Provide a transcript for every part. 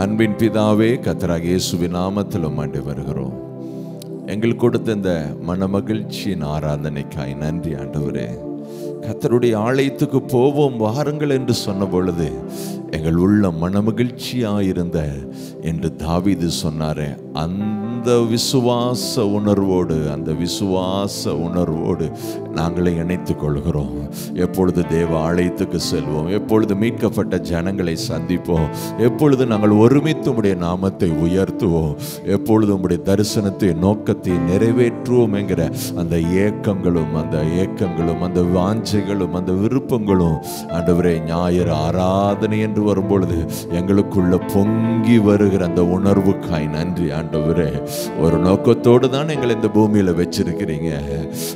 அன்பின் பிதாவே, கர்த்தராகிய இயேசுவின் நாமத்தில் உம்மை வருகிறோம். எங்களுக்கு கொடுத்த இந்த மனமகிழ்ச்சியின் ஆராதனைக்காய் நன்றி ஆண்டவரே. கர்த்தருடைய ஆலயத்துக்கு போவோம் வாருங்கள் என்று சொன்ன பொழுது எங்கள் உள்ள மனமகிழ்ச்சியாயிருந்த என்று தாவீது சொன்னாரே, அந்த விசுவாச உணர்வோடு நாங்களை இணைத்துக் கொள்கிறோம். எப்பொழுது தேவ ஆலயத்துக்கு செல்வோம், எப்பொழுது மீட்கப்பட்ட ஜனங்களை சந்திப்போம், எப்பொழுது நாங்கள் ஒருமித்து உம்முடைய நாமத்தை உயர்த்துவோம், எப்பொழுது உம்முடைய தரிசனத்தை நோக்கத்தை நிறைவேற்றுவோம் என்கிற அந்த ஏக்கங்களும் அந்த வாஞ்சைகளும் அந்த விருப்பங்களும் ஆண்டவரே, ஞாயிறு ஆராதனை என்று வரும்பொழுது எங்களுக்குள்ள பொங்கி வருகிற அந்த உணர்வுக்காய் நன்றி ஆண்டவரே. ஒரு நோக்கத்தோடு தான் எங்களை இந்த பூமியில வச்சிருக்கிறீங்க.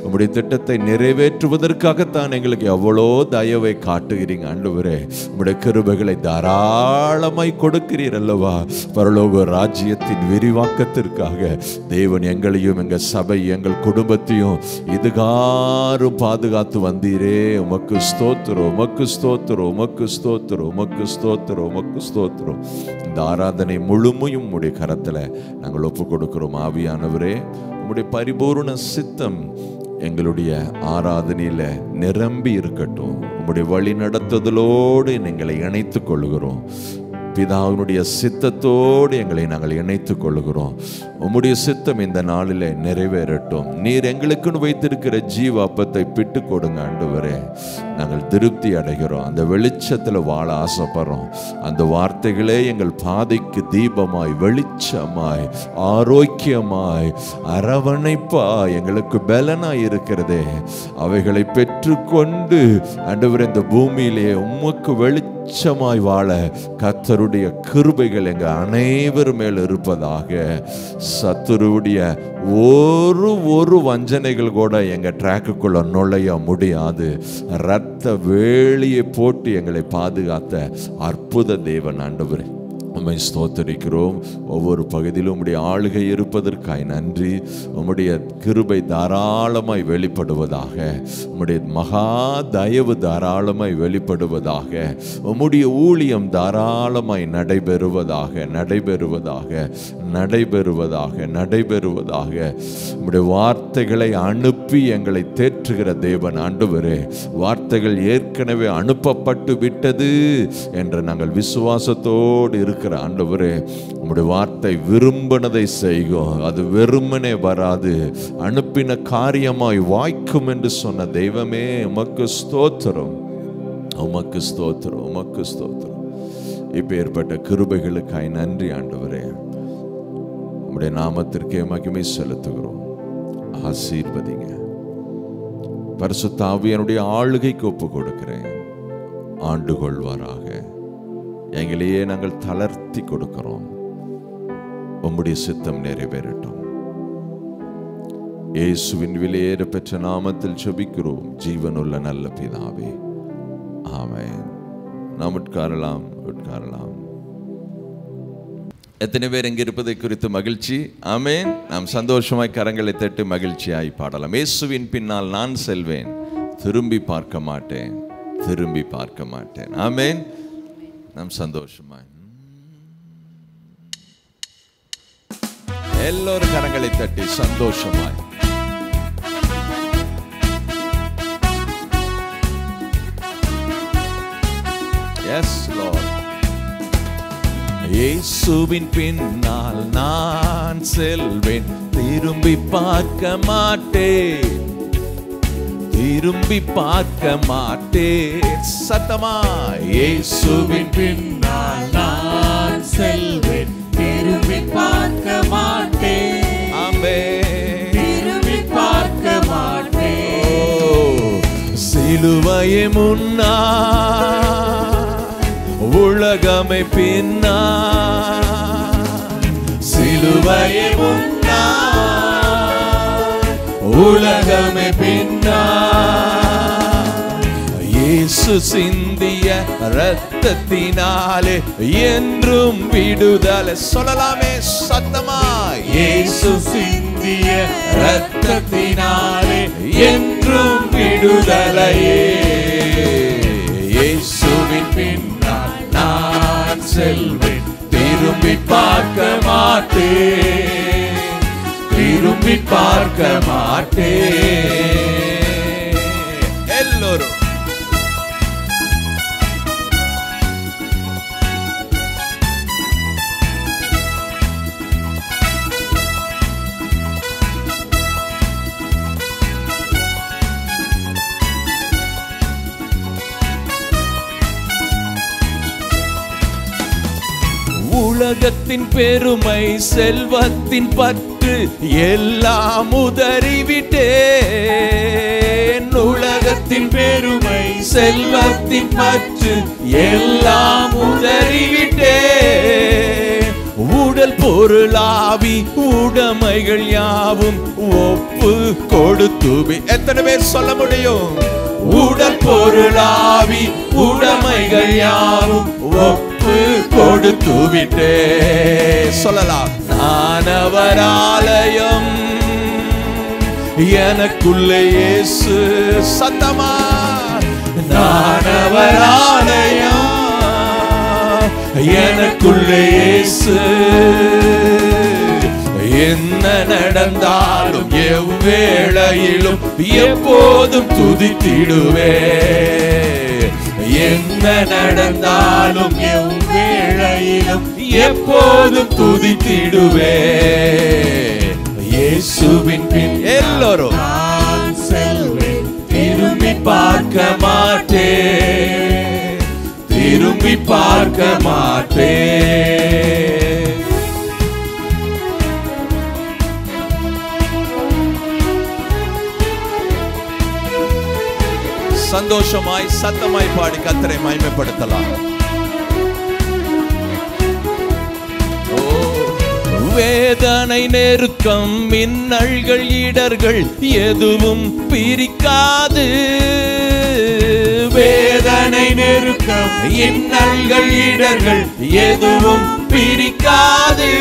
உம்முடைய திட்டத்தை நிறைவேற்றுவதற்காகத்தான் எங்களுக்கு எவ்வளோ தயவை காட்டுகிறீங்க ஆண்டவரே. உம்முடைய கிருபைகளை தாராளமாய் கொடுக்கிறீர் அல்லவா. பரலோக ராஜ்யத்தின் விரிவாக்கத்திற்காக தேவன் எங்களையும் எங்கள் சபை எங்கள் குடும்பத்தையும் இதுகாரும் பாதுகாத்து வந்தீரே. உமக்கு ஸ்தோத்திரம், உமக்கு ஸ்தோத்திரம், உமக்கு ஸ்தோத்திரம், உமக்கு ஸ்தோத்திரம், உமக்கு ஸ்தோத்திரம். இந்த ஆராதனை முழுமையும் உம்முடைய கரத்தில் நாங்கள் ஒப்பு கொடுக்கிறோம். ஆவியானவரே, உம்முடைய பரிபூர்ண சித்தம் எங்களுடைய ஆராதனையில நிரம்பி இருக்கட்டும். உம்முடைய வழி நடத்துதலோடு எங்களை இணைத்துக் கொள்கிறோம். பிதாவினுடைய சித்தத்தோடு எங்களை நாங்கள் இணைத்துக் கொள்கிறோம். உம்முடைய சித்தம் இந்த நாளில் நிறைவேறட்டும். நீர் எங்களுக்குன்னு வைத்திருக்கிற ஜீவ அப்பத்தை பிட்டு கொடுங்க ஆண்டவரே. நாங்கள் திருப்தி அடைகிறோம், அந்த வெளிச்சத்தில் வாழ ஆசைப்படுறோம். அந்த வார்த்தைகளே எங்கள் பாதைக்கு தீபமாய், வெளிச்சமாய், ஆரோக்கியமாய், அரவணைப்பாய், எங்களுக்கு பலனாய் இருக்கிறதே. அவைகளை பெற்றுக்கொண்டு ஆண்டவரே இந்த பூமியிலே உமக்கு வெளிச்சமாய் வாழ கர்த்தருடைய கிருபைகள் எங்க அனைவர் மேல் இருப்பதாக. சத்துருடைய ஒரு வஞ்சனைகள் கூட எங்க டிராக்குக்குள்ள நுழைய முடியாது. இரத்த வேலியை போட்டு எங்களை பாதுகாத்த அற்புத தேவன் ஆண்டவரே, உம்மை ஸ்தோத்தரிக்கிறோம். ஒவ்வொரு பகுதியிலும் உம்முடைய ஆளுகை இருப்பதற்காய் நன்றி. உம்முடைய கிருபை தாராளமாய் வெளிப்படுவதாக, உம்முடைய மகா தயவு தாராளமாய் வெளிப்படுவதாக, உம்முடைய ஊழியம் தாராளமாய் நடைபெறுவதாக. உம்முடைய வார்த்தைகளை அனுப்பி எங்களை தேற்றுகிற தேவன் ஆண்டவரே. வார்த்தைகள் ஏற்கனவே அனுப்பப்பட்டு விட்டது என்று நாங்கள் விசுவாசத்தோடு இருக்கிற ஆண்டவரே, உம்முடைய வார்த்தை விரும்பினதை செய்யும், அது வெறுமனே வராது, அனுப்பின காரியமாய் வாய்க்கும் என்று சொன்ன தெய்வமே, உமக்கு ஸ்தோத்திரம், உமக்கு ஸ்தோத்திரம், உமக்கு ஸ்தோத்திரம். இப்ப ஏற்பட்ட கிருபைகளுக்காய் நன்றி ஆண்டவரே. உம்முடைய நாமத்திற்கே மகிமை செலுத்துகிறோம். ஆசீர்வதிங்க. பரிசுத்த ஆவியானுடைய ஆளுகைக்கு ஒப்பு கொடுக்கிறேன். ஆண்டு கொள்வாராக. எங்களையே நாங்கள் தளர்த்தி கொடுக்கிறோம். உம்முடைய சித்தம் நிறைவேறட்டும். இயேசுவின் விலையேற பெற்ற நாமத்தில் ஜெபிக்கிறோம் ஜீவனுள்ள நல்ல பிதாவே, ஆமென். நாம் உட்காரலாம். எத்தனை பேர் இங்கே இருப்பதை குறித்து மகிழ்ச்சி? ஆமென். நாம் சந்தோஷமாய் கரங்களை தட்டி மகிழ்ச்சியாய் பாடலாம். இயேசுவின் பின்னால் நான் செல்வேன், திரும்பி பார்க்க மாட்டேன். ஆமென். நாம் சந்தோஷமாய் எல்லோரும் கரங்களை தட்டி சந்தோஷமாய் எஸ் லார்ட். இயேசுவின் பின்னால் நான் செல்வேன், திரும்பி பார்க்க மாட்டேன். சத்தமா, இயேசுவின் பின்னால் நான் செல்வேன், திரும்பி பார்க்க மாட்டேன். ஆமென். திரும்பி பார்க்க மாட்டேன். சிலுவையை முன்னா, உலகமே பின்னா, சிலுவையை முன்னா, உலகமே பின்னா. இயேசு சிந்திய இரத்தத்தினாலே என்றும் விடுதலை. சொல்லலாமே சத்தமா, இயேசு சிந்திய இரத்தத்தினாலே என்றும் விடுதலையே. இயேசுவின் பின்னால் நான் செல்வேன், திரும்பி பார்க்க மாட்டேன், திரும்பி பார்க்க மாட்டேன். எல்லோரும் உலகத்தின் பெருமை செல்வத்தின் பற்று எல்லாம் உதறிவிட்டேன். உலகத்தின் பெருமை செல்வத்தின் பற்று எல்லாம் உதறிவிட்டேன். உடல் பொருளாவி உடைமைகள் யாவும் ஒப்பு கொடுத்துவி. எத்தனை பேர் சொல்ல முடியும்? உடல் பொருளாவி உடைமைகள் யாவும் ஒப்பு கொடுத்து விட்டே. சொல்லலாம், நான் அவர் ஆலயம், எனக்குள்ளே இயேசு. சத்தமா, நான் அவர் ஆலயம், எனக்குள்ளே இயேசு. என்ன நடந்தாலும் எவ்வேளையிலும் எப்போதும் துதித்திடுவே. என்ன நடந்தாலும் எவ்வேளையிலும் எப்போதும் துதித்திடுவே. இயேசுவின் பின் எல்லோரும் நான் செல்வேன், திரும்பி பார்க்க மாட்டேன், திரும்பி பார்க்க மாட்டேன். சந்தோஷமாய் சத்தமாய் பாடி கர்த்தரை மகிமைப்படுத்தலாம். வேதனை நெருக்கம் மின்னல்கள் இடர்கள் எதுவும் பிரிக்காது. வேதனை நெருக்கம் இன்னல்கள் இடர்கள் எதுவும் பிரிக்காது.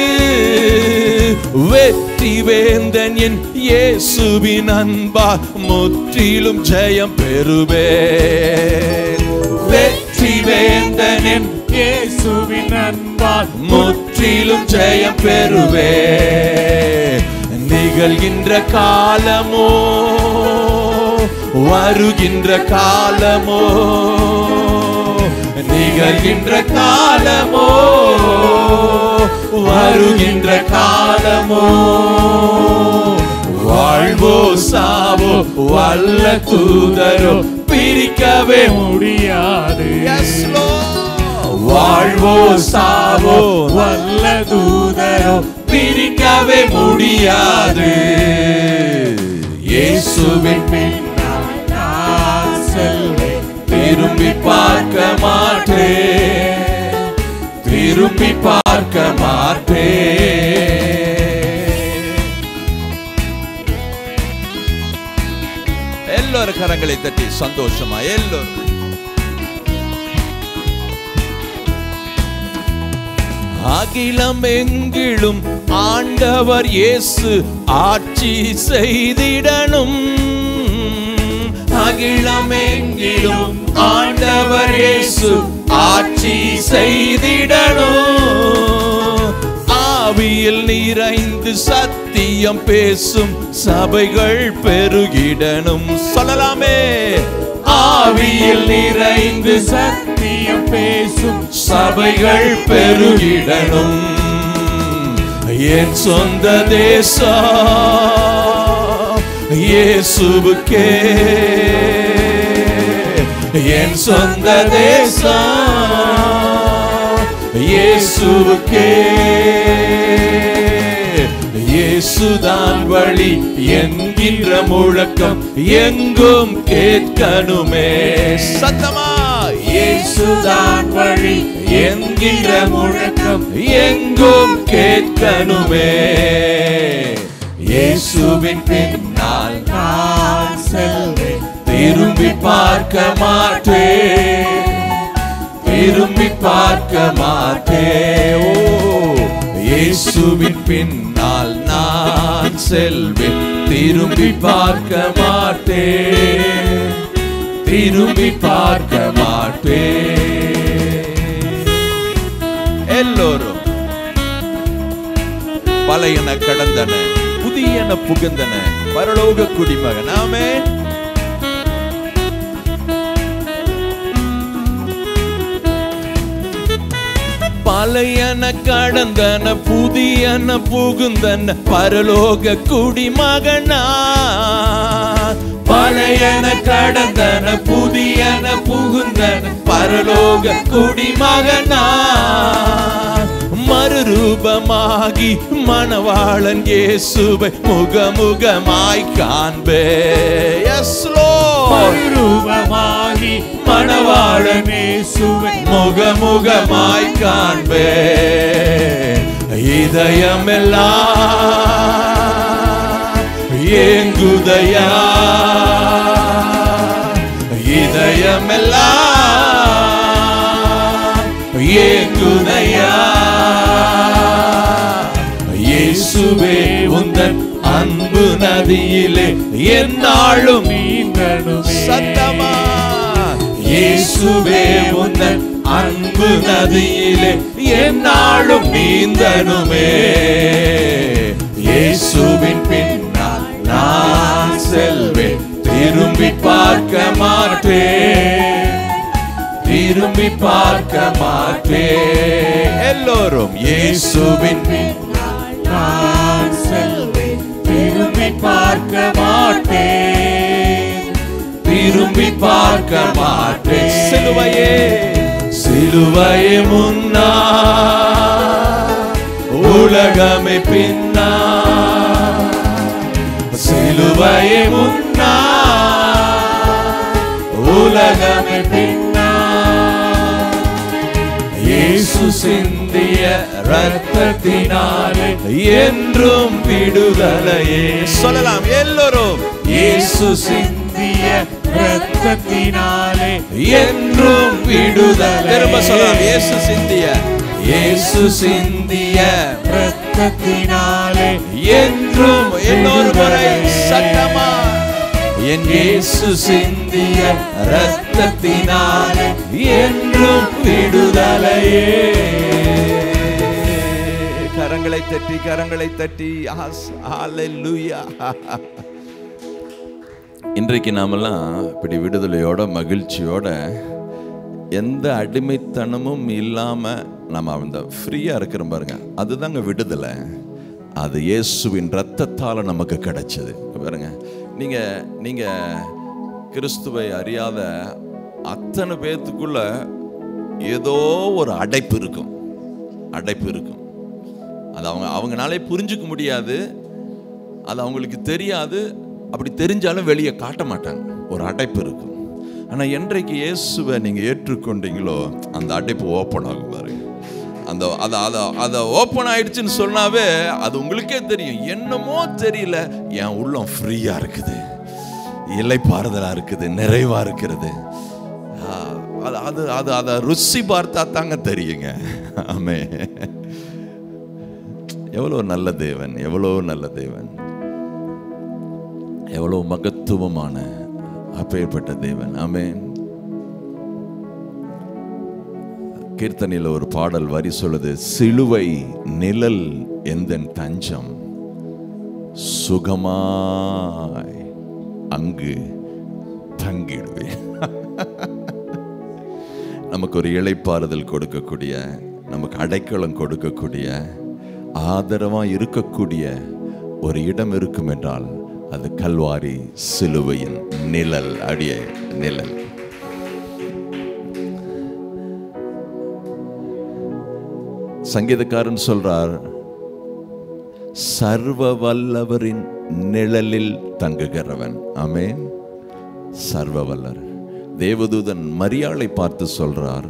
வெற்றி வேந்தன் என் இயேசுவின் அன்பா முற்றிலும் ஜெயம் பெறுவேன். வெற்றி வேந்தன் என் இயேசுவின் அன்பா முற்றிலும் ஜெயம் பெறுவேன். நிகழ்கின்ற காலமோ வருகின்ற காலமோ, நிகழ்கின்ற காலமோ வருகின்ற காலமோ, வாழ்வோ சாவோ வல்ல தூதரோ பிரிக்கவே முடியாது. வாழ்வோ சாவோ வல்ல தூதரோ பிரிக்கவே முடியாது. இயேசுவின் பின்னால் நான் செல்வேன், திரும்பி பார்க்க மாட்டேன், திரும்பி பார்க்க மாட்டேன். எல்லோரும் கரங்களை தட்டி சந்தோஷமா எல்லோரும். அகிலம் எங்கிலும் ஆண்டவர் இயேசு ஆட்சி செய்திடணும். அகிலம் எங்கிலும் ஆண்டவர் இயேசு ஆட்சி செய்திடணும். ஆவியில் நிறைந்து சத்தியம் பேசும் சபைகள் பெருகிடணும். சொல்லலாமே, ஆவியில் நிறைந்து சத்தியம் பேசும் சபைகள் பெருகிடணும். என் சொந்த தேசம் இயேசுவுக்கே, என் சொந்த தேசம் இயேசுவுக்கே. இயேசுதான் வழி என்கின்ற முழக்கம் எங்கும் கேட்கணுமே. சத்தமா, இயேசுதான் வழி என்கின்ற முழக்கம் எங்கும் கேட்கணுமே. இயேசுவின் பின்னால் நான் செல்வேன், திரும்பி பார்க்க மாட்டேன், திரும்பி பார்க்க மாட்டேன். ஓ, இயேசுவின் பின்னால் நான் செல்வேன், திரும்பி பார்க்க மாட்டேன், திரும்பி பார்க்க மாட்டேன். எல்லோரும் பழையன கடந்தன புதியன புகுந்தன பரலோக குடிமகன். ஆமென். பழையன கடந்தன புதியன புகுந்தன பரலோக குடிமகனா. பழையன கடந்தன புதியன புகுந்தன பரலோக குடிமகனா. மறுரூபமாகி மணவாளன் இயேசுவை முகமுகமாய் காண்பே. S Lord. மறுரூபமாகி மணவாளன் இயேசுவை முகமுகமாய் காண்பே. இதயமெல்லாம் ஏங்குதையா, இதயமெல்லாம் ஏங்குதையா. இயேசுவே உந்தன் அன்பு நதியிலே எந்நாளும் நீந்தணுமே. சத்தமா இயேசுவே உந்தன் அன்பு நதியிலே எந்நாளும் நீந்தணுமே. இயேசுவின் பின்னால் நான் செல்வேன், திரும்பி பார்க்க மாட்டேன், திரும்பி பார்க்க மாட்டேன். எல்லோரும் இயேசுவின் பின்னால் நான் செல்வேன், திரும்பி பார்க்க மாட்டேன், திரும்பி பார்க்க மாட்டேன். சிலுவையே சிலுவையே முன்னா, உலகமே பின்னா. சிலுவையே முன்னா, உலகமே பின்னா. இயேசு சிந்திய இரத்தத்தினாலே என்றும் விடுதலையே. சொல்லலாம் எல்லோரும். இயேசு சிந்திய இரத்தத்தினாலே என்றும் விடுதலை. திரும்ப சொல்லலாம். இயேசு சிந்திய, இயேசு சிந்திய இரத்தத்தினாலே என்றும். இன்னொரு முறை சத்தமா. என் இயேசு சிந்திய இரத்தத்தினாலே என்றும் விடுதலையே. கரங்களை தட்டி, கரங்களை தட்டி. ஹல்லேலூயா. இன்றைக்கு நாமெல்லாம் இப்படி விடுதலையோட மகிழ்ச்சியோட எந்த அடிமைத்தனமும் இல்லாமல் நம்ம அந்த ஃப்ரீயாக இருக்கிறோம் பாருங்க, அதுதாங்க விடுதலை. அது இயேசுவின் இரத்தத்தால் நமக்கு கிடைச்சது பாருங்க. நீங்கள் கிறிஸ்துவை அறியாத அத்தனை பேர்த்துக்குள்ள ஏதோ ஒரு அடைப்பு இருக்கும், அடைப்பு இருக்கும். அது அவங்களாலே புரிஞ்சுக்க முடியாது, அது அவங்களுக்கு தெரியாது. அப்படி தெரிஞ்சாலும் வெளியே காட்ட மாட்டாங்க, ஒரு அடைப்பு இருக்கும். ஆனால் என்றைக்கு இயேசுவை நீங்கள் ஏற்றுக்கொண்டீங்களோ அந்த அடைப்பு ஓப்பன் ஆகும் பாருங்க. அதை ஓப்பன் ஆயிடுச்சுன்னு சொன்னாவே அது உங்களுக்கே தெரியும். என்னமோ தெரியல, என் உள்ளம் ஃப்ரீயாக இருக்குது, இலைப்பாறுதலாக இருக்குது, நிறைவாக இருக்கிறது. அதை ருசி பார்த்தா தாங்க தெரியுங்க. ஆமே. எவ்வளோ நல்ல தேவன், எவ்வளோ நல்ல தேவன், எவ்வளோ மகத்துவமான அப்பேற்பட்ட தேவன். ஆமென். கீர்த்தனையில் ஒரு பாடல் வரி சொல்லுது, சிலுவை நிழல் எந்தன் தஞ்சம், சுகமாய் அங்கு தங்கிடுவேன். நமக்கு ஒரு இளைப்பாறுதல் கொடுக்கக்கூடிய, நமக்கு அடைக்கலம் கொடுக்கக்கூடிய, ஆதரவாக இருக்கக்கூடிய ஒரு இடம் இருக்கும் என்றால் அது கல்வாரி சிலுவையின் நிழல். அடிய நிழல். சங்கீதக்காரன் சொல்றார், சர்வ வல்லவரின் நிழலில் தங்குகிறவன். ஆமென். சர்வ வல்லர். தேவதூதன் மரியாளை பார்த்து சொல்றார்,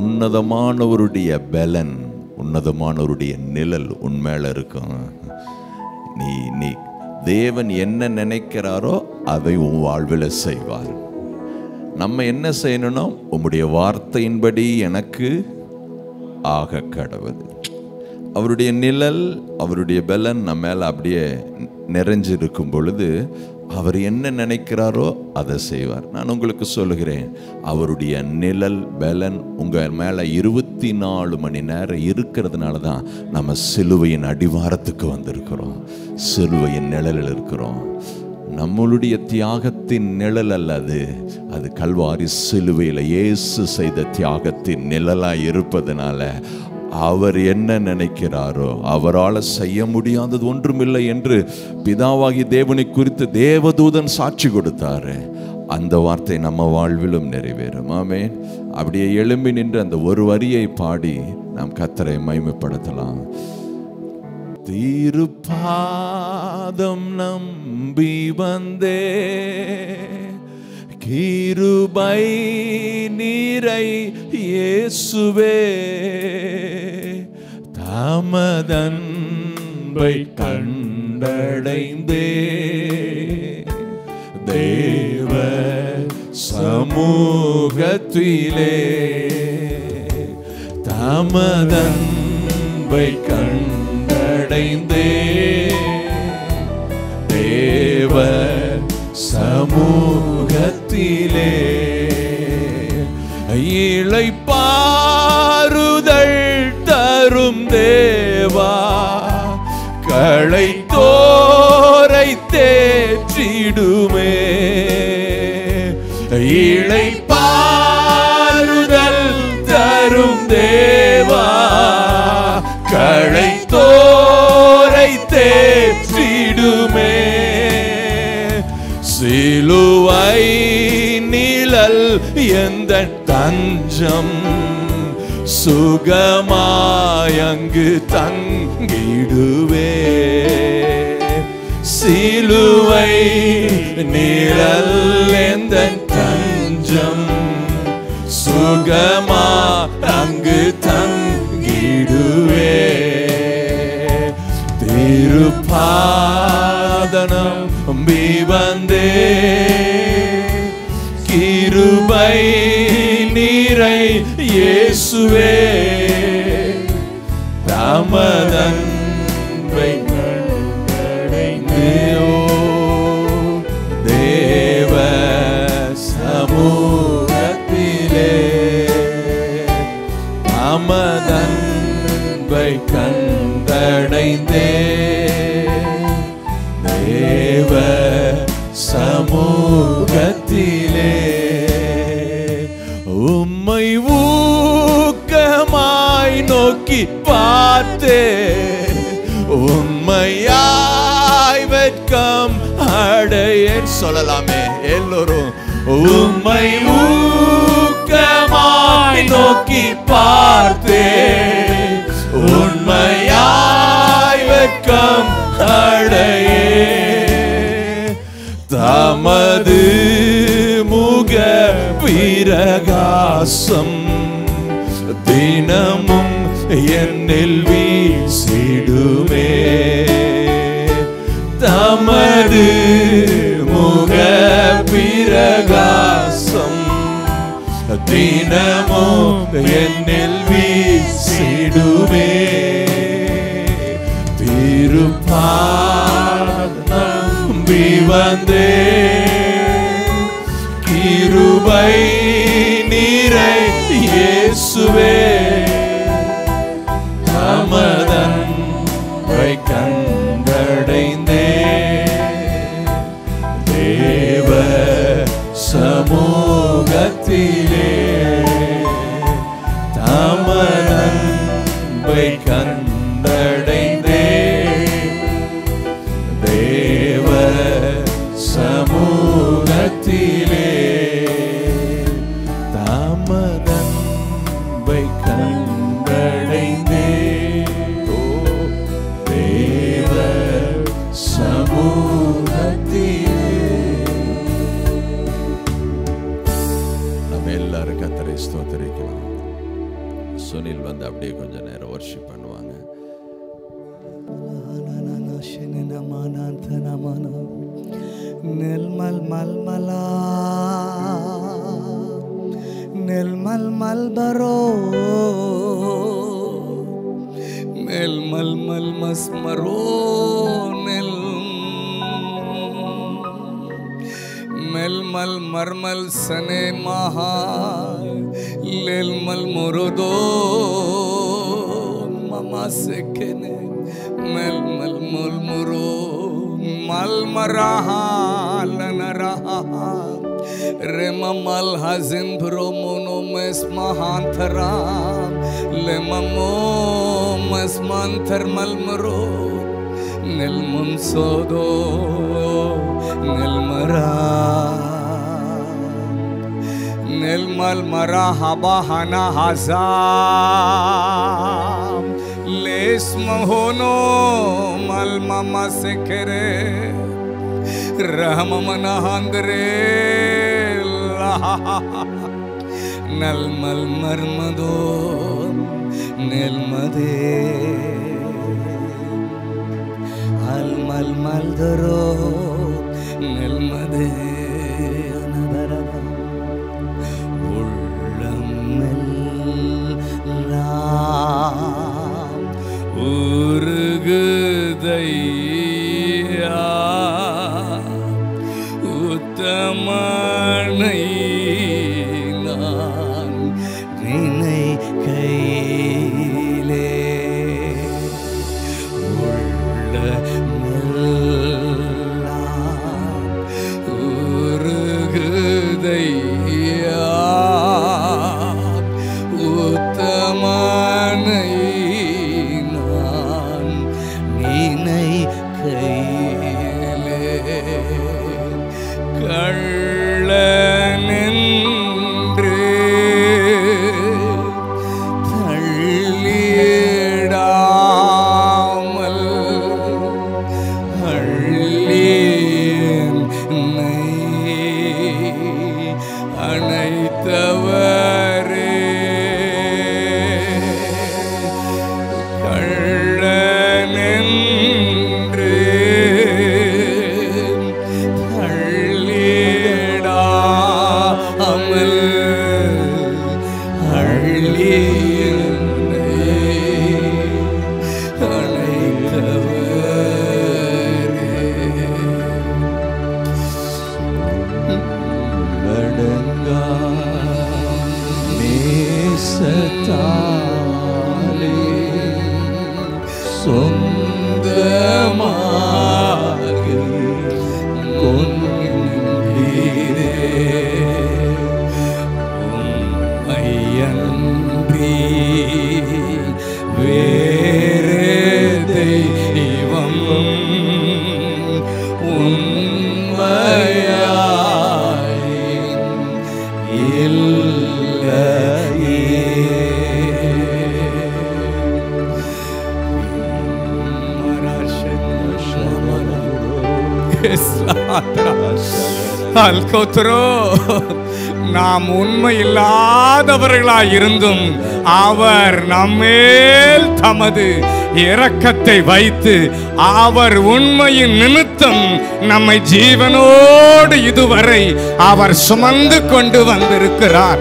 உன்னதமானவருடைய பலன், உன்னதமானவருடைய நிழல் உன்மேல இருக்கும். நீ தேவன் என்ன நினைக்கிறாரோ அதை உன் வாழ்வில் செய்வார். நம்ம என்ன செய்யணும்னா, உம்முடைய வார்த்தையின்படி எனக்கு ஆக கடவுது. அவருடைய நிழல், அவருடைய பலன் நம்ம மேல அப்படியே நிறைஞ்சிருக்கும் பொழுது அவர் என்ன நினைக்கிறாரோ அதை செய்வார். நான் உங்களுக்கு சொல்லுகிறேன், அவருடைய நிழல் பலன் உங்க மேல 24 மணி நேரம் இருக்கிறதுனால தான் நம்ம சிலுவையின் அடிவாரத்துக்கு வந்திருக்கிறோம், சிலுவையின் நிழலில் இருக்கிறோம். நம்மளுடைய தியாகத்தின் நிழல் அல்ல அது கல்வாரி சிலுவையில் இயேசு செய்த தியாகத்தின் நிழலாய் இருப்பதனால அவர் என்ன நினைக்கிறாரோ, அவரால் செய்ய முடியாதது ஒன்றுமில்லை என்று பிதாவாகி தேவனை குறித்து தேவதூதன் சாட்சி கொடுத்தாரு. அந்த வார்த்தை நம்ம வாழ்விலும் நிறைவேறும். ஆமென். அப்படியே எழும்பி நின்று அந்த ஒரு வரியை பாடி நாம் கர்த்தரை மகிமைப்படுத்தலாம். திருப்பாதம் நம்பி வந்தே, கிருபை நீரை இயேசுவே, தமதன்பை கண்டடைந்தே, தேவ சமூகத்திலே தமதன்பை கண்டடைந்தே, தேவ சமூகத்திலே இளைப்பாறுதல் தரும் தேவா, களைத்தோரை தேற்றிடுமே. இளைப்பாறுதல் தரும் தேவா, களைத்தோரை தேற்றிடுமே. சிலுவை நிழல் எந்த தஞ்சம், சுகமாயங்கு தங்கிடுவே. சிலுவை நிழல் எந்த தஞ்சம், சுகமா அங்கு தங்கிடுவே. திருப்பாதனம் நம்பி வந்தே, கிருபை நீரை இயேசுவே, தமதன்பை கண்டடைந்தே, தேவ சமூகத்திலே தமதன்பை கண்டடைந்தே, தேவ சமூகத்திலே உம்மை ஊக்கமாய் நோக்கி பார்த்தே, உண்மையாய் வெட்கம் அடைய சொல்லலாமே எல்லோரும். உம்மை ஊக்கமாய் நோக்கி பார்த்தே, உண்மையாய் வெட்கம் அடைய, தமது முக பிரகாசம் தினமும் என்னில் வீசிடுமே. தமது முக பிரகாசம் தினமும் என்னில் வீசிடுமே. திருப்பாதம் நம்பி வந்தே, கிருபை நீரை இயேசுவே, தமதன்பை கண்டடைந்தே, தேவ சமூகத்திலே தமதன்பை கண்டடைந்தே, தேவ சமூகத்திலே தமதன்பை கண்டடைந்தே, தேவ சமூகத்திலே. நம்ம எல்லாரும் கர்த்தரை ஸ்தோத்திரிக்கலாம். சுனில் வந்து அப்படியே கொஞ்ச நேரம் வர்ஷிப் பண்ணுவாங்க. Nilmal malmala, nilmal malbaro, nilmal malmasmaro, nil मेलमल मरमल सने महा लेलमल मुरुदो ममा सेकेने मेलमल मुलमुरो मल मराहा लनराहा रेममल हजिन ब्रोमोनो मेस महांतरा लेममो मेस मांतर मलमरो नेलमुन सोदो नेलमरा नेलमल मरा हबा हना हजाम लेस महोनो मल ममा सेकरे रहम मना हंदरे नल मल मरमदो नेलमदे अल मल मल दरो नेलमदे अनदरदा உள்ளமெல்லாம் உருகுதையா உத்தமனை நான் நினைக்கையிலே நாம் உண்மை இல்லாதவர்களாய் இருந்தும் அவர் நம்மேல் தமது இரக்கத்தை வைத்து அவர் உண்மையின் நிமித்தம் நம்மை ஜீவனோடு இதுவரை அவர் சுமந்து கொண்டு வந்திருக்கிறார்.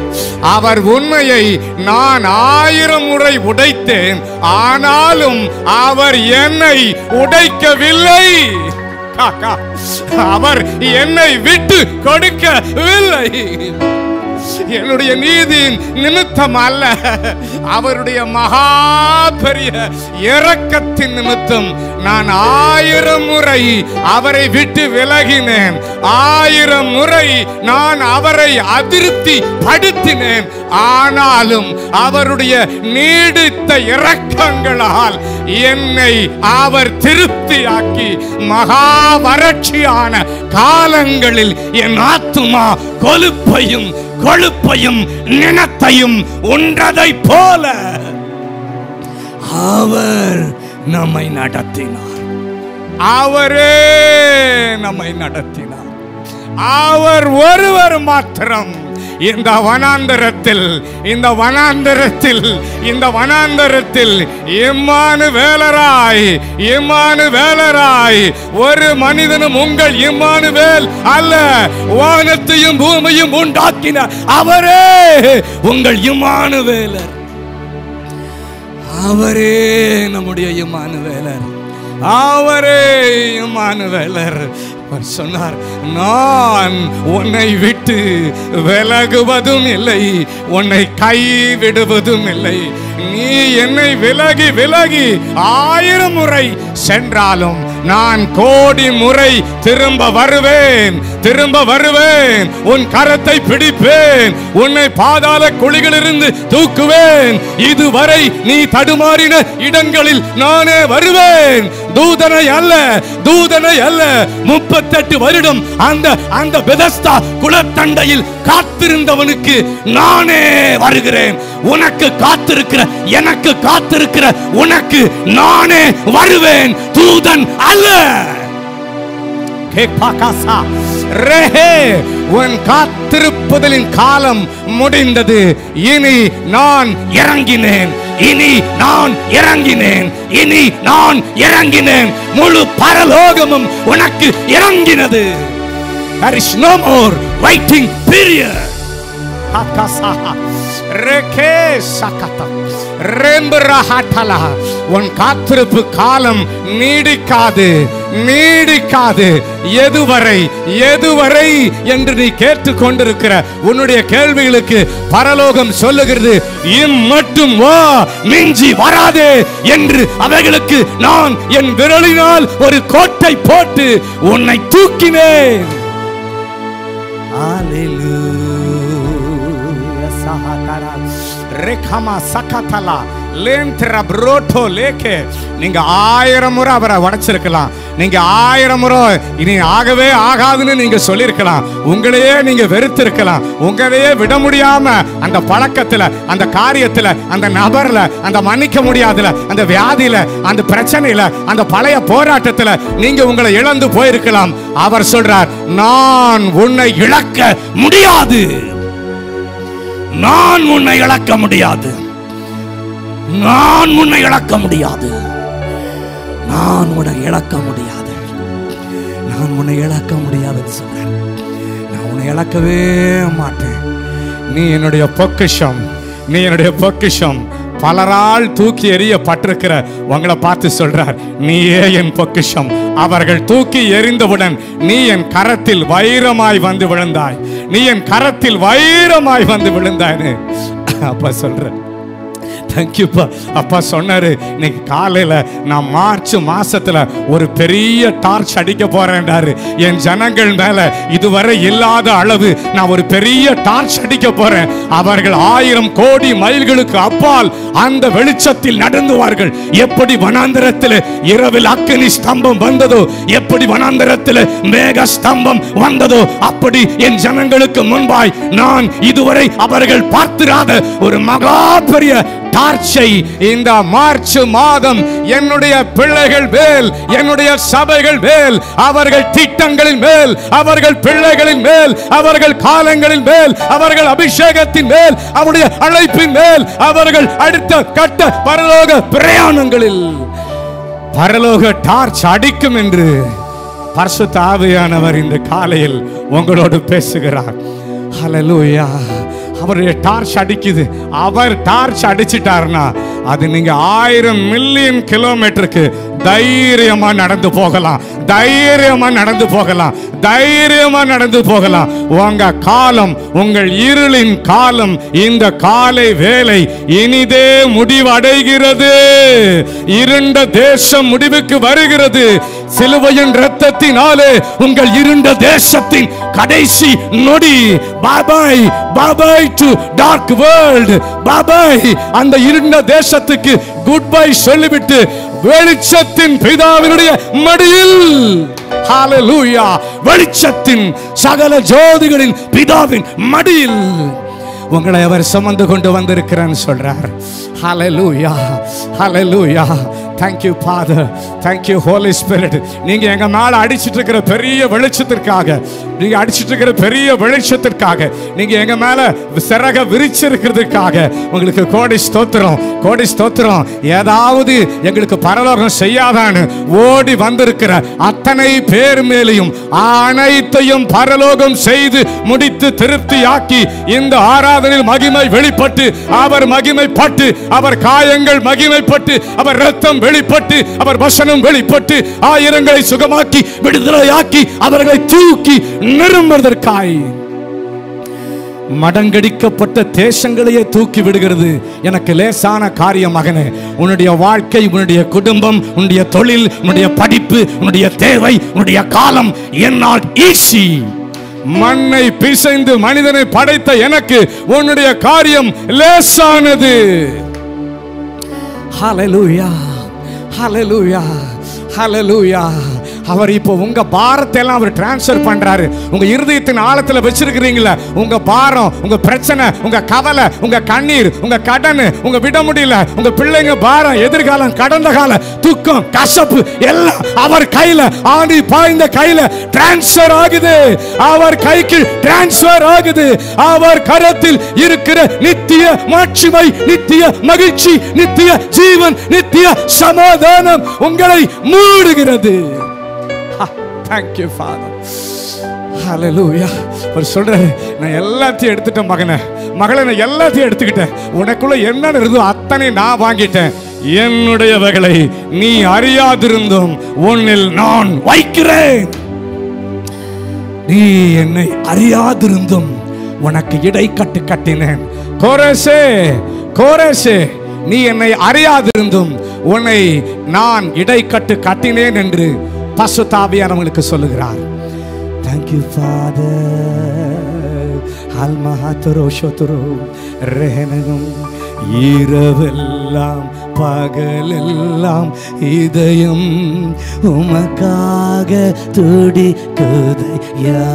அவர் உண்மையை நான் 1000 முறை உடைத்தேன், ஆனாலும் அவர் என்னை உடைக்கவில்லை. அவர் என்னை விட்டு கொடுக்கவில்லை. என்னுடைய நீதியின் நிமித்தம் அல்ல, அவருடைய மகா பெரிய இரக்கத்தின் நிமித்தம் நான் 1000 முறை அவரை விட்டு விலகினேன். 1000 முறை நான் அவரை அதிருப்தி படுத்தினேன். ஆனாலும் அவருடைய நீடித்த இரக்கங்களால் என்னை அவர் திருப்தியாக்கி மகா வறட்சியான காலங்களில் என் ஆத்துமா கொழுப்பையும் நினத்தையும் உண்டதை போல அவர் நம்மை நடத்தினார். அவரே நம்மை நடத்தினார். அவர் ஒருவர் மாத்திரம் இந்த வனாந்தரத்தில் இம்மானுவேலராய் ஒரு மனிதனும் உங்கள் இம்மானுவேல் அல்ல, வானத்தையும் பூமியும் உண்டாக்கின அவரே உங்கள் இம்மானுவேலர். அவரே நம்முடைய இம்மானுவேலர். அவரே இம்மானுவேலர். அவர் சொன்னார், நான் உன்னை விட்டு விலகுவதும் இல்லை, உன்னை கைவிடுவதும் இல்லை. நீ என்னை விலகி விலகி 1000 முறை சென்றாலும் நான் கோடி முறை திரும்ப வருவேன், திரும்ப வருவேன். உன் கரத்தை பிடிப்பேன், உன்னை பாதாள குழிகளிலிருந்து தூக்குவேன். இதுவரை நீ தடுமாறின இடங்களில் நானே வருவேன். தூதனை அல்ல, தூதனை அல்ல. 38 வருடம் அந்த பெதஸ்தா குளத்தண்டையில் காத்திருந்தவனுக்கு நானே வருகிறேன். உனக்கு காத்திருக்கிற, எனக்கு காத்திருக்கிற உனக்கு நானே வருவேன், தூதன் அல்ல. உன் காத்திருப்பதின் காலம் முடிந்தது. இனி நான் இறங்கினேன், இனி நான் இறங்கினேன், இனி நான் இறங்கினேன். முழு பரலோகமும் உனக்கு இறங்கினது. There is no more waiting period. உன் காத்திருப்பு காலம் நீடிக்காது, நீடிக்காது. எதுவரை, எதுவரை என்று நீ கேட்டுக் கொண்டிருக்கிற உன்னுடைய கேள்விகளுக்கு பரலோகம் சொல்லுகிறது, இம்மட்டும் வா, மிஞ்சி வராதே என்று. அவைகளுக்கு நான் என் விரலினால் ஒரு கோட்டை போட்டு உன்னை தூக்கினேன். நீங்க 1000 முறை அவரை உடைச்சிருக்கலாம், நீங்க 1000 முறை இனி ஆகவே ஆகாதுன்னு நீங்க சொல்லிருக்கலாம், உங்களையே நீங்க வெறுத்திருக்கலாம், உங்களையே விட முடியாம அந்த பழக்கத்துல, அந்த காரியத்துல, அந்த நபர்ல, அந்த மன்னிக்க முடியாதுல, அந்த வியாதியில, அந்த பிரச்சனையில, அந்த பழைய போராட்டத்துல நீங்க உங்களை இழந்து போயிருக்கலாம். அவர் சொல்றார், நான் உன்னை இழக்க முடியாது, நான் உன்னை இழக்க முடியாது, நான் உன்னை இழக்க முடியாது, நான் உன்னை இழக்க முடியாது, நான் உன்னை இழக்க முடியாதுன்னு சொல்றேன். நான் உன்னை இழக்கவே மாட்டேன். நீ என்னுடைய பொக்கிஷம், நீ என்னுடைய பொக்கிஷம். பலரால் தூக்கி எறியப்பட்டிருக்கிற உங்களை பார்த்து சொல்றார், நீயே என் பொக்கிஷம். அவர்கள் தூக்கி எறிந்தவுடன் நீ என் கரத்தில் வைரமாய் வந்து விழுந்தாய், நீ என் கரத்தில் வைரமாய் வந்து விழுந்தாய்னு அப்பா சொல்ற. தேங்க்யூப்பா. அப்பா சொன்னாரு, இன்னைக்கு காலையில நான் மார்ச் மாசத்துல ஒரு பெரிய டார்ச் அடிக்க போறேன்டாரு. என் ஜனங்கள் மேல இதுவரை இல்லாத அளவு நான் ஒரு பெரிய டார்ச் அடிக்க போறேன். அவர்கள் 1000 கோடி மைல்களுக்கு அப்பால் அந்த வெளிச்சத்தில் நடந்துவார்கள். எப்படி வனாந்தரத்தில் இரவில் அக்கினி ஸ்தம்பம் வந்ததோ, எப்படி வனாந்தரத்தில் மேக ஸ்தம்பம் வந்ததோ, அப்படி என் ஜனங்களுக்கு முன்பாய் நான் இதுவரை அவர்கள் பார்த்திராத ஒரு மகா பெரிய டார்ச்சை இந்த மார்ச் மாதம் என்னுடைய பிள்ளைகள் மேல், என்னுடைய சபைகள் மேல், அவர்கள் திட்டங்களின் மேல், அவர்கள் பிள்ளைகளின் மேல், அவர்கள் காலங்களின் மேல், அவர்கள் அபிஷேகத்தின் மேல், அவருடைய அழைப்பின் மேல், அவர்கள் அடுத்த கட்ட பரலோக பிரயாணங்களில் பரலோக டார்ச் அடிக்கும் என்று பரிசுத்த ஆவியானவர் இந்த காலையில் உங்களோடு பேசுகிறார். ஹல்லேலூயா. அவருடைய டார்ச் அடிக்குது. அவர் டார்ச் அடிச்சிட்டார்னா அது நீங்க 1000 மில்லியன் கிலோமீட்டருக்கு தைரியமா நடந்து போகலாம், தைரியமா நடந்து போகலாம், தைரியமா நடந்து போகலாம். உங்க காலம், உங்கள் இருளின் காலம் இந்த காலை வேளை இனிதே முடிவடைகிறது. இருண்ட தேசம் முடிவுக்கு வருகிறது. சிலுவையின் இரத்தத்தினாலே உங்கள் இருண்ட தேசத்தின் கடைசி நொடி. பாபாய், பாபாய் டு டார்க் வேர்ல்ட், பாபாய் அந்த இருண்ட தேசத்துக்கு குட் பை சொல்லிவிட்டு வெளிச்சத்தின் பிதாவினுடைய மடியில், ஹல்லேலூயா, வெளிச்சத்தின் சகல ஜோதிகளின் பிதாவின் மடியில் உங்களை அவர் சுமந்து கொண்டு வந்திருக்கிறான்னு சொல்றார். ஹல்லேலூயா, ஹல்லேலூயா. Thank you Father, thank you Holy Spirit. நீங்க எங்க மேல அடிச்சிட்டு இருக்கிற பெரிய வெளிச்சத்திற்காக, நீங்க அடிச்சிட்டு இருக்கிற பெரிய வெளிச்சத்திற்காக, நீங்க எங்க மேல சிறக விரிச்சிருக்கிறதுக்காக உங்களுக்கு கோடி ஸ்தோத்திரம், கோடி ஸ்தோத்திரம். ஏதாவது எங்களுக்கு பரலோகம் செய்யாதான்னு ஓடி வந்திருக்கிற அத்தனை பேர் மேலையும் அனைத்தையும் பரலோகம் செய்து முடித்து திருப்தியாக்கி இந்த ஆராதனையில் மகிமை வெளிப்பட்டு, அவர் மகிமைப்பட்டு, அவர் காயங்கள் மகிமைப்பட்டு, அவர் இரத்தம் வெளிப்பட்டு, அவர் வசனம் வெளிப்பட்டு ஆயிரங்களை சுகமாக்கி விடுதலையாக்கி அவர்களை தூக்கி நிறும்பதற்காய் மடங்கடிக்கப்பட்ட தேசங்களையே தூக்கி விடுகிறது எனக்கு லேசான காரியம் மகனே. உன்னுடைய வாழ்க்கை, உன்னுடைய குடும்பம், உன்னுடைய தொழில், உன்னுடைய படிப்பு, உன்னுடைய தேவை, உன்னுடைய காலம் என்னால் ஈஸி. மண்ணை பிசைந்து மனிதனை படைத்த எனக்கு உன்னுடைய காரியம் லேசானது. ஹல்லேலூயா, ஹல்லேலூயா, ஹல்லேலூயா. அவர் இப்போ உங்க பாரத்தை எல்லாம் அவர் டிரான்ஸ்ஃபர் பண்றாரு. உங்க இருதயத்தின் ஆழத்துல வச்சிருக்கிறீங்களா உங்க பாரம், உங்க பிரச்சனை, உங்க கவலை, உங்க கண்ணீர், உங்க கடன், உங்க விட முடியல, உங்க பிள்ளைங்க பாரம், எதிர்காலம், கடந்த கால துக்கம், கசப்பு எல்லாம் அவர் கையில, ஆடி பாய்ந்த கையில டிரான்ஸ்ஃபர் ஆகுது. அவர் கைக்கு டிரான்ஸ்ஃபர் ஆகுது. அவர் கரத்தில் இருக்கிற நித்திய மாட்சிமை, நித்திய மகிழ்ச்சி, நித்திய ஜீவன், நித்திய சமாதானம் உங்களை மூடுகிறது. Thank you, Father. Hallelujah. அவர் சொல்றாரு, நான் எல்லாத்தையும் எடுத்துட்டேன் மகனே, மகளே, நான் எல்லாத்தையும் எடுத்துக்கிட்டேன். உனக்குள்ள என்ன இருந்தோ அத்தனை நான் வாங்கிட்டேன். என்னுடையவைகளை நீ அறியாதிருந்தும் உன்னில் நான் வைக்கிறேன். நீ என்னை அறியாதிருந்தும் உனக்கு இடைக்கட்டு கட்டினேன். கோரேசே, கோரேசே, நீ என்னை அறியாதிருந்தும் உன்னை நான் இடைக்கட்டு கட்டினேன் என்று பரிசுத்த ஆவியானவருக்கு சொல்லுகிறார். Thank you, Father. Almahatoroshotoro rehenagum இரவெல்லாம் பகலெல்லாம் இதயம் உமக்காக துடிக்குதையா.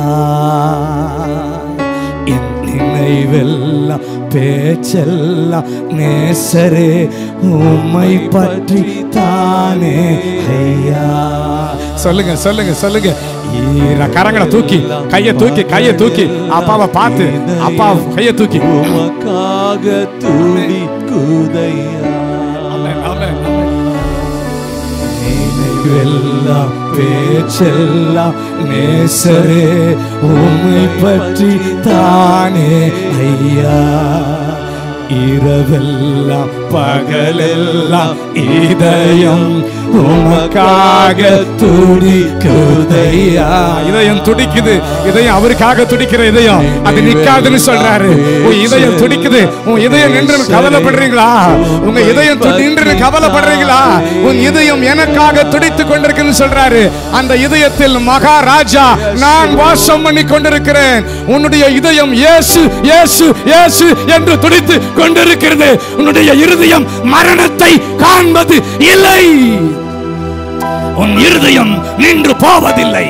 என் நினைவெல்லாம் பேச்செல்லாம் நேசரே உம்மை பற்றி தானே ஐயா. சொல்லுங்க, சொல்லுங்க, சொல்லுங்க. கரங்களை தூக்கி, கையை தூக்கி, கையை தூக்கி, அப்பாவை பார்த்து, அப்பா கையை தூக்கி, உமக்காக துடிக்குதையா. நினைவெல்லாம் பேச்செல்லாம் நேசரே உம்மை பற்றி தானே ஐயா. இரவெல்லாம் பகலெல்லாம் இதயம் உமக்காக துடிக்குதையா. இதயம் துடிக்குது. இதயம் அவருக்காக துடிக்கிற இதயம் அது நிக்காதுன்னு சொல்றாரு. உன் இதயம் துடிக்குது. உன் இதயம் நின்று கவலைப்படுறீங்களா? உங்க இதயம் நின்று கவலைப்படுறீங்களா? உன் இதயம் எனக்காக துடித்துக் கொண்டிருக்குன்னு சொல்றாரு. அந்த இதயத்தில் மகாராஜா நான் வாசம் பண்ணி கொண்டிருக்கிறேன். உன்னுடைய இதயம் இயேசு இயேசு இயேசு என்று துடித்து கொண்டிருக்கிறது. உன்னுடைய இருதயம் மரணத்தை காண்பது இல்லை. உன் இருதயம் நின்று போவதில்லை.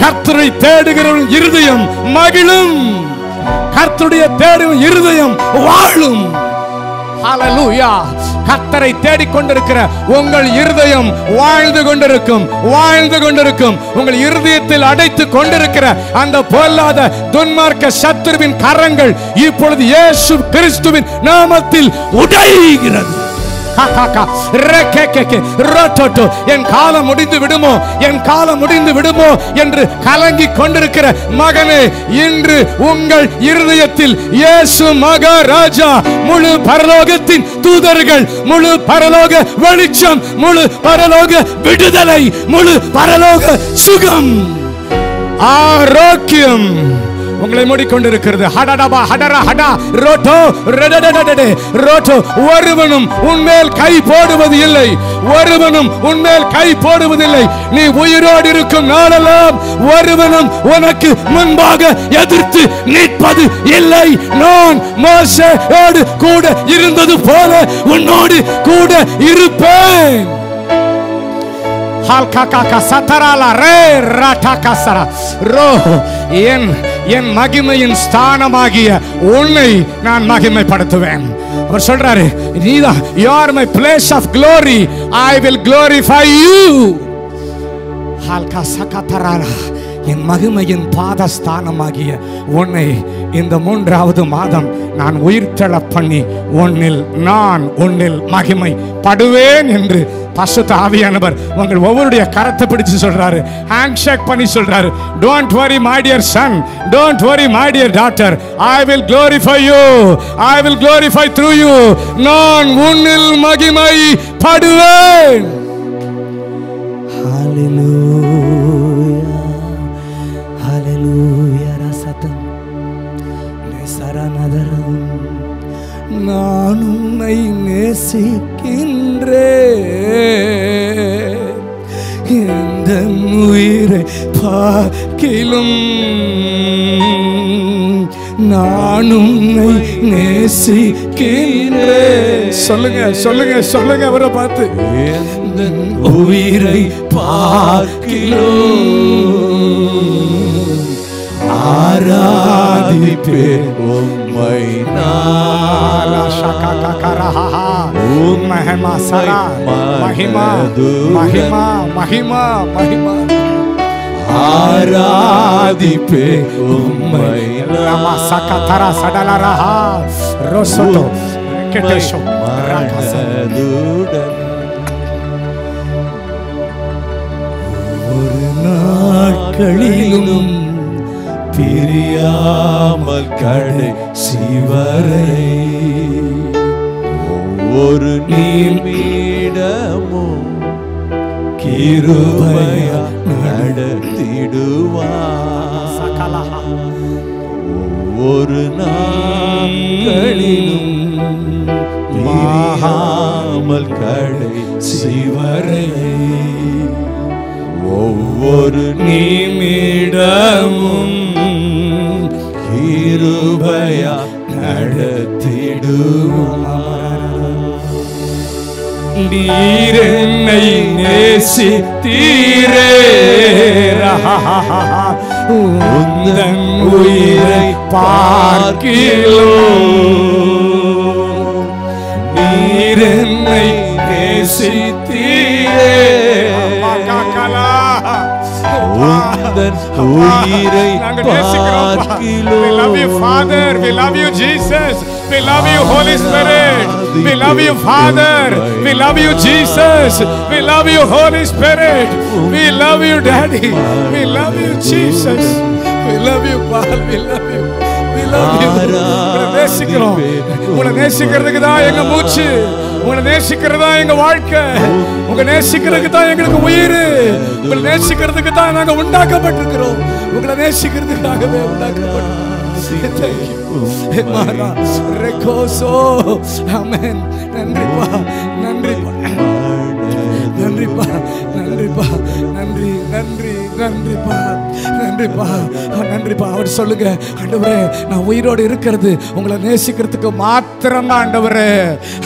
கர்த்தரை தேடுகிற இருதயம் மகிழும். கர்த்தருடைய தேடும் இருதயம் வாழும். ஹல்லேலூயா. கர்த்தரை தேடிக்கொண்டிருக்கிற உங்கள் இருதயம் வாழ்ந்து கொண்டிருக்கும், வாழ்ந்து கொண்டிருக்கும். உங்கள் இருதயத்தில் அடைத்து கொண்டிருக்கிற அந்த பொல்லாத துன்மார்க்க சத்துருவின் கரங்கள் இப்பொழுது இயேசு கிறிஸ்துவின் நாமத்தில் உடைகிறது. என் காலம் முடிந்து விடுமோ, என் காலம் முடிந்து விடுமோ என்று கலங்கி கொண்டிருக்கிற மகனே, இன்று உங்கள் இருதயத்தில் இயேசு மகாராஜா, முழு பரலோகத்தின் தூதர்கள், முழு பரலோக வெளிச்சம், முழு பரலோக விடுதலை, முழு பரலோக சுகம், ஆரோக்கியம் உங்களை மூடிக்கொண்டிருக்கிறது. ஹடடபா ஹடரா ஹடா ரோட்டோ ரெடடடடடே ரோட்டோ. ஒருவனும் உன்மேல் கை போடுவது இல்லை. ஒருவனும் உன்மேல் கை போடுவதில்லை. நீ உயிரோடு இருக்கும் நாளெல்லாம் ஒருவனும் உனக்கு முன்பாக எதிர்த்து நிற்பது இல்லை. நான் மோசேயோடு கூட இருந்தது போல உன்னோடு கூட இருப்பேன். என் மகிமையின் ஸ்தானமாகிய உன்னை நான் மகிமைப்படுத்துவேன். அவர் சொல்றாரு, நீதான், you are my place of glory, I will glorify you. என் மகிமையின் பாதஸ்தானமாகிய உன்னை இந்த 3வது மாதம் நான் உயிர்த்தெழ பண்ணி உன்னில் மகிமை படுவேன் என்று பரிசுத்த ஆவியானவர் உங்கள் ஒவ்வொருடைய கரத்தை பிடிச்சு சொல்றாரு, ஹேண்ட் ஷேக் பண்ணி சொல்றாரு, don't worry my dear son, don't worry my dear daughter, I will glorify you, I will glorify through you. நான் உன்னில் மகிமை படுவேன். ஹalleluya ஹalleluya ரசதம் நேசரனதரம். நான் உன்னை நேசிக்கின்றேன், இந்த உயிரை பார்க்கிலும் நான் உன்னை நேசிக்கின்றேன். சொல்லுங்க சொல்லுங்க சொல்லுங்க அவரை பார்த்து, இந்த உயிரை பார்க்கிலும் ஆராதிப்பேன் உம்மை நான். மகிமா சரா மகிமா மகிமா மகிமா மகிமா ஆராதிப்பேன் உம்மை. ரமா சகதரா சடலரஹா ரோசதோ கெட்டேஷோ ராகசதுடன். ஒரு நாட்களிலும் பிரியாமல் கடைசி வரை ஒவ்வொரு நிமிடமும் கிருபையா நடத்திடுவார். ஒவ்வொரு நாட்களிலும் பிரியாமல் கடைசி வரை ஒவ்வொரு நிமிடமும் கிருபையா நடத்திடுவார். நீர் என்னை நேசித்தீரே, உந்தன் உயிரை பார்க்கிலும் நீர் என்னை நேசித்தீரே, உந்தன் உயிரை பார்க்கிலும். We love you Father, we love you Jesus, we love you Holy Spirit, we love you Father, we love you Jesus, we love you Holy Spirit, we love you Daddy, we love you Jesus, we love you Paul, we love you, we love you. நேசிக்கிறோம். உங்களை நேசிக்கிறதுக்கு தான் எங்க மூச்சு, உங்களை நேசிக்கிறது தான் எங்க வாழ்க்கை, உங்க நேசிக்கிறதுக்கு தான் எங்களுக்கு உயிர், உங்களை நேசிக்கிறதுக்கு தான் நாங்க உண்டாக்கப்பட்டிருக்கிறோம், உங்களை நேசிக்கிறதுக்காகவே உண்டாக்கப்பட்டிருக்கிறோம். நன்றிப்பா நன்றிப்பா நன்றிப்பா நன்றிப்பா நன்றி நன்றி நன்றிப்பா நன்றிப்பா நன்றிப்பா. அவர் சொல்லுங்க, ஆண்டவரே நான் உயிரோடு இருக்கிறது உங்களை நேசிக்கிறதுக்கு மாத்திரம்தான் ஆண்டவரே.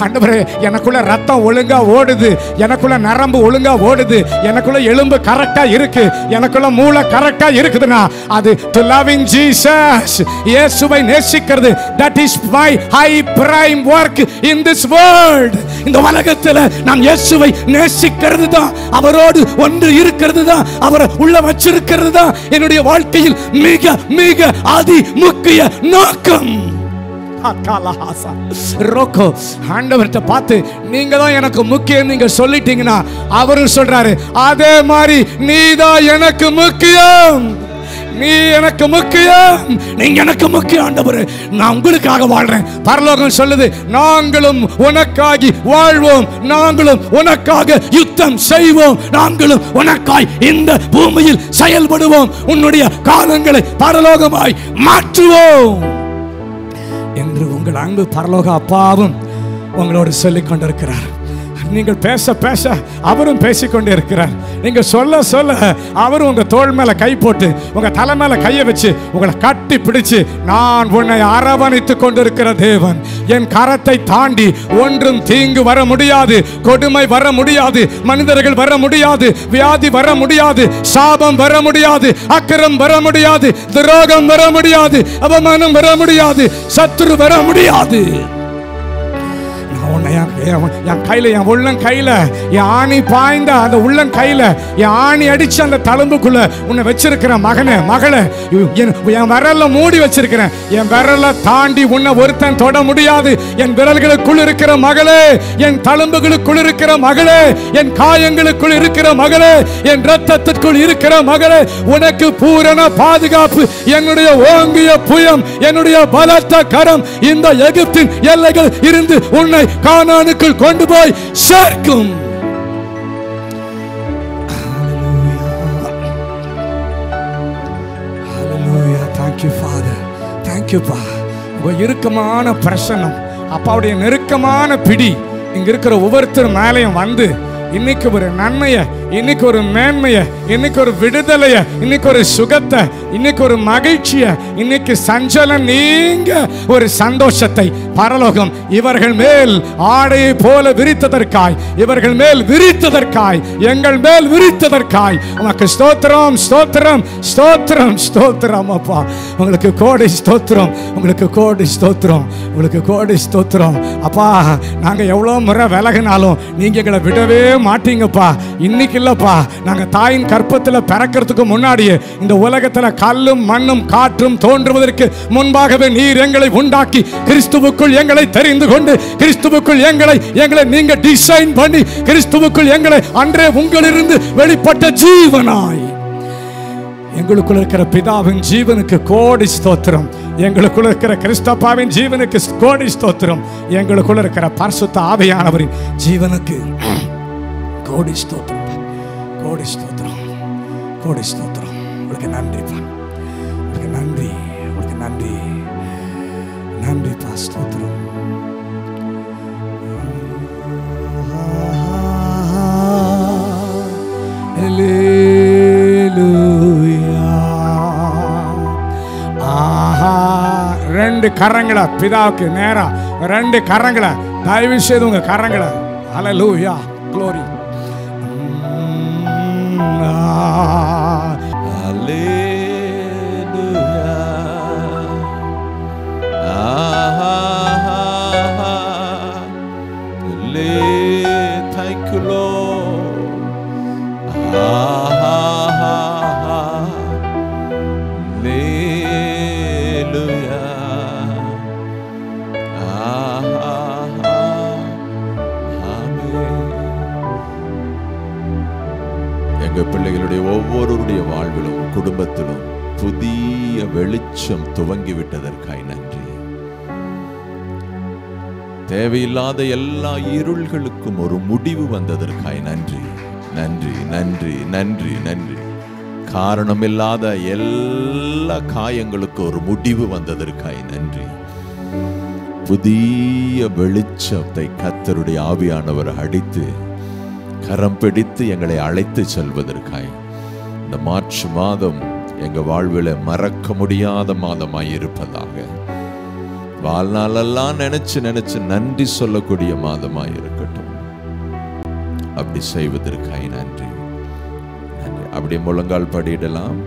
ஆண்டவரே எனக்குள்ள ரத்தம் ஒழுங்கா ஓடுது, எனக்குள்ள நரம்பு ஒழுங்கா ஓடுது, எனக்குள்ள எலும்பு கரெக்டா இருக்கு, எனக்குள்ள மூளை கரெக்டா இருக்குதுன்னா அது to loving Jesus, இயேசுவை நேசிக்கிறது. That is my high prime work in this world. இந்த உலகத்துல நான் இயேசுவை நேசிக்கிறது தான், அவரோடு ஒன்று இருக்கிறது தான், அவரை உள்ள வச்சிருக்கிறது தான் என்னுடைய வாழ்க்கையில் மிக மிக அதி முக்கிய நோக்கம். ஆண்டவர்கிட்ட பார்த்து நீங்க தான் எனக்கு முக்கியம் நீங்க சொல்லிட்டீங்கன்னா அவரும் சொல்றாரு, அதே மாதிரி நீதான் எனக்கு முக்கியம், நீ எனக்கு முக்கியம், நீங்க எனக்கு முக்கியம் ஆண்டவரே, நான் உங்களுக்காக வாழ்றேன். பரலோகம் சொல்லுது, நாங்களும் உனக்காகி வாழ்வோம், நாங்களும் உனக்காக யுத்தம் செய்வோம், நாங்களும் உனக்காய் இந்த பூமியில் செயல்படுவோம், உன்னுடைய காலங்களை பரலோகமாய் மாற்றுவோம் என்று உங்கள் அன்பு பரலோக அப்பாவும் உங்களோடு சொல்லிக் கொண்டிருக்கிறார். நீங்கள் பேச பேச அவரும் பேசிக்கொண்டே இருக்கிறார். நீங்க சொல்ல சொல்ல அவரும் உங்க தோள் மேல கை போட்டு உங்க தலை மேல கையை வச்சு உங்களை கட்டி பிடிச்சு, நான் உன்னை அரவணைத்துக் கொண்டிருக்கிற தேவன், என் கரத்தை தாண்டி ஒன்றும் தீங்கு வர முடியாது, கொடுமை வர முடியாது, மனிதர்கள் வர முடியாது, வியாதி வர முடியாது, சாபம் வர முடியாது, அக்கிரம் வர முடியாது, துரோகம் வர முடியாது, அவமானம் வர முடியாது, சத்துரு வர முடியாது. நான் உன்னை என் கையில், என் உள்ளங்கையில், என் ஆணி பாய்ந்த அந்த உள்ளங்கையில் என் ஆணி அடிச்சு அந்த தழும்புக்குள்ள உன்னை வச்சிருக்கிற மகனே, மகளே, என் விரல்ல மூடி வச்சிருக்கிறேன். என் விரல்ல தாண்டி உன்னை ஒருத்தன் தொட முடியாது. என் விரல்களுக்குள் இருக்கிற மகளே, என் தழும்புகளுக்குள் இருக்கிற மகளே, என் காயங்களுக்குள் இருக்கிற மகளே, என் ரத்தத்திற்குள் இருக்கிற மகளே, உனக்கு பூரண பாதுகாப்பு. என்னுடைய ஓங்கிய புயம், என்னுடைய பலத்த கரம் இந்த எகிப்தின் எல்லைகள் இருந்து உன்னை கானானுக்குள் கொண்டு போய் சேர்க்கும். Thank you, Father. Thank you, Pa. உங்க இறுக்கமான பிரசன்னம், அப்பாவுடைய நெருக்கமான பிடி இங்க இருக்கிற ஒவ்வொருத்தர் மேலையும் வந்து இன்னைக்கு ஒரு நன்மையை, இன்னைக்கு ஒரு மேன்மையை, இன்னைக்கு ஒரு விடுதலையை, இன்னைக்கு ஒரு சுகத்தை, இன்னைக்கு ஒரு மகிழ்ச்சியை, இன்னைக்கு சஞ்சலம் நீங்க ஒரு சந்தோஷத்தை பரலோகம் இவர்கள் மேல் ஆடையை போல விரித்ததற்காய், இவர்கள் மேல் விரித்ததற்காய், எங்கள் மேல் விரித்ததற்காய் உமக்கு ஸ்தோத்திரம், ஸ்தோத்திரம், ஸ்தோத்திரம், ஸ்தோத்திரம். அப்பா உங்களுக்கு கோடி ஸ்தோத்திரம், உங்களுக்கு கோடி ஸ்தோத்திரம், உங்களுக்கு கோடி ஸ்தோத்திரம். அப்பா நாங்க எவ்வளவு முறை விலகினாலும் நீங்க எங்களை விடவே மாட்டீங்கப்பா. இன்னைக்கு இல்லப்பா, நாங்க தாயின் கற்பத்துல பிறக்கிறதுக்கு முன்னாடியே இந்த உலகத்துல கல்லும் மண்ணும் காற்றும் தோன்றுவதற்கு முன்பாகவே நீர் எங்களை உண்டாக்கி கிறிஸ்துவுக்குள் எங்களை தெரிந்து கொண்டு கிறிஸ்துவுக்குள் எங்களை நீங்க டிசைன் பண்ணி கிறிஸ்துவுக்குள் எங்களை அன்றே உங்களிலிருந்து வெளிப்பட்ட ஜீவனாய் எங்களுக்குள்ள இருக்கிற பிதாவின் ஜீவனுக்கு கோடி ஸ்தோத்திரம். எங்களுக்குள்ள இருக்கிற கிறிஸ்தப்பாவின் ஜீவனுக்கு கோடி ஸ்தோத்திரம். எங்களுக்குள்ள இருக்கிற பரிசுத்த ஆவியானவரின் ஜீவனுக்கு கோடி ஸ்தோத்திரம், கோடி ஸ்தோத்திரம், கோடி ஸ்தோத்திரம். உங்களுக்கு நன்றிப்பா, உங்களுக்கு நன்றி, உங்களுக்கு நன்றி, நன்றிப்பா, ஸ்தோத்திரம். ரெண்டு கரங்களை பிதாவுக்கு நேரா, ரெண்டு கரங்களை தயவு செய்து உங்க கரங்களை, ஹல்லேலூயா, glory. Thank you, Lord. எங்க பிள்ளைகளுடைய ஒவ்வொருடைய வாழ்விலும் குடும்பத்திலும் புதிய வெளிச்சம் துவங்கிவிட்டதற்காய் நன்றி. தேவையில்லாத எல்லா இருள்களுக்கும் ஒரு முடிவு வந்ததற்காய் நன்றி, நன்றி, நன்றி, நன்றி, நன்றி. காரணமில்லாத எல்லா காயங்களுக்கு ஒரு முடிவு வந்ததற்காய் நன்றி. புதிய வெளிச்சத்தை கர்த்தருடைய ஆவியானவர் அடித்து கரம் பிடித்து எங்களை அழைத்து செல்வதற்காய் இந்த மார்ச் மாதம் எங்க வாழ்வில் மறக்க முடியாத மாதமாய் இருப்பதாக, வாழ்நாளெல்லாம் நினைச்சு நன்றி சொல்லக்கூடிய மாதமாய் இருக்கட்டும். அப்படி செய்வதற்காய் நன்றி, நன்றி. அப்படி முழங்கால் படியிடலாம்.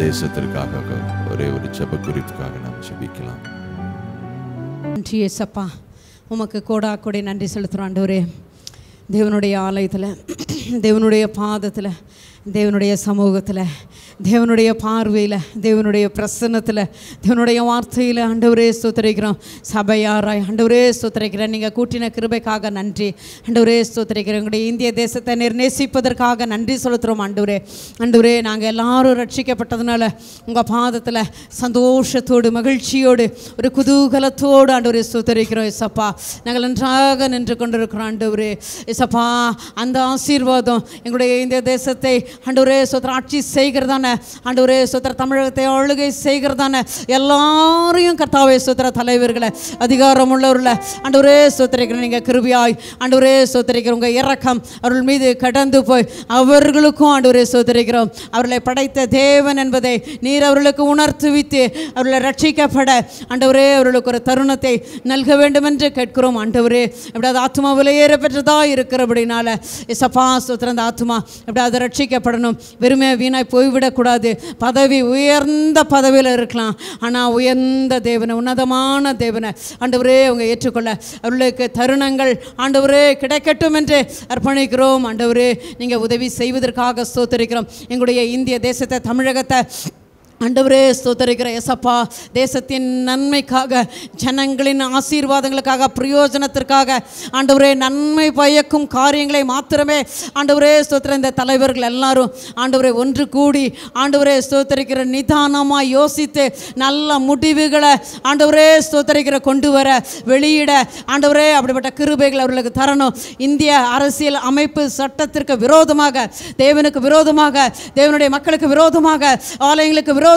தேசத்திற்காக ஒரே ஒரு ஜெப குறிப்புக்காக நாம் ஜெபிக்கலாம். நன்றி ஏசப்பா, உமக்கு கோடா கோடி நன்றி செலுத்துகிறோம் ஆண்டவரே. தேவனுடைய ஆலயத்தில், தேவனுடைய பாதத்தில், தேவனுடைய சமூகத்தில், தேவனுடைய பார்வையில், தேவனுடைய பிரசன்னத்தில், தேவனுடைய வார்த்தையில் ஆண்டவரே ஸ்தோத்திரிக்கிறோம். சபையாராய் ஆண்டவரே ஸ்தோத்திரிக்கிறேன். நீங்கள் கூட்டின கிருபைக்காக நன்றி ஆண்டவரே ஸ்தோத்திரிக்கிறோம். எங்களுடைய இந்திய தேசத்தை நேசிப்பதற்காக நன்றி செலுத்துகிறோம் ஆண்டவரே. ஆண்டவரே நாங்கள் எல்லாரும் ரட்சிக்கப்பட்டதுனால உங்கள் பாதத்தில் சந்தோஷத்தோடு மகிழ்ச்சியோடு ஒரு குதூகலத்தோடு ஆண்டவரே ஸ்தோத்திரிக்கிறோம் ஏசப்பா. நாங்கள் நன்றாக நின்று கொண்டிருக்கிறோம் ஆண்டவரே ஏசப்பா. அந்த ஆசீர்வாதம் எங்களுடைய இந்திய தேசத்தை ஆண்டவரே ஸ்தோத்திர ஆட்சி செய்கிறதான ஆண்டவரே ஸ்தோத்திர தமிழகத்தை ஆளுகை செய்கிறதான எல்லாரையும் கர்த்தாவே ஸ்தோத்திர தலைவர்களை அதிகாரம் உள்ளவர்களை ஆண்டவரே ஸ்தோத்திரிக்கிறோம். நீங்கள் கிருபையாய் ஆண்டவரே ஸ்தோத்திரிக்கிறோம். உங்கள் இரக்கம் அவர்கள் மீது கடந்து போய் அவர்களுக்கும் ஆண்டவரே ஸ்தோத்திரிக்கிறோம். அவர்களை படைத்த தேவன் என்பதை நீர் அவர்களுக்கு உணர்த்துவித்து அவர்களை ரட்சிக்கப்பட ஆண்டவரே அவர்களுக்கு ஒரு தருணத்தை நல்க வேண்டும் என்று கேட்கிறோம் ஆண்டவரே. எப்படியாவது ஆத்மா விலையேற பெற்றதாக இருக்கிறபடினால இசப்பா ஸ்தோத்திரம் அந்த ஆத்மா எப்படியாவது ரட்சிக்க ரட்சிக்கப்படணும். வெறுமே வீணாய் போய்விடக்கூடாது. பதவி உயர்ந்த பதவியில் இருக்கலாம், ஆனால் உயர்ந்த தேவனை, உன்னதமான தேவனை ஆண்டவரே அவங்க ஏற்றுக்கொள்ள அவர்களுக்கு தருணங்கள் ஆண்டவரே கிடைக்கட்டும் என்று அர்ப்பணிக்கிறோம். ஆண்டவரே நீங்கள் உதவி செய்வதற்காக ஸ்தோத்திரிக்கிறோம். எங்களுடைய இந்திய தேசத்தை, தமிழகத்தை ஆண்டவரே ஸ்தோத்திரிக்கிற ஏசப்பா, தேசத்தின் நன்மைக்காக, ஜனங்களின் ஆசீர்வாதங்களுக்காக, பிரயோஜனத்திற்காக ஆண்டவரே நன்மை பயக்கும் காரியங்களை மாத்திரமே ஆண்டவரே ஸ்தோத்திர இந்த தலைவர்கள் எல்லாரும் ஆண்டவரே ஒன்று கூடி ஆண்டவரே ஸ்தோத்திரிக்கிற நிதானமாக யோசித்து நல்ல முடிவுகளை ஆண்டவரே ஸ்தோத்திரிக்கிற கொண்டு வர, வெளியிட ஆண்டவரே அப்படிப்பட்ட கிருபைகள் அவர்களுக்கு தரணும். இந்திய அரசியல் அமைப்பு சட்டத்திற்கு விரோதமாக, தேவனுக்கு விரோதமாக, தேவனுடைய மக்களுக்கு விரோதமாக, ஆலயங்களுக்கு விரோதமாக,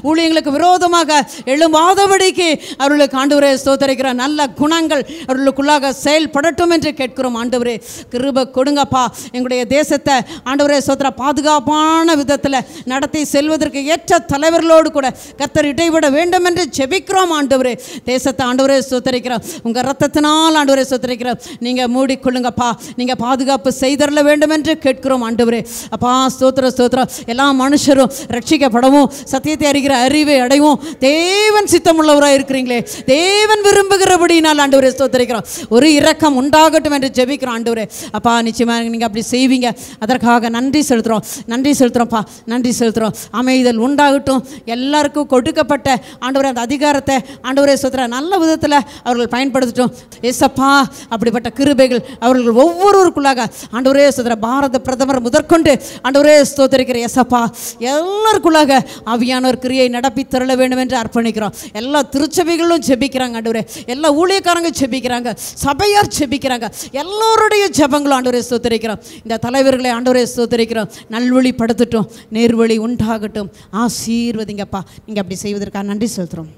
ஊழியங்களுக்கு விரோதமாக எழும்பாதபடிக்கு அவர்களுக்கு ஆண்டவரே ஸ்தோத்திரிக்கிற நல்ல குணங்கள் அவர்களுக்குள்ளாக செயல்படட்டும் என்று கேட்கிறோம். ஆண்டவரே கிருபை கொடுங்கப்பா. எங்களுடைய தேசத்தை ஆண்டவரே ஸ்தோத்திர பாதுகாப்பான விதத்தில் நடத்தி செல்வதற்கு ஏற்ற தலைவர்களோடு கூட கர்த்தர் இடைவிட வேண்டும் என்று ஜெபிக்கிறோம். ஆண்டவரே தேசத்தை ஆண்டவரே ஸ்தோத்திரிக்கிறோம். உங்கள் ரத்தத்தினால் ஆண்டவரே ஸ்தோத்திரிக்கிறோம். நீங்கள் மூடிக்கொள்ளுங்கப்பா. நீங்கள் பாதுகாப்பு செய்தரல வேண்டும் என்று கேட்கிறோம். ஆண்டவரே அப்பா ஸ்தோத்திர ஸ்தோத்திரம். எல்லா மனுஷரும் ரட்சிக்கப்படவும், சத்தியத்தை அறிகிற அறிவை அடைவோம். தேவன் சித்தமுள்ளவராக இருக்கிறீங்களே, தேவன் விரும்புகிறபடினால் ஆண்டவரே ஸ்தோத்திரிக்கிறோம். ஒரு இரக்கம் உண்டாகட்டும் என்று ஜெபிக்கிறோம். ஆண்டவரே அப்பா நிச்சயமாக நீங்கள் அப்படி செய்வீங்க. அதற்காக நன்றி செலுத்துகிறோம். நன்றி செலுத்துகிறோம்ப்பா. நன்றி செலுத்துகிறோம். அமைதல் உண்டாகட்டும். எல்லாருக்கும் கொடுக்கப்பட்ட ஆண்டவரே அந்த அதிகாரத்தை ஆண்டவரே ஸ்தோத்திர நல்ல விதத்தில் அவர்கள் பயன்படுத்தட்டும். ஏசப்பா அப்படிப்பட்ட கிருபைகள் அவர்கள் ஒவ்வொருவருக்குள்ளாக ஆண்டவரே ஸ்தோத்திர பாரத பிரதமர் முதற்கொண்டு ஆண்டவரே ஸ்தோத்திரிக்கிற ஏசப்பா எல்லாருக்குள்ளாக ஆவியானவர் கிரியை நடப்பி தரல வேண்டும் என்று அர்ப்பணிக்கிறோம். எல்லா திருச்சபைகளும் ஜெபிக்கிறாங்க ஆண்டவரே. எல்லா ஊழியக்காரங்க ஜெபிக்கிறாங்க, சபையார் ஜெபிக்கிறாங்க. எல்லோருடைய ஜெபங்களும் ஆண்டவரே ஸ்தோத்திரிக்கிறோம். இந்த தலைவர்களை ஆண்டவரே ஸ்தோத்திரிக்கிறோம். நல்வழிப்படுத்தட்டும், நேர்வழி உண்டாகட்டும். ஆசீர்வதிங்கப்பா. நீங்கள் அப்படி செய்வதற்காக நன்றி செலுத்துகிறோம்.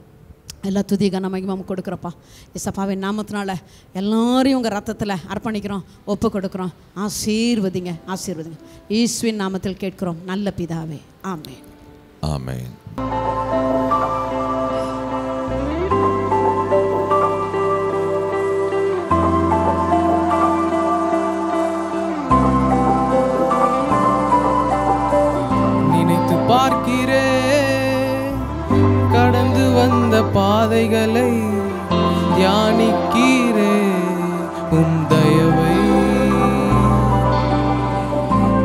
எல்லா துதி கன மகிமை கொடுக்குறப்பா. இயேசுவின் நாமத்தினால எல்லாரையும் உங்கள் ரத்தத்தில் அர்ப்பணிக்கிறோம், ஒப்பு கொடுக்குறோம். ஆசீர்வதிங்க, ஆசீர்வதிங்க. இயேசுவின் நாமத்தில் கேட்கிறோம் நல்ல பிதாவே. ஆமென். ஆமென். நினைத்து பார்க்கிறேன் கடந்து வந்த பாதைகளை, தியானிக்கிறேன் உம் தயவை.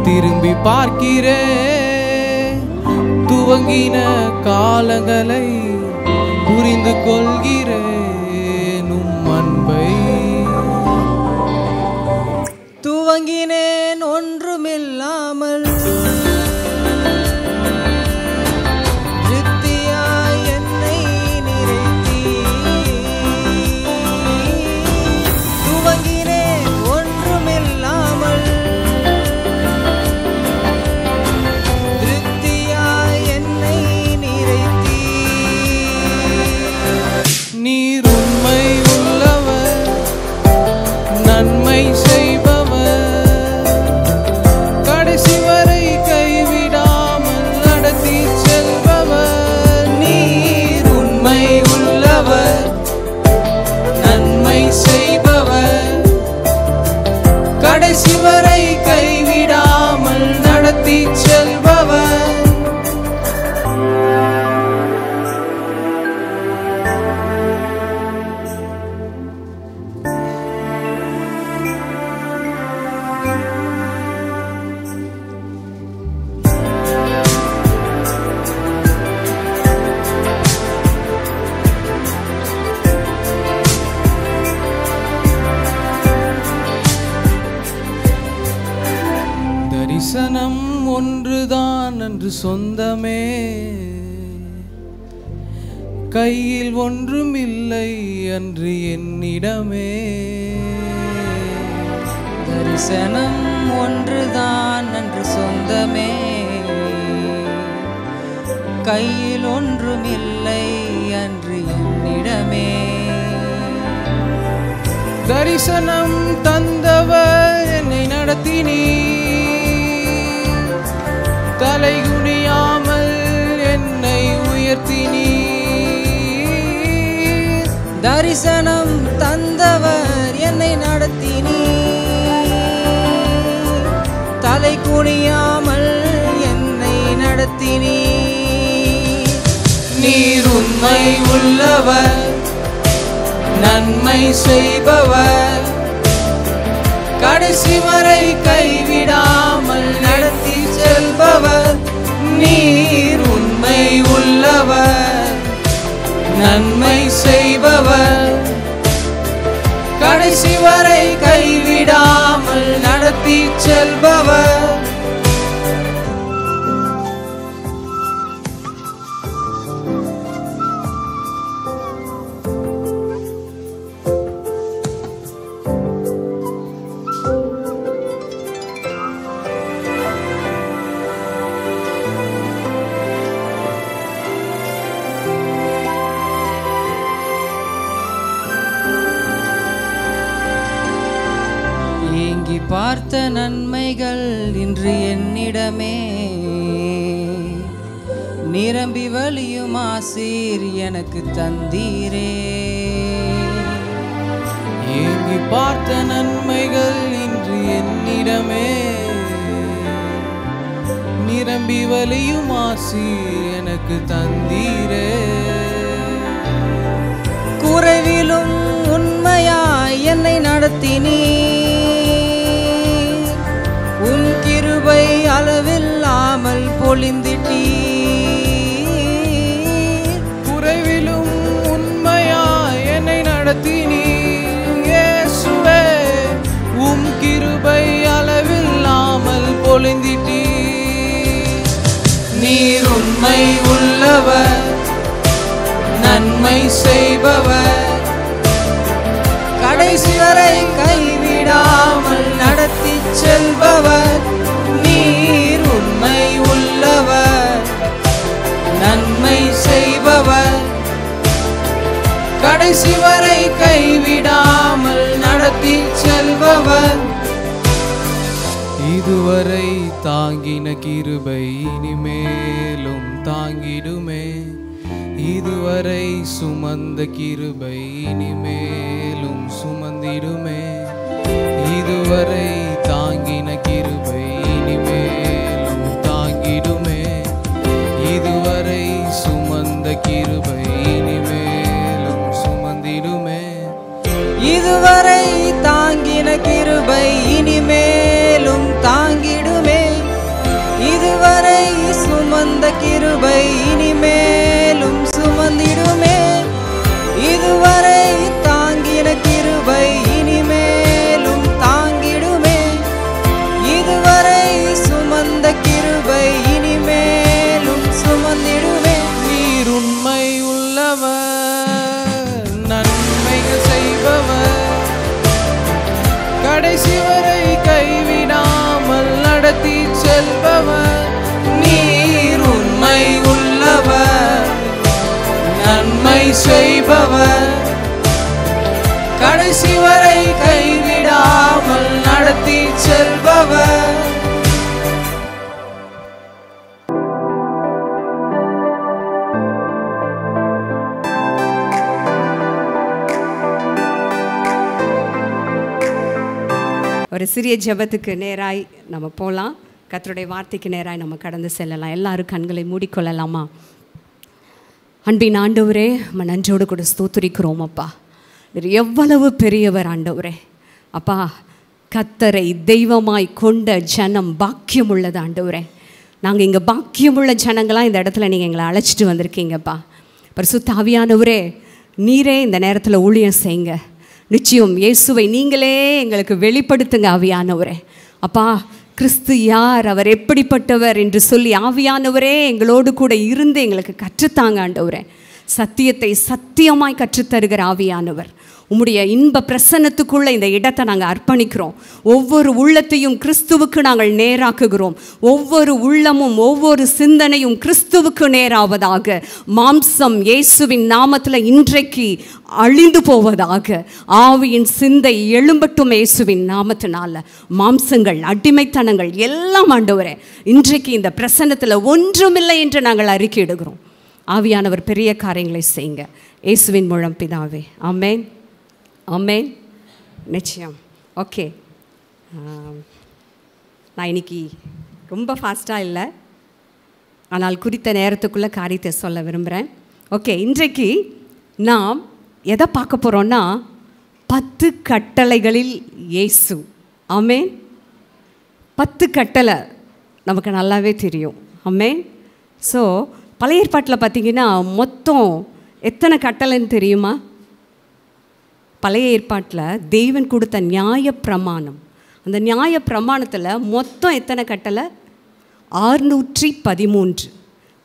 திரும்பி பார்க்கிறேன் துவங்கின காலங்களை, புரிந்து கொள்கிறேன் உம் அன்பை. துவங்கினேன் ஒன்றுமில்லாமல், திருப்தியாய் என்னை நிறைத்தீர். துவங்கினேன் ஒன்றுமில்லாமல், திருப்தியாய் என்னை நிறைத்தீர். நீர் உண்மை உள்ளவர், நன்மை செய்பவர், கடைசி வரை கைவிடாமல் நடத்தி செல்பவர். நீர் உண்மை உள்ளவர், நன்மை செய்பவர், கடைசி வரை கைவிடாமல் நடத்தி செல்பவர். தரிசனம் ஒன்றுதான் அன்று சொந்தமே, கையில் ஒன்றும் இல்லை அன்று என்னிடமே. தரிசனம் ஒன்றுதான் அன்று சொந்தமே, கையில் ஒன்றுமில்லை அன்று என்னிடமே. தரிசனம் தந்தவர் என்னை நடத்தினீ, தலை குனியாமல் என்னை உயர்த்தினீ. தரிசனம் தந்தவர் என்னை நடத்தினீ, தலை குனியாமல் நடத்தினீர். நீர் உண்மை உள்ளவர், நன்மை செய்பவர், கடைசி வரை கைவிடாமல் நடத்தி செல்பவர். நீர் உண்மை உள்ளவர், நன்மை செய்பவர், கடைசி வரை கைவிடாமல் நடத்தி செல்பவர். ஏங்கி பார்த்த நன்மைகள் இன்று என்னிடமே நிரம்பி வழியும் ஆசீர் எனக்கு தந்தீரே. ஏங்கி பார்த்த நன்மைகள் இன்று என்னிடமே நிரம்பி வழியும் ஆசீர் எனக்கு தந்தீரே. குறைவிலும் உண்மையாய் என்னை நடத்தினீர். உன் கிருபை அளவில்லாமல் பொழிந்திட்டீர். குறைவிலும் உண்மையாய் என்னை நடத்தினீர். இயேசுவே, உம் கிருபை அளவில்லாமல் பொழிந்திட்டீர். நீர் உண்மை உள்ளவர், நன்மை செய்பவர், கடைசி வரை கைவிடாமல் நடத்தி செல்பவர். நீர் உண்மை உள்ளவர், நன்மை செய்பவர், கடைசி வரை கைவிடாமல் நடத்தி செல்பவர். இதுவரை தாங்கின கிருபை இனிமேலும் தாங்கிடுமே. இதுவரை சுமந்த கிருபை இனிமேலும் சுமந்திடுமே. இதுவரை தாங்கின கிருபை இனிமேலும் தாங்கிடுமே. இதுவரை சுமந்த கிருபை இனிமேலும் சுமந்திடுமே. இதுவரை தாங்கின கிருபை இனிமேலும் தாங்கிடுமே. இதுவரை சுமந்த கிருபை இனிமேலும் சுமந்திடுமே. இதுவரை தாங்கின கிருபை இனிமேலும் தாங்கிடுமே. இதுவரை சுமந்த கிருபை இனிமேலும் சுமந்திடுமே. நீர் உண்மை உள்ளவர், நன்மைகள் செய்பவர், கடைசி வரை கைவிடாமல் நடத்தி செல்பவர். நீர் உண்மை உள்ளவர், நன்மை செய்பவர், கடைசி வரை கைவிடாமல் நடத்தி செல்பவர். ஒரு சிறிய ஜெபத்துக்கு நேராய் நம்ம போகலாம். கர்த்தருடைய வார்த்தைக்கு நேராய் நம்ம கடந்து செல்லலாம். எல்லாரும் கண்களை மூடிக்கொள்ளலாமா? அன்பின் ஆண்டவரே, நம்ம நன்றோடு கூட ஸ்தோத்திரிக்கிறோம் அப்பா. நீர் எவ்வளவு பெரியவர் ஆண்டவரே. அப்பா, கர்த்தரை தெய்வமாய் கொண்ட ஜனம் பாக்கியம் உள்ளது ஆண்டவரே. நாங்கள் இங்கே பாக்கியமுள்ள ஜனங்களாக இந்த இடத்துல நீங்கள் எங்களை அழைச்சிட்டு வந்திருக்கீங்கப்பா. பரிசுத்த ஆவியானவரே, நீரே இந்த நேரத்தில் ஊழியம் செய்யுங்க. நிச்சயம் இயேசுவை நீங்களே எங்களுக்கு வெளிப்படுத்துங்க ஆவியானவரே. அப்பா, கிறிஸ்து யார், அவர் எப்படிப்பட்டவர் என்று சொல்லி ஆவியானவரே எங்களோடு கூட இருந்து எங்களுக்கு கற்றுத்தாங்க ஆண்டவரே. சத்தியத்தை சத்தியமாய் கற்றுத்தருகிற ஆவியானவர், உம்முடைய இன்ப பிரசன்னத்துக்குள்ளே இந்த இடத்தை நாங்கள் அர்ப்பணிக்கிறோம். ஒவ்வொரு உள்ளத்தையும் கிறிஸ்துவுக்கு நாங்கள் நேராக்குகிறோம். ஒவ்வொரு உள்ளமும் ஒவ்வொரு சிந்தனையும் கிறிஸ்துவுக்கு நேராவதாக. மாம்சம் இயேசுவின் நாமத்தில் இன்றைக்கு அழிந்து போவதாக. ஆவியின் சிந்தை எழும்பட்டும் இயேசுவின் நாமத்தினால. மாம்சங்கள், அடிமைத்தனங்கள் எல்லாம் ஆண்டவரே இன்றைக்கு இந்த பிரசன்னத்தில் ஒன்றுமில்லை என்று நாங்கள் அறிக்கையிடுகிறோம். ஆவியானவர் பெரிய காரியங்களை செய்யுங்க இயேசுவின் மூலம் பிதாவே. ஆமென், ஆமென். நிச்சயம். ஓகே, நான் இன்னைக்கு ரொம்ப ஃபாஸ்ட்டாக இல்லை, ஆனால் குறித்த நேரத்துக்குள்ளே காரியத்தை சொல்ல விரும்புகிறேன். ஓகே, இன்றைக்கு நாம் எதை பார்க்க போகிறோன்னா 10 கட்டளைகளில் இயேசு. ஆமென். 10 கட்டளை நமக்கு நல்லாவே தெரியும். ஆமென். ஸோ பழைய ஏற்பாட்டில் பார்த்தீங்கன்னா மொத்தம் எத்தனை கட்டளைன்னு தெரியுமா? பழைய ஏற்பாட்டில் தேவன் கொடுத்த நியாய பிரமாணம், அந்த நியாய பிரமாணத்தில் மொத்தம் எத்தனை கட்டளை? 613.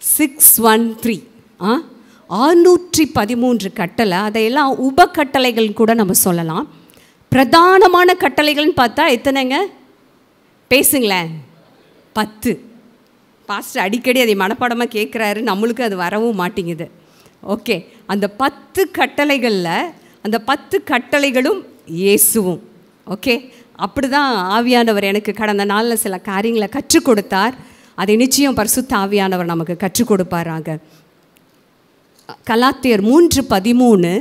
613. 613 கட்டளை. அதையெல்லாம் உபகட்டளைகள் கூட நம்ம சொல்லலாம். பிரதானமான கட்டளைகள்னு பார்த்தா எத்தனைங்க? பேசுங்களேன். 10. பாஸ்டர் அடிக்கடி அதை மனப்பாடமாக கேட்குறாரு, நம்மளுக்கு அது வரவும் மாட்டேங்குது. ஓகே, அந்த 10 கட்டளைகளில் அந்த 10 கட்டளைகளும் இயேசுவும். ஓகே, அப்படி தான் ஆவியானவர் எனக்கு கடந்த நாளில் சில காரியங்களை கற்றுக் கொடுத்தார். அதை நிச்சயம் பரிசுத்த ஆவியானவர் நமக்கு கற்றுக் கொடுப்பாராங்க. கலாத்தியர் 3:13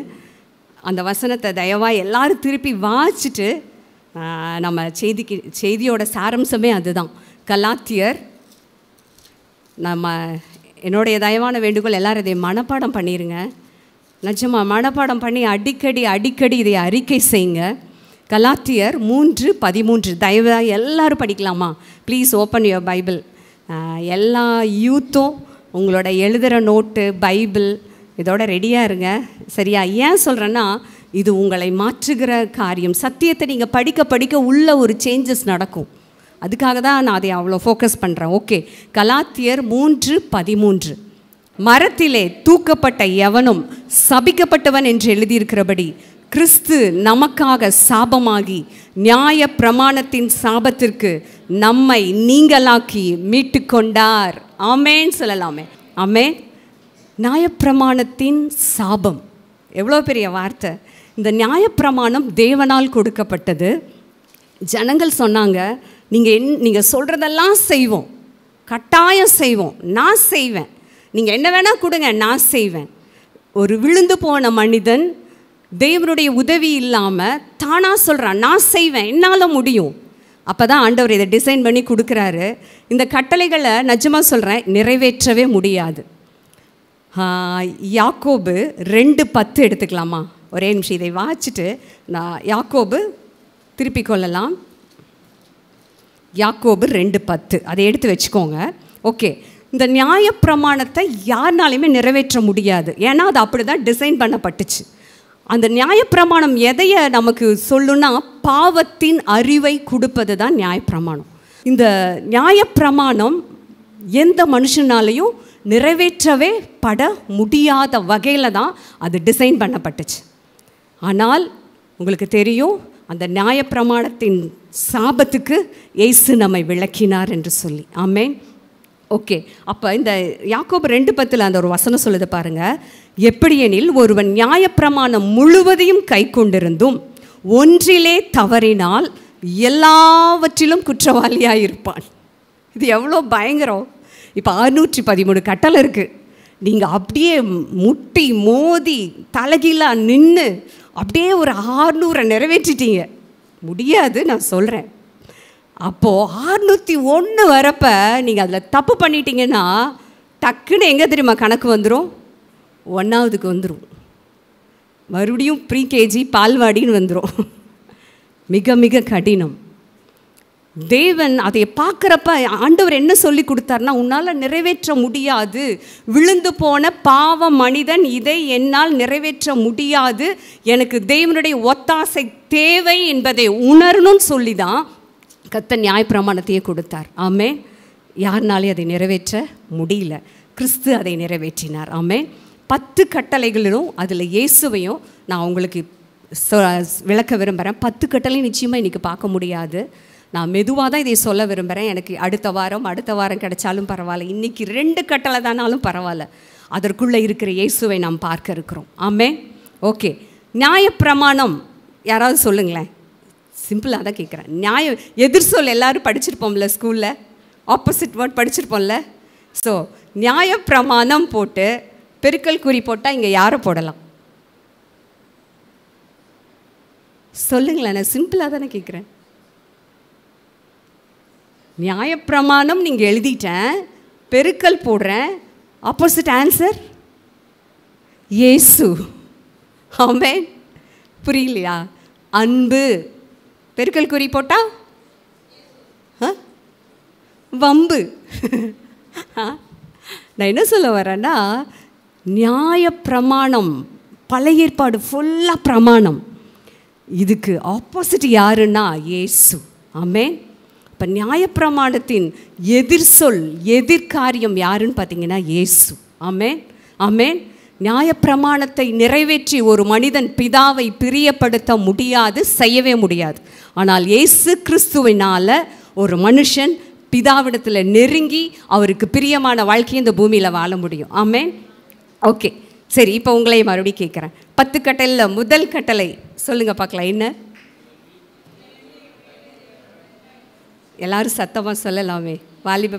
அந்த வசனத்தை தயவாக எல்லாரும் திருப்பி வாசிச்சுட்டு நம்ம செய்தியோட சாரம்சமே அதுதான். கலாத்தியர், நம்ம என்னுடைய தயவான வேண்டுகோள் எல்லாரும் இதை மனப்பாடம் பண்ணிடுங்க. நிஜமாக மனப்பாடம் பண்ணி அடிக்கடி இதை அறிக்கை செய்யுங்க. கலாத்தியர் 3:13 தயவாக எல்லாரும் படிக்கலாமா? Please open your Bible. எல்லா யூத்தும் உங்களோட எழுதுகிற நோட்டு, பைபிள் இதோட ரெடியாக இருங்க. சரியா? ஏன் சொல்கிறேன்னா, இது உங்களை மாற்றுகிற காரியம். சத்தியத்தை நீங்கள் படிக்க உள்ள ஒரு சேஞ்சஸ் நடக்கும். அதுக்காக தான் நான் அதை அவ்வளோ ஃபோக்கஸ் பண்ணுறேன். ஓகே, கலாத்தியர் 3:13 மரத்திலே தூக்கப்பட்ட எவனும் சபிக்கப்பட்டவன் என்று எழுதியிருக்கிறபடி கிறிஸ்து நமக்காக சாபமாகி நியாய பிரமாணத்தின் சாபத்திற்கு நம்மை நீங்களாக்கி மீட்டு கொண்டார். ஆமேன் சொல்லலாமே. ஆமேன். நியாயப்பிரமாணத்தின் சாபம் எவ்வளோ பெரிய வார்த்தை. இந்த நியாயப்பிரமாணம் தேவனால் கொடுக்கப்பட்டது. ஜனங்கள் சொன்னாங்க, நீங்கள் சொல்கிறதெல்லாம் செய்வோம், கட்டாயம் செய்வோம், நான் செய்வேன், நீங்கள் என்ன வேணால் கொடுங்க, நான் செய்வேன். ஒரு விழுந்து போன மனிதன் தேவனுடைய உதவி இல்லாமல் தானாக சொல்கிறான், நான் செய்வேன், என்னால் முடியும். அப்போ தான் ஆண்டவர் இதை டிசைன் பண்ணி கொடுக்குறாரு. இந்த கட்டளைகளை நிஜமாக சொல்கிறேன், நிறைவேற்றவே முடியாது. யாக்கோபு 2:10 எடுத்துக்கலாமா? ஒரே நிமிஷம் இதை வாசிச்சுட்டு நான் யாக்கோபு திருப்பிக் கொள்ளலாம். யாக்கோபு 2:10 அதை எடுத்து வச்சுக்கோங்க. ஓகே, இந்த நியாயப்பிரமாணத்தை யாருனாலையுமே நிறைவேற்ற முடியாது. ஏன்னா அது அப்படி தான் டிசைன் பண்ணப்பட்டுச்சு. அந்த நியாயப்பிரமாணம் எதையை நமக்கு சொல்லுன்னா, பாவத்தின் அறிவை கொடுப்பது தான் நியாயப்பிரமாணம். இந்த நியாயப்பிரமாணம் எந்த மனுஷனாலையும் நிறைவேற்றவே பட முடியாத வகையில் தான் அது டிசைன் பண்ணப்பட்டுச்சு. ஆனால் உங்களுக்கு தெரியும், அந்த நியாயப்பிரமாணத்தின் சாபத்துக்கு இயேசு நம்மை விளக்கினார் என்று சொல்லி. ஆமேன். ஓகே, அப்போ இந்த யாக்கோபு 2:10 அந்த ஒரு வசனம் சொல்லுது பாருங்க. எப்படியெனில் ஒருவன் நியாயப்பிரமாணம் முழுவதையும் கை கொண்டிருந்தும் ஒன்றிலே தவறினால் எல்லாவற்றிலும் குற்றவாளியாக இருப்பான். இது எவ்வளோ பயங்கரம். இப்போ 613 கட்டளை இருக்குது. நீங்கள் அப்படியே முட்டி மோதி தலைகீழாக நின்று அப்படியே ஒரு 600 நிறைவேற்றிட்டீங்க. முடியாது, நான் சொல்கிறேன். அப்போது 601 வரப்போ நீங்கள் அதில் தப்பு பண்ணிட்டீங்கன்னா டக்குன்னு எங்கே தெரியுமா கணக்கு வந்துடும்? 1ஆவதுக்கு வந்துடும். மறுபடியும் ப்ரீகேஜி பால்வாடின்னு வந்துடும். மிக மிக கடினம். தேவன் அதை பார்க்குறப்ப ஆண்டவர் என்ன சொல்லி கொடுத்தாருன்னா, உன்னால் நிறைவேற்ற முடியாது, விழுந்து போன பாவ மனிதன், இதை என்னால் நிறைவேற்ற முடியாது, எனக்கு தேவனுடைய ஒத்தாசை தேவை என்பதை உணரணும்னு சொல்லி தான் கர்த்தர் நியாயப்பிரமாணத்தையே கொடுத்தார். ஆமே. யாருனாலே அதை நிறைவேற்ற முடியல, கிறிஸ்து அதை நிறைவேற்றினார். ஆமே. 10 கட்டளைகளிலும் அதில் இயேசுவையும் நான் உங்களுக்கு விளக்க விரும்புகிறேன். 10 கட்டளை நிச்சயமாக இன்றைக்கி பார்க்க முடியாது. நான் மெதுவாக தான் இதை சொல்ல விரும்புகிறேன். எனக்கு அடுத்த வாரம் கிடைச்சாலும் பரவாயில்ல, இன்றைக்கி 2 கட்டளை தானாலும் பரவாயில்ல, அதற்குள்ளே இருக்கிற இயேசுவை நாம் பார்க்க இருக்கிறோம். ஆமே. ஓகே, நியாயப்பிரமாணம் யாராவது சொல்லுங்களேன். சிம்பிளாக தான் கேட்குறேன். எதிர் சொல் எல்லோரும் படிச்சிருப்போம்ல, ஸ்கூலில் ஆப்போசிட் வேர்ட் படிச்சிருப்போம்ல. ஸோ நியாயப்பிரமாணம் போட்டு பெருக்கல் குறி போட்டால் இங்கே யாரை போடலாம் சொல்லுங்களேன். நான் சிம்பிளாக தானே கேட்குறேன். நியாயப்பிரமாணம் நீங்கள் எழுதிட்டேன், பெருக்கல் போடுறேன், ஆப்போசிட் ஆன்சர் இயேசு. ஆமென். புரியலையா? அன்பு பெருக்கல் குறி போட்டா வம்பு. நான் என்ன சொல்ல வரேன்னா, நியாயப்பிரமாணம் பழைய ஏற்பாடு ஃபுல்லாக பிரமாணம், இதுக்கு ஆப்போசிட் யாருன்னா இயேசு. ஆமென். இப்போ நியாயப்பிரமாணத்தின் எதிர் சொல் எதிர்காரியம் யாருன்னு பார்த்தீங்கன்னா இயேசு. ஆமென். ஆமென். நியாயப்பிரமாணத்தை நிறைவேற்றி ஒரு மனிதன் பிதாவை பிரியப்படுத்த முடியாது, செய்யவே முடியாது. ஆனால் இயேசு கிறிஸ்துவினால் ஒரு மனுஷன் பிதாவிடத்தில் நெருங்கி அவருக்கு பிரியமான வாழ்க்கையை இந்த பூமியில் வாழ முடியும். ஆமென். ஓகே, சரி. இப்போ உங்களை மறுபடியும் கேட்குறேன், 10 கட்டளையில் முதல் கட்டளை சொல்லுங்கள் பார்க்கலாம். என்ன? எல்லாரும் சத்தமாக சொல்லலாமே, வாலிப.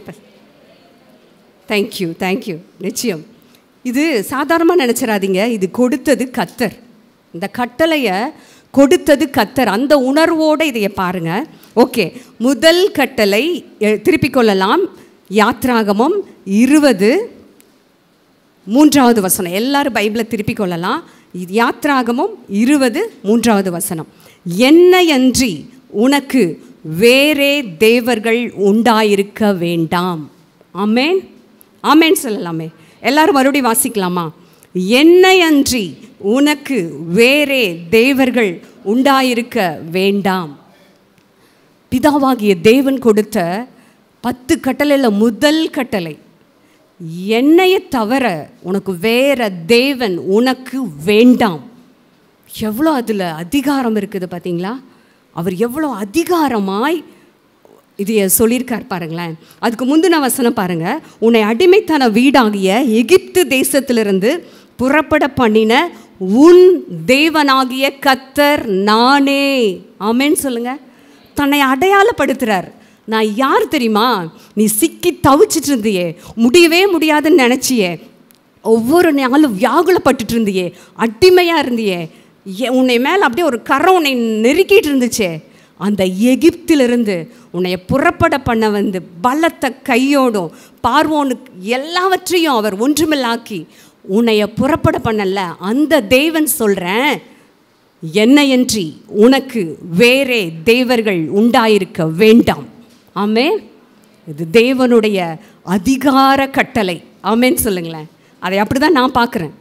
Thank you, thank you. நிச்சயம் இது சாதாரணமாக நினச்சிடாதீங்க. இது கொடுத்தது கர்த்தர். இந்த கட்டளையை கொடுத்தது கர்த்தர். அந்த உணர்வோடு இதையை பாருங்கள். ஓகே, முதல் கட்டளை திருப்பிக் கொள்ளலாம். யாத்ராகமம் 20:3 வசனம். எல்லாரும் பைபிளை திருப்பிக் கொள்ளலாம். யாத்ராகமம் 20:3 என்னையன்றி உனக்கு வேறே தேவர்கள் உண்டாயிருக்க வேண்டாம். ஆமென். ஆமென் சொல்லலாமே. எல்லாரும் மறுபடியும் வாசிக்கலாமா? என்னையன்றி உனக்கு வேறே தேவர்கள் உண்டாயிருக்க வேண்டாம். பிதாவாகிய தேவன் கொடுத்த 10 கட்டளையில் முதல் கட்டளை, என்னையை தவிர உனக்கு வேற தேவன் உனக்கு வேண்டாம். எவ்வளோ அதில் அதிகாரம் இருக்குது பார்த்தீங்களா? அவர் எவ்வளோ அதிகாரமாய் இதைய சொல்லியிருக்கார் பாருங்களேன். அதுக்கு முந்தின வசனம் பாருங்கள். உன்னை அடிமைத்தன வீடாகிய எகிப்து தேசத்திலிருந்து புறப்பட பண்ணின உன் தேவனாகிய கர்த்தர் நானே. ஆமென் சொல்லுங்க. தன்னை அடையாளப்படுத்துகிறார். நான் யார் தெரியுமா? நீ சிக்கி தவிச்சிட்டு இருந்தியே, முடியவே முடியாதுன்னு நினச்சியே, ஒவ்வொரு நாளும் வியாகுலப்பட்டுட்டு இருந்தியே, அடிமையாக இருந்தியே, உன்னை மேலே அப்படியே ஒரு கரை உன்னை நெருக்கிட்டு இருந்துச்சே, அந்த எகிப்திலிருந்து உன்னை புறப்பட பண்ண வந்து பலத்த கையோடும் பார்வோனுக்கு எல்லாவற்றையும் அவர் ஒன்றுமில்லாக்கி உன்னைய புறப்பட பண்ணல அந்த தேவன் சொல்கிறேன், என்னையன்றி உனக்கு வேறே தேவர்கள் உண்டாயிருக்க வேண்டாம். ஆமென். இது தேவனுடைய அதிகார கட்டளை. ஆமென் சொல்லுங்களேன். அதை அப்படி தான் நான் பார்க்குறேன்.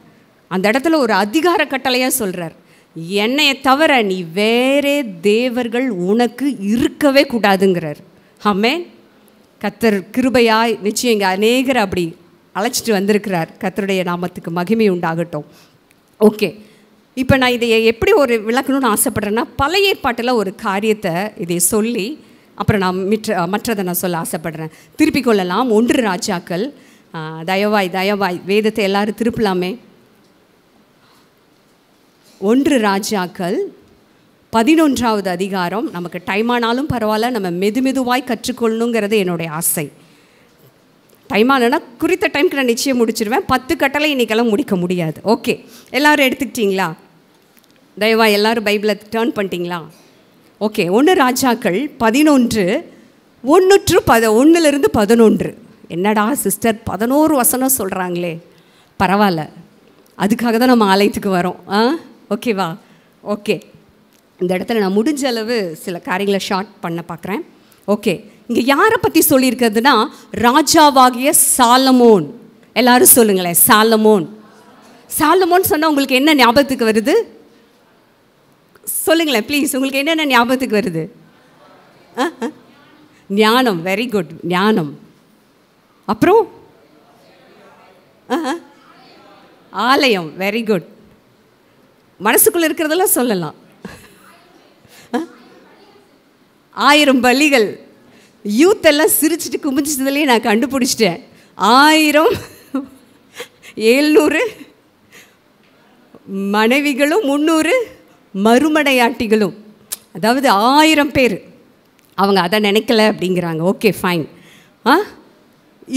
அந்த இடத்துல ஒரு அதிகார கட்டளையாக சொல்கிறார், என்னையை தவிர நீ வேறே தேவர்கள் உனக்கு இருக்கவே கூடாதுங்கிறார். ஆமென். கர்த்தர் கிருபையாய் நிச்சயம் இங்கே அநேகர் அப்படி அழைச்சிட்டு வந்திருக்கிறார். கர்த்தருடைய நாமத்துக்கு மகிமை உண்டாகட்டும். ஓகே, இப்போ நான் இதை எப்படி ஒரு விளக்கணும்னு ஆசைப்பட்றேன்னா, பழைய ஏற்பாட்டில் ஒரு காரியத்தை இதை சொல்லி அப்புறம் நான் மற்றதை நான் சொல்ல ஆசைப்படுறேன். திருப்பிக் கொள்ளலாம். 1 ராஜாக்கள். தயவாய் வேதத்தை எல்லாரும் திருப்பலாமே. 1 ராஜாக்கள் 11வது அதிகாரம். நமக்கு டைம் ஆனாலும் பரவாயில்ல, நம்ம மெதுவாய் கற்றுக்கொள்ளணுங்கிறது என்னுடைய ஆசை. டைம் ஆனனா குறித்த டைமுக்கு நான் நிச்சயம் முடிச்சிடுவேன். 10 கட்டளை இன்றைக்கெல்லாம் முடிக்க முடியாது. ஓகே, எல்லோரும் எடுத்துக்கிட்டிங்களா? தயவாய் எல்லோரும் பைபிளை டேர்ன் பண்ணிட்டீங்களா? ஓகே, 1 ராஜாக்கள் 11:1-11. என்னடா சிஸ்டர் 11 வசனம் சொல்கிறாங்களே, பரவாயில்ல, அதுக்காக தான் நம்ம ஆலயத்துக்கு வரோம். ஓகேவா? ஓகே, இந்த இடத்துல நான் முடிஞ்ச அளவு சில காரியங்களை ஷார்ட் பண்ண பார்க்குறேன். ஓகே, இங்கே யாரை பற்றி சொல்லியிருக்கிறதுனா, ராஜாவாகிய சாலமோன். எல்லாரும் சொல்லுங்களேன், சாலமோன். சாலமோன் சொன்னால் உங்களுக்கு என்ன ஞாபகத்துக்கு வருது? சொல்லுங்களேன் ப்ளீஸ், உங்களுக்கு என்னென்ன ஞாபகத்துக்கு வருது? ஞானம். வெரி குட், ஞானம். அப்புறம் ஆலயம். Very good. மனசுக்குள்ளே இருக்கிறதெல்லாம் சொல்லலாம். 1000 பலிகள். யூத் எல்லாம் சிரிச்சிட்டு கும்பிச்சதுலேயே நான் கண்டுபிடிச்சிட்டேன். 1700 மனைவிகளும் 300 மறுமடையாட்டிகளும், அதாவது 1000 பேர். அவங்க அதை நினைக்கல அப்படிங்கிறாங்க. Okay, fine.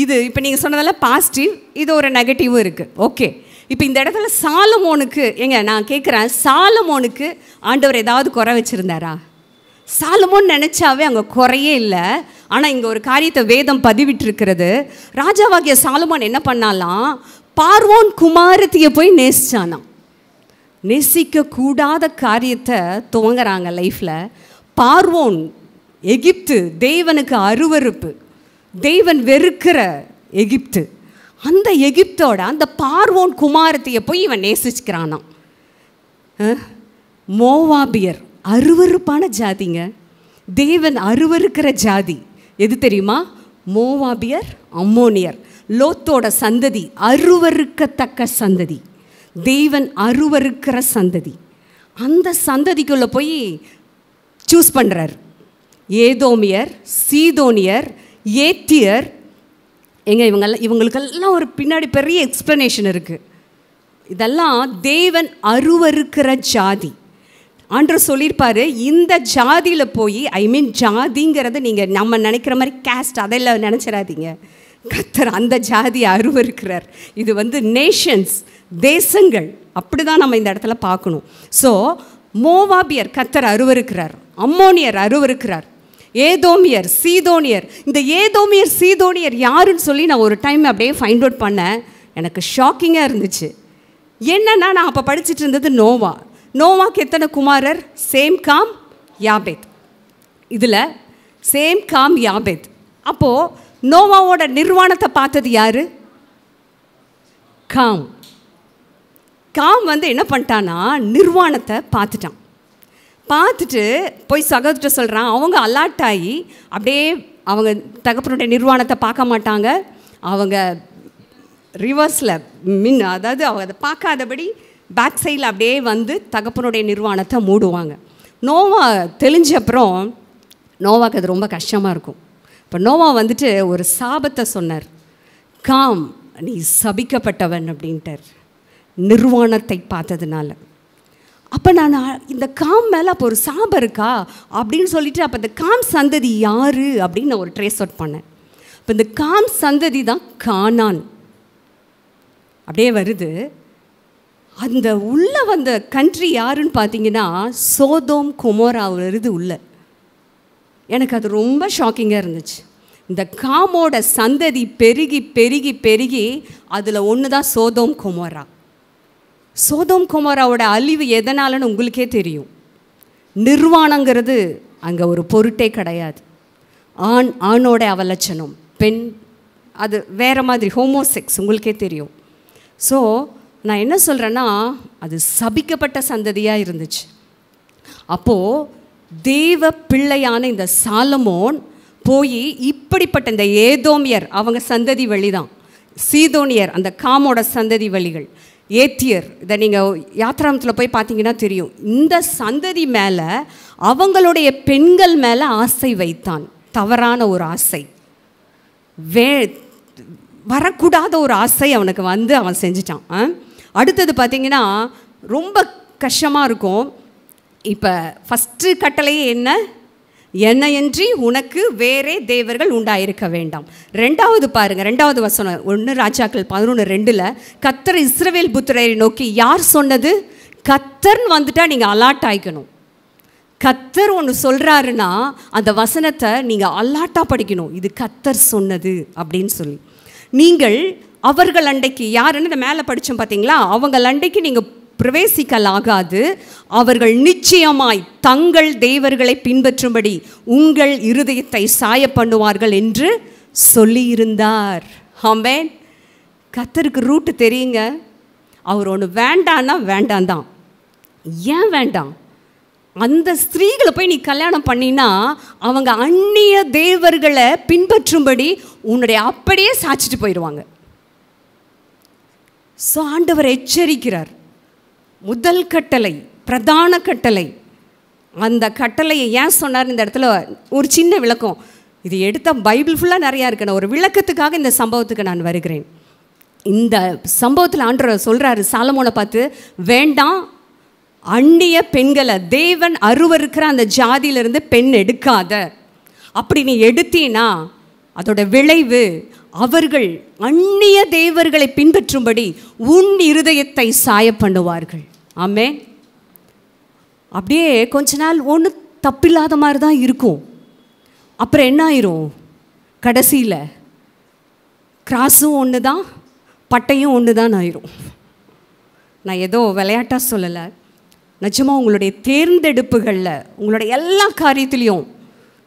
இது இப்போ நீங்கள் சொன்னதெல்லாம் பாசிட்டிவ், இது ஒரு நெகட்டிவும் இருக்குது. ஓகே, இப்போ இந்த இடத்துல சாலமோனுக்கு நான் கேட்குறேன், சாலமோனுக்கு ஆண்டவர் ஏதாவது குறை வச்சுருந்தாரா? சாலமோன் நினச்சாவே அங்கே குறையே இல்லை. ஆனால் இங்கே ஒரு காரியத்தை வேதம் பதிவிட்டிருக்கிறது. ராஜாவாகிய சாலமோன் என்ன பண்ணாலாம், பார்வோன் குமாரத்தியை போய் நேசிச்சானாம். நேசிக்க கூடாத காரியத்தை துவங்குறாங்க லைஃப்பில். பார்வோன், எகிப்து தேவனுக்கு அருவருப்பு, தேவன் வெறுக்கிற எகிப்து, அந்த எகிப்தோட அந்த பார்வோன் குமாரத்தியை போய் இவன் நேசிச்சுக்கிறானாம். மோவாபியர் அருவருப்பான ஜாதிங்க, தேவன் அருவருக்கிற ஜாதி. எது தெரியுமா? மோவாபியர், அம்மோனியர், லோத்தோட சந்ததி, அருவருக்கத்தக்க சந்ததி, தேவன் அருவருக்கிற சந்ததி. அந்த சந்ததிக்குள்ளே போய் சூஸ் பண்ணுறார். ஏதோமியர், சீதோனியர், ஏத்தியர். இவங்களுக்கெல்லாம் ஒரு பின்னாடி பெரிய எக்ஸ்ப்ளனேஷன் இருக்குது. இதெல்லாம் தேவன் அருவருக்கிற ஜாதி. ஆண்டவர் சொல்லியிருப்பார், இந்த ஜாதியில் போய், ஜாதிங்கிறது நீங்கள் நம்ம நினைக்கிற மாதிரி கேஸ்ட் அதெல்லாம் நினச்சிடாதீங்க. கர்த்தர் அந்த ஜாதியை அருவருக்கிறார். இது நேஷன்ஸ், தேசங்கள், அப்படி தான் நம்ம இந்த இடத்துல பார்க்கணும். ஸோ மோவாபியர் கர்த்தர் அருவருக்கிறார், அம்மோனியர் அருவருக்கிறார், ஏதோமியர், சீதோனியர். இந்த ஏதோமியர் சீதோனியர் யாருன்னு சொல்லி நான் ஒரு டைம் அப்படியே ஃபைண்ட் அவுட் பண்ணேன். எனக்கு ஷாக்கிங்காக இருந்துச்சு. என்னன்னா, நான் அப்போ படிச்சுட்டு இருந்தது நோவாக்கு எத்தனை குமாரர்? Same, com, யாபேத். இதில் சேம், காம், யாபேத். அப்போது நோவாவோட நிர்வாணத்தை பார்த்தது யாரு? காம். காம் என்ன பண்ணிட்டான்னா, நிர்வாணத்தை பார்த்துட்டான். பார்த்துட்டு போய் சகோதரர்கிட்ட சொல்கிறான். அவங்க அலர்ட் ஆகி அப்படியே அவங்க தகப்பனுடைய நிர்வாணத்தை பார்க்க மாட்டாங்க. அவங்க ரிவர்ஸில் அதாவது அவங்க அதை பார்க்காதபடி பேக் சைடில் அப்படியே தகப்பனுடைய நிர்வாணத்தை மூடுவாங்க. நோவா தெளிஞ்ச அப்புறம் நோவாக்கு அது ரொம்ப கஷ்டமாக இருக்கும். இப்போ நோவா ஒரு சாபத்தை சொன்னார். காம், நீ சபிக்கப்பட்டவன் அப்படின்ட்டார், நிர்வாணத்தை பார்த்ததுனால. அப்போ நான் இந்த காம் மேலே அப்போ ஒரு சாபம் இருக்கா அப்படின்னு சொல்லிட்டு, அப்போ இந்த காம் சந்ததி யார் அப்படின்னு நான் ஒரு ட்ரேஸ் அவுட் பண்ணேன். இப்போ இந்த காம் சந்ததி தான் கானான். அப்படியே வருது. அந்த உள்ளே வந்த கண்ட்ரி யாருன்னு பார்த்தீங்கன்னா சோதோம் கொமோரா வருது உள்ள. எனக்கு அது ரொம்ப ஷாக்கிங்காக இருந்துச்சு. இந்த காமோட சந்ததி பெருகி பெருகி பெருகி அதில் ஒன்று தான் சோதோம் கொமோரா. சோதோம் கொமோராவோட அழிவு எதனாலன்னு உங்களுக்கே தெரியும். நிர்வாணங்கிறது அங்கே ஒரு பொருட்டே கிடையாது. ஆணோட அவலட்சணம், பெண் அது வேறு மாதிரி, ஹோமோசெக்ஸ் உங்களுக்கே தெரியும். ஸோ நான் என்ன சொல்கிறேன்னா, அது சபிக்கப்பட்ட சந்ததியாக இருந்துச்சு. அப்போது தேவ பிள்ளையான இந்த சாலமோன் போய் இப்படிப்பட்ட இந்த ஏதோமியர் அவங்க சந்ததி வழி தான், சீதோனியர் அந்த காமோட சந்ததி வழிகள், ஏத்தியர், இதை நீங்கள் யாத்ராமத்தில் போய் பார்த்தீங்கன்னா தெரியும். இந்த சந்ததி மேலே அவங்களுடைய பெண்கள் மேலே ஆசை வைத்தான். தவறான ஒரு ஆசை, வரக்கூடாத ஒரு ஆசை அவனுக்கு அவன் செஞ்சிட்டான். அடுத்தது பார்த்திங்கன்னா ரொம்ப கஷ்டமாக இருக்கும். இப்போ ஃபஸ்ட்டு கட்டளையே என்ன? என்னையன்றி உனக்கு வேறே தேவர்கள் உண்டாயிருக்க வேண்டாம். ரெண்டாவது பாருங்கள், ரெண்டாவது வசனம் 1 ராஜாக்கள் 11:2 கர்த்தர் இஸ்ரவேல் புத்திரரை நோக்கி யார் சொன்னது? கர்த்தர்னு வந்துட்டால் நீங்கள் அலாட் ஆகிக்கணும். கர்த்தர் ஒன்று சொல்கிறாருன்னா அந்த வசனத்தை நீங்கள் அலாட்டாக படிக்கணும். இது கர்த்தர் சொன்னது அப்படின்னு சொல்லி. நீங்கள் அவர்கள் அண்டைக்கு, யாருன்னு மேலே படித்தோம் பார்த்தீங்களா, அவங்கள் அண்டைக்கு நீங்கள் பிரவேசிக்கலாகாது. அவர்கள் நிச்சயமாய் தங்கள் தேவர்களை பின்பற்றும்படி உங்கள் இருதயத்தை சாய பண்ணுவார்கள் என்று சொல்லியிருந்தார். ஆமென். கர்த்தருக்கு ரூட்டு தெரியுங்க. அவர் ஒன்று வேண்டான்னா வேண்டாம் தான். ஏன் வேண்டாம்? அந்த ஸ்திரீகளை போய் நீ கல்யாணம் பண்ணினா அவங்க அந்நிய தேவர்களை பின்பற்றும்படி உன்னுடைய அப்படியே சாய்ச்சிட்டு போயிடுவாங்க. ஸோ ஆண்டவர் எச்சரிக்கிறார். முதல் கட்டளை, பிரதான கட்டளை. அந்த கட்டளையை ஏன் சொன்னார் இந்த இடத்துல ஒரு சின்ன விளக்கம். இது எடுத்தால் பைபிள் ஃபுல்லாக நிறையா இருக்கு. நான் ஒரு விளக்கத்துக்காக இந்த சம்பவத்துக்கு நான் வருகிறேன். இந்த சம்பவத்தில் ஆண்டவர் சொல்கிறாரு சாலமோனை பார்த்து, வேண்டாம் அந்நிய பெண்களை, தேவன் அருவருக்கிற அந்த ஜாதியிலிருந்து பெண் எடுக்காத. அப்படி நீ எடுத்தீன்னா அதோட விளைவு அவர்கள் அந்நிய தேவர்களை பின்பற்றும்படி உன் இருதயத்தை சாய பண்ணுவார்கள். ஆமென். அப்படியே கொஞ்ச நாள் ஒன்று தப்பில்லாத மாதிரி தான் இருக்கும். அப்புறம் என்ன ஆயிரும்? கடைசியில் கிராஸும் ஒன்று தான், பட்டையும் ஒன்று தான் ஆயிரும். நான் ஏதோ விளையாட்டாக சொல்லலை, நிஜமாக உங்களுடைய தேர்ந்தெடுப்புகளில் உங்களுடைய எல்லா காரியத்துலேயும்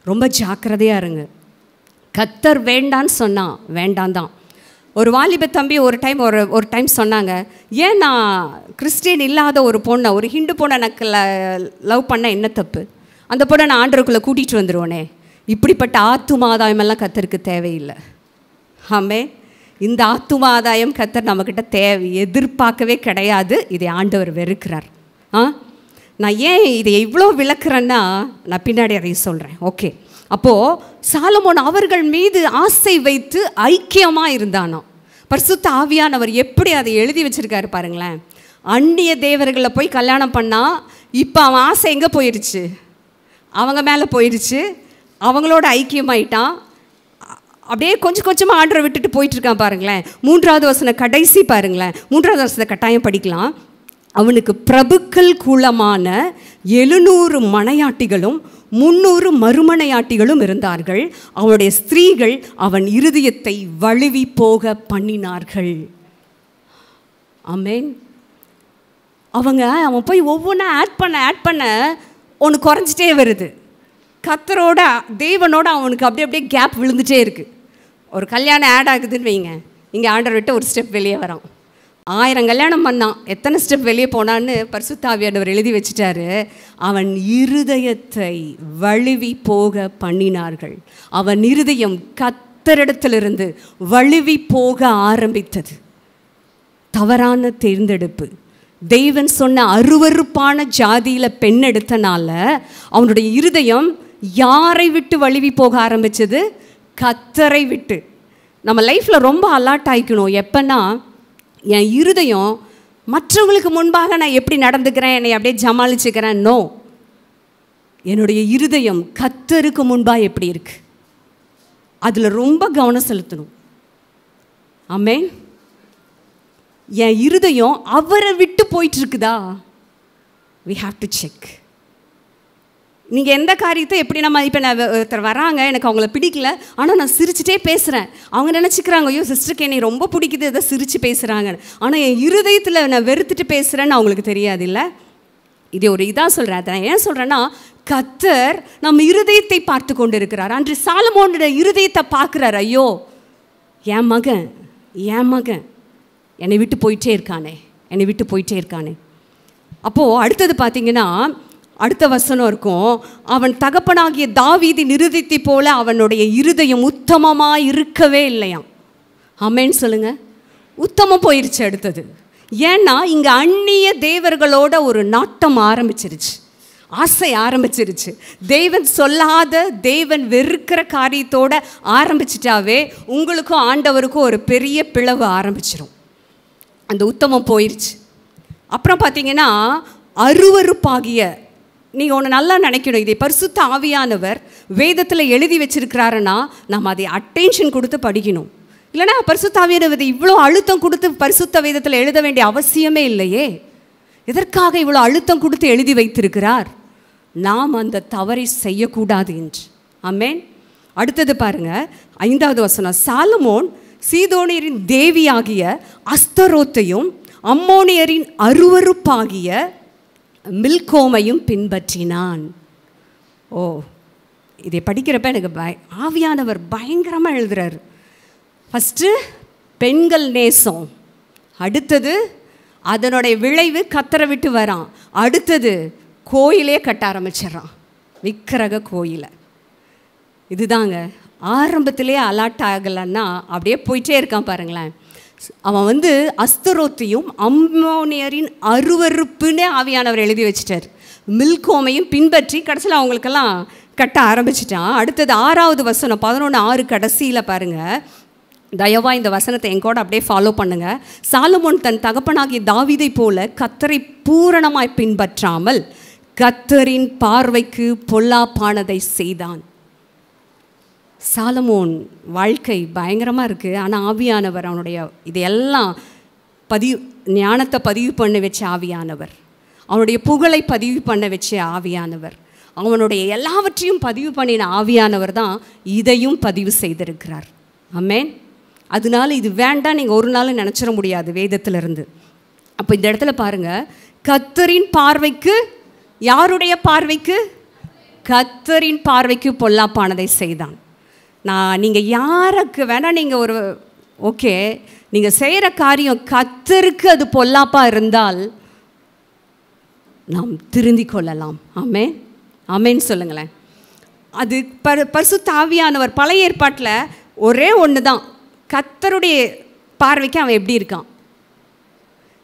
ரொம்ப ஜாக்கிரதையாக இருங்க. கர்த்தர் வேண்டான்னு சொன்னால் வேண்டாம் தான். ஒரு வாலிப தம்பி ஒரு டைம் சொன்னாங்க, ஏன் நான் கிறிஸ்டியன் இல்லாத ஒரு பொண்ணை, ஒரு ஹிந்து பொண்ணை எனக்கு லவ் பண்ண என்ன தப்பு, அந்த பொண்ணை நான் ஆண்டவருக்குள்ளே கூட்டிகிட்டு வந்துடுவோனே. இப்படிப்பட்ட ஆத்தும ஆதாயமெல்லாம் கர்த்தருக்கு தேவையில்லை. ஆமே, இந்த ஆத்தும ஆதாயம் கர்த்தர் நம்மக்கிட்ட எதிர்பார்க்கவே கிடையாது. இதை ஆண்டவர் வெறுக்கிறார். நான் ஏன் இதை இவ்வளோ விளக்குறேன்னா நான் பின்னாடி அதையும் சொல்கிறேன். ஓகே, அப்போது சாலமோன் அவர்கள் மீது ஆசை வைத்து ஐக்கியமாக இருந்தானோ. பரிசுத்த ஆவியானவர் எப்படி அதை எழுதி வச்சுருக்காரு பாருங்களேன். அந்நிய தேவர்களை போய் கல்யாணம் பண்ணால் இப்போ அவன் ஆசை எங்கே போயிடுச்சு, அவங்க மேலே போயிடுச்சு, அவங்களோட ஐக்கியமாயிட்டான். அப்படியே கொஞ்சம் கொஞ்சமாக ஆண்டரை விட்டுட்டு போயிட்டுருக்கான் பாருங்களேன். 3வது வசனம் கடைசி பாருங்களேன். 3வது வசனத்தை கட்டாயம் படிக்கலாம். அவனுக்கு பிரபுக்கள் குலமான 700 மனையாட்டிகளும் 300 மறுமனையாட்டிகளும் இருந்தார்கள். அவனுடைய ஸ்திரீகள் அவன் இருதயத்தை வழுவி போக பண்ணினார்கள். ஆமென். அவன் போய் ஒவ்வொன்றா ஆட் பண்ண ஒன்று குறைஞ்சிட்டே வருது. கர்த்தரோட தேவனோட அவனுக்கு அப்படியே கேப் விழுந்துட்டே இருக்குது. ஒரு கல்யாணம் ஆட் ஆகுதுன்னு வைங்க, இங்கே ஆண்டர் விட்டு ஒரு ஸ்டெப் வெளியே வரான். 1000 கல்யாணம் பண்ணான், எத்தனை ஸ்டெப் வெளியே போனான்னு பரிசுத்த ஆவியானவர் எழுதி வச்சுட்டாரு. அவன் இருதயத்தை வழுவி போக பண்ணினார்கள். அவன் இருதயம் கர்த்தரிடத்திலிருந்து வழுவி போக ஆரம்பித்தது. தவறான தேர்ந்தெடுப்பு. தெய்வன் சொன்ன அருவருப்பான ஜாதியில் பெண் எடுத்தனால அவனுடைய இருதயம் யாரை விட்டு வழுவி போக ஆரம்பிச்சது? கர்த்தரை விட்டு. நம்ம லைஃப்பில் ரொம்ப அலர்ட் ஆகிக்கணும். எப்பன்னா, என் இருதயம் மற்றவங்களுக்கு முன்பாக நான் எப்படி நடந்துக்கிறேன், என்னை அப்படியே ஜமாளிச்சுக்கிறேன், நோ. என்னுடைய இருதயம் கர்த்தருக்கு முன்பாக எப்படி இருக்கு, அதில் ரொம்ப கவனம் செலுத்தணும். ஆமென். என் இருதயம் அவரை விட்டு போயிட்டு இருக்குதா? we have to check. நீங்கள் எந்த காரியத்தை எப்படி நம்ம இப்போ நான் ஒருத்தர் வராங்க, எனக்கு அவங்கள பிடிக்கல, ஆனால் நான் சிரிச்சுட்டே பேசுகிறேன். அவங்க நினச்சிக்கிறாங்க, ஐயோ சிஸ்டருக்கு என்னை ரொம்ப பிடிக்குது, எதை சிரித்து பேசுகிறாங்க. ஆனால் என் இருதயத்தில் நான் வெறுத்துட்டு பேசுகிறேன்னு அவங்களுக்கு தெரியாது. இல்லை, இது ஒரு இதாக சொல்கிறேன். அதை நான் ஏன் சொல்கிறேன்னா, கர்த்தர் நம்ம இருதயத்தை பார்த்து கொண்டு இருக்கிறார். அன்று சாலமோனோட இருதயத்தை பார்க்குறார். ஐயோ என் மகன் என்னை விட்டு போயிட்டே இருக்கானே. அப்போது அடுத்தது பார்த்தீங்கன்னா, அடுத்த வசனம் இருக்கும், அவன் தகப்பனாகிய தாவீதின் இருதயத்தை போல அவனுடைய இருதயம் உத்தமமாக இருக்கவே இல்லையாம். ஆமென் சொல்லுங்க. உத்தமம் போயிருச்சு. அடுத்தது ஏன்னா இங்கே அந்நிய தேவர்களோட ஒரு நாட்டம் ஆரம்பிச்சிருச்சு, ஆசை ஆரம்பிச்சிருச்சு. தேவன் சொல்லாத, தேவன் வெறுக்கிற காரியத்தோடு ஆரம்பிச்சிட்டாவே உங்களுக்கும் ஆண்டவருக்கும் ஒரு பெரிய பிளவு ஆரம்பிச்சிடும். அந்த உத்தமம் போயிடுச்சு. அப்புறம் பார்த்தீங்கன்னா, அருவருப்பாகிய, நீங்கள் ஒன்று நல்லா நினைக்கணும், இதை பரிசுத்த ஆவியானவர் வேதத்தில் எழுதி வச்சிருக்கிறாருன்னா நம்ம அதை அட்டென்ஷன் கொடுத்து படிக்கணும். இல்லைனா பரிசுத்த ஆவியானவர் இவ்வளோ அழுத்தம் கொடுத்து பரிசுத்த வேதத்தில் எழுத வேண்டிய அவசியமே இல்லையே. எதற்காக இவ்வளோ அழுத்தம் கொடுத்து எழுதி வைத்திருக்கிறார்? நாம் அந்த தவறை செய்யக்கூடாது என்று. ஆமென். அடுத்தது பாருங்க, 5வது வசனம். சாலமோன் சீதோனியரின் தேவியாகிய அஸ்தரோத்தையும் அம்மோனியரின் அருவருப்பாகிய மில்கோமையும் பின்பற்றினான். ஓ, இதை படிக்கிறப்ப எனக்கு ஆவியானவர் பயங்கரமாக எழுதுறாரு. ஃபஸ்ட்டு பெண்கள் நேசம், அடுத்தது அதனுடைய விளைவு கத்தரை விட்டு வரான், அடுத்தது கோயிலே கட்ட ஆரம்பிச்சிடறான், விக்கிரக கோயிலை. இதுதாங்க ஆரம்பத்திலே அலாட் ஆகலைன்னா அப்படியே போயிட்டே இருக்கான் பாருங்களேன். அவன் அஸ்தரோத்தையும் அம்மோனியரின் அருவருப்புன்னு ஆவியானவர் எழுதி வச்சிட்டார். மில்கோமையும் பின்பற்றி கடைசியில் அவங்களுக்கெல்லாம் கட்ட ஆரம்பிச்சிட்டான். அடுத்தது 6வது வசனம் 11:6 கடைசியில் பாருங்கள். தயவாக இந்த வசனத்தை எங்கூட அப்படியே ஃபாலோ பண்ணுங்க. சாலமோன் தன் தகப்பனாகிய தாவீதை போல கர்த்தரை பூரணமாய் பின்பற்றாமல் கர்த்தரின் பார்வைக்கு பொல்லாப்பானதை செய்தான். சாலமோன் வாழ்க்கை பயங்கரமாக இருக்குது. ஆனால் ஆவியானவர் அவனுடைய இதையெல்லாம் ஞானத்தை பதிவு பண்ண வச்ச ஆவியானவர், அவனுடைய புகழை பதிவு பண்ண வச்ச ஆவியானவர், அவனுடைய எல்லாவற்றையும் பதிவு பண்ணின ஆவியானவர் தான் இதையும் பதிவு செய்திருக்கிறார். ஆமென். அதனால இது வேண்டாம் நீங்கள் ஒரு நாள் நினச்சிட முடியாது வேதத்திலிருந்து. அப்போ இந்த இடத்துல பாருங்கள், கர்த்தரின் பார்வைக்கு, யாருடைய பார்வைக்கு? கர்த்தரின் பார்வைக்கு பொல்லாப்பானதை செய்தான். நீங்கள் யாருக்கு வேணால் நீங்கள் ஒரு ஓகே, நீங்கள் செய்கிற காரியம் கர்த்தருக்கு அது பொல்லாப்பாக இருந்தால் நாம் திருந்தி கொள்ளலாம். ஆமென், ஆமென் சொல்லுங்களேன். அது பரிசுத்த ஆவியானவர் பழைய ஏற்பாட்டில் ஒரே ஒன்று தான், கர்த்தருடைய பார்வைக்கு அவன் எப்படி இருக்கான்,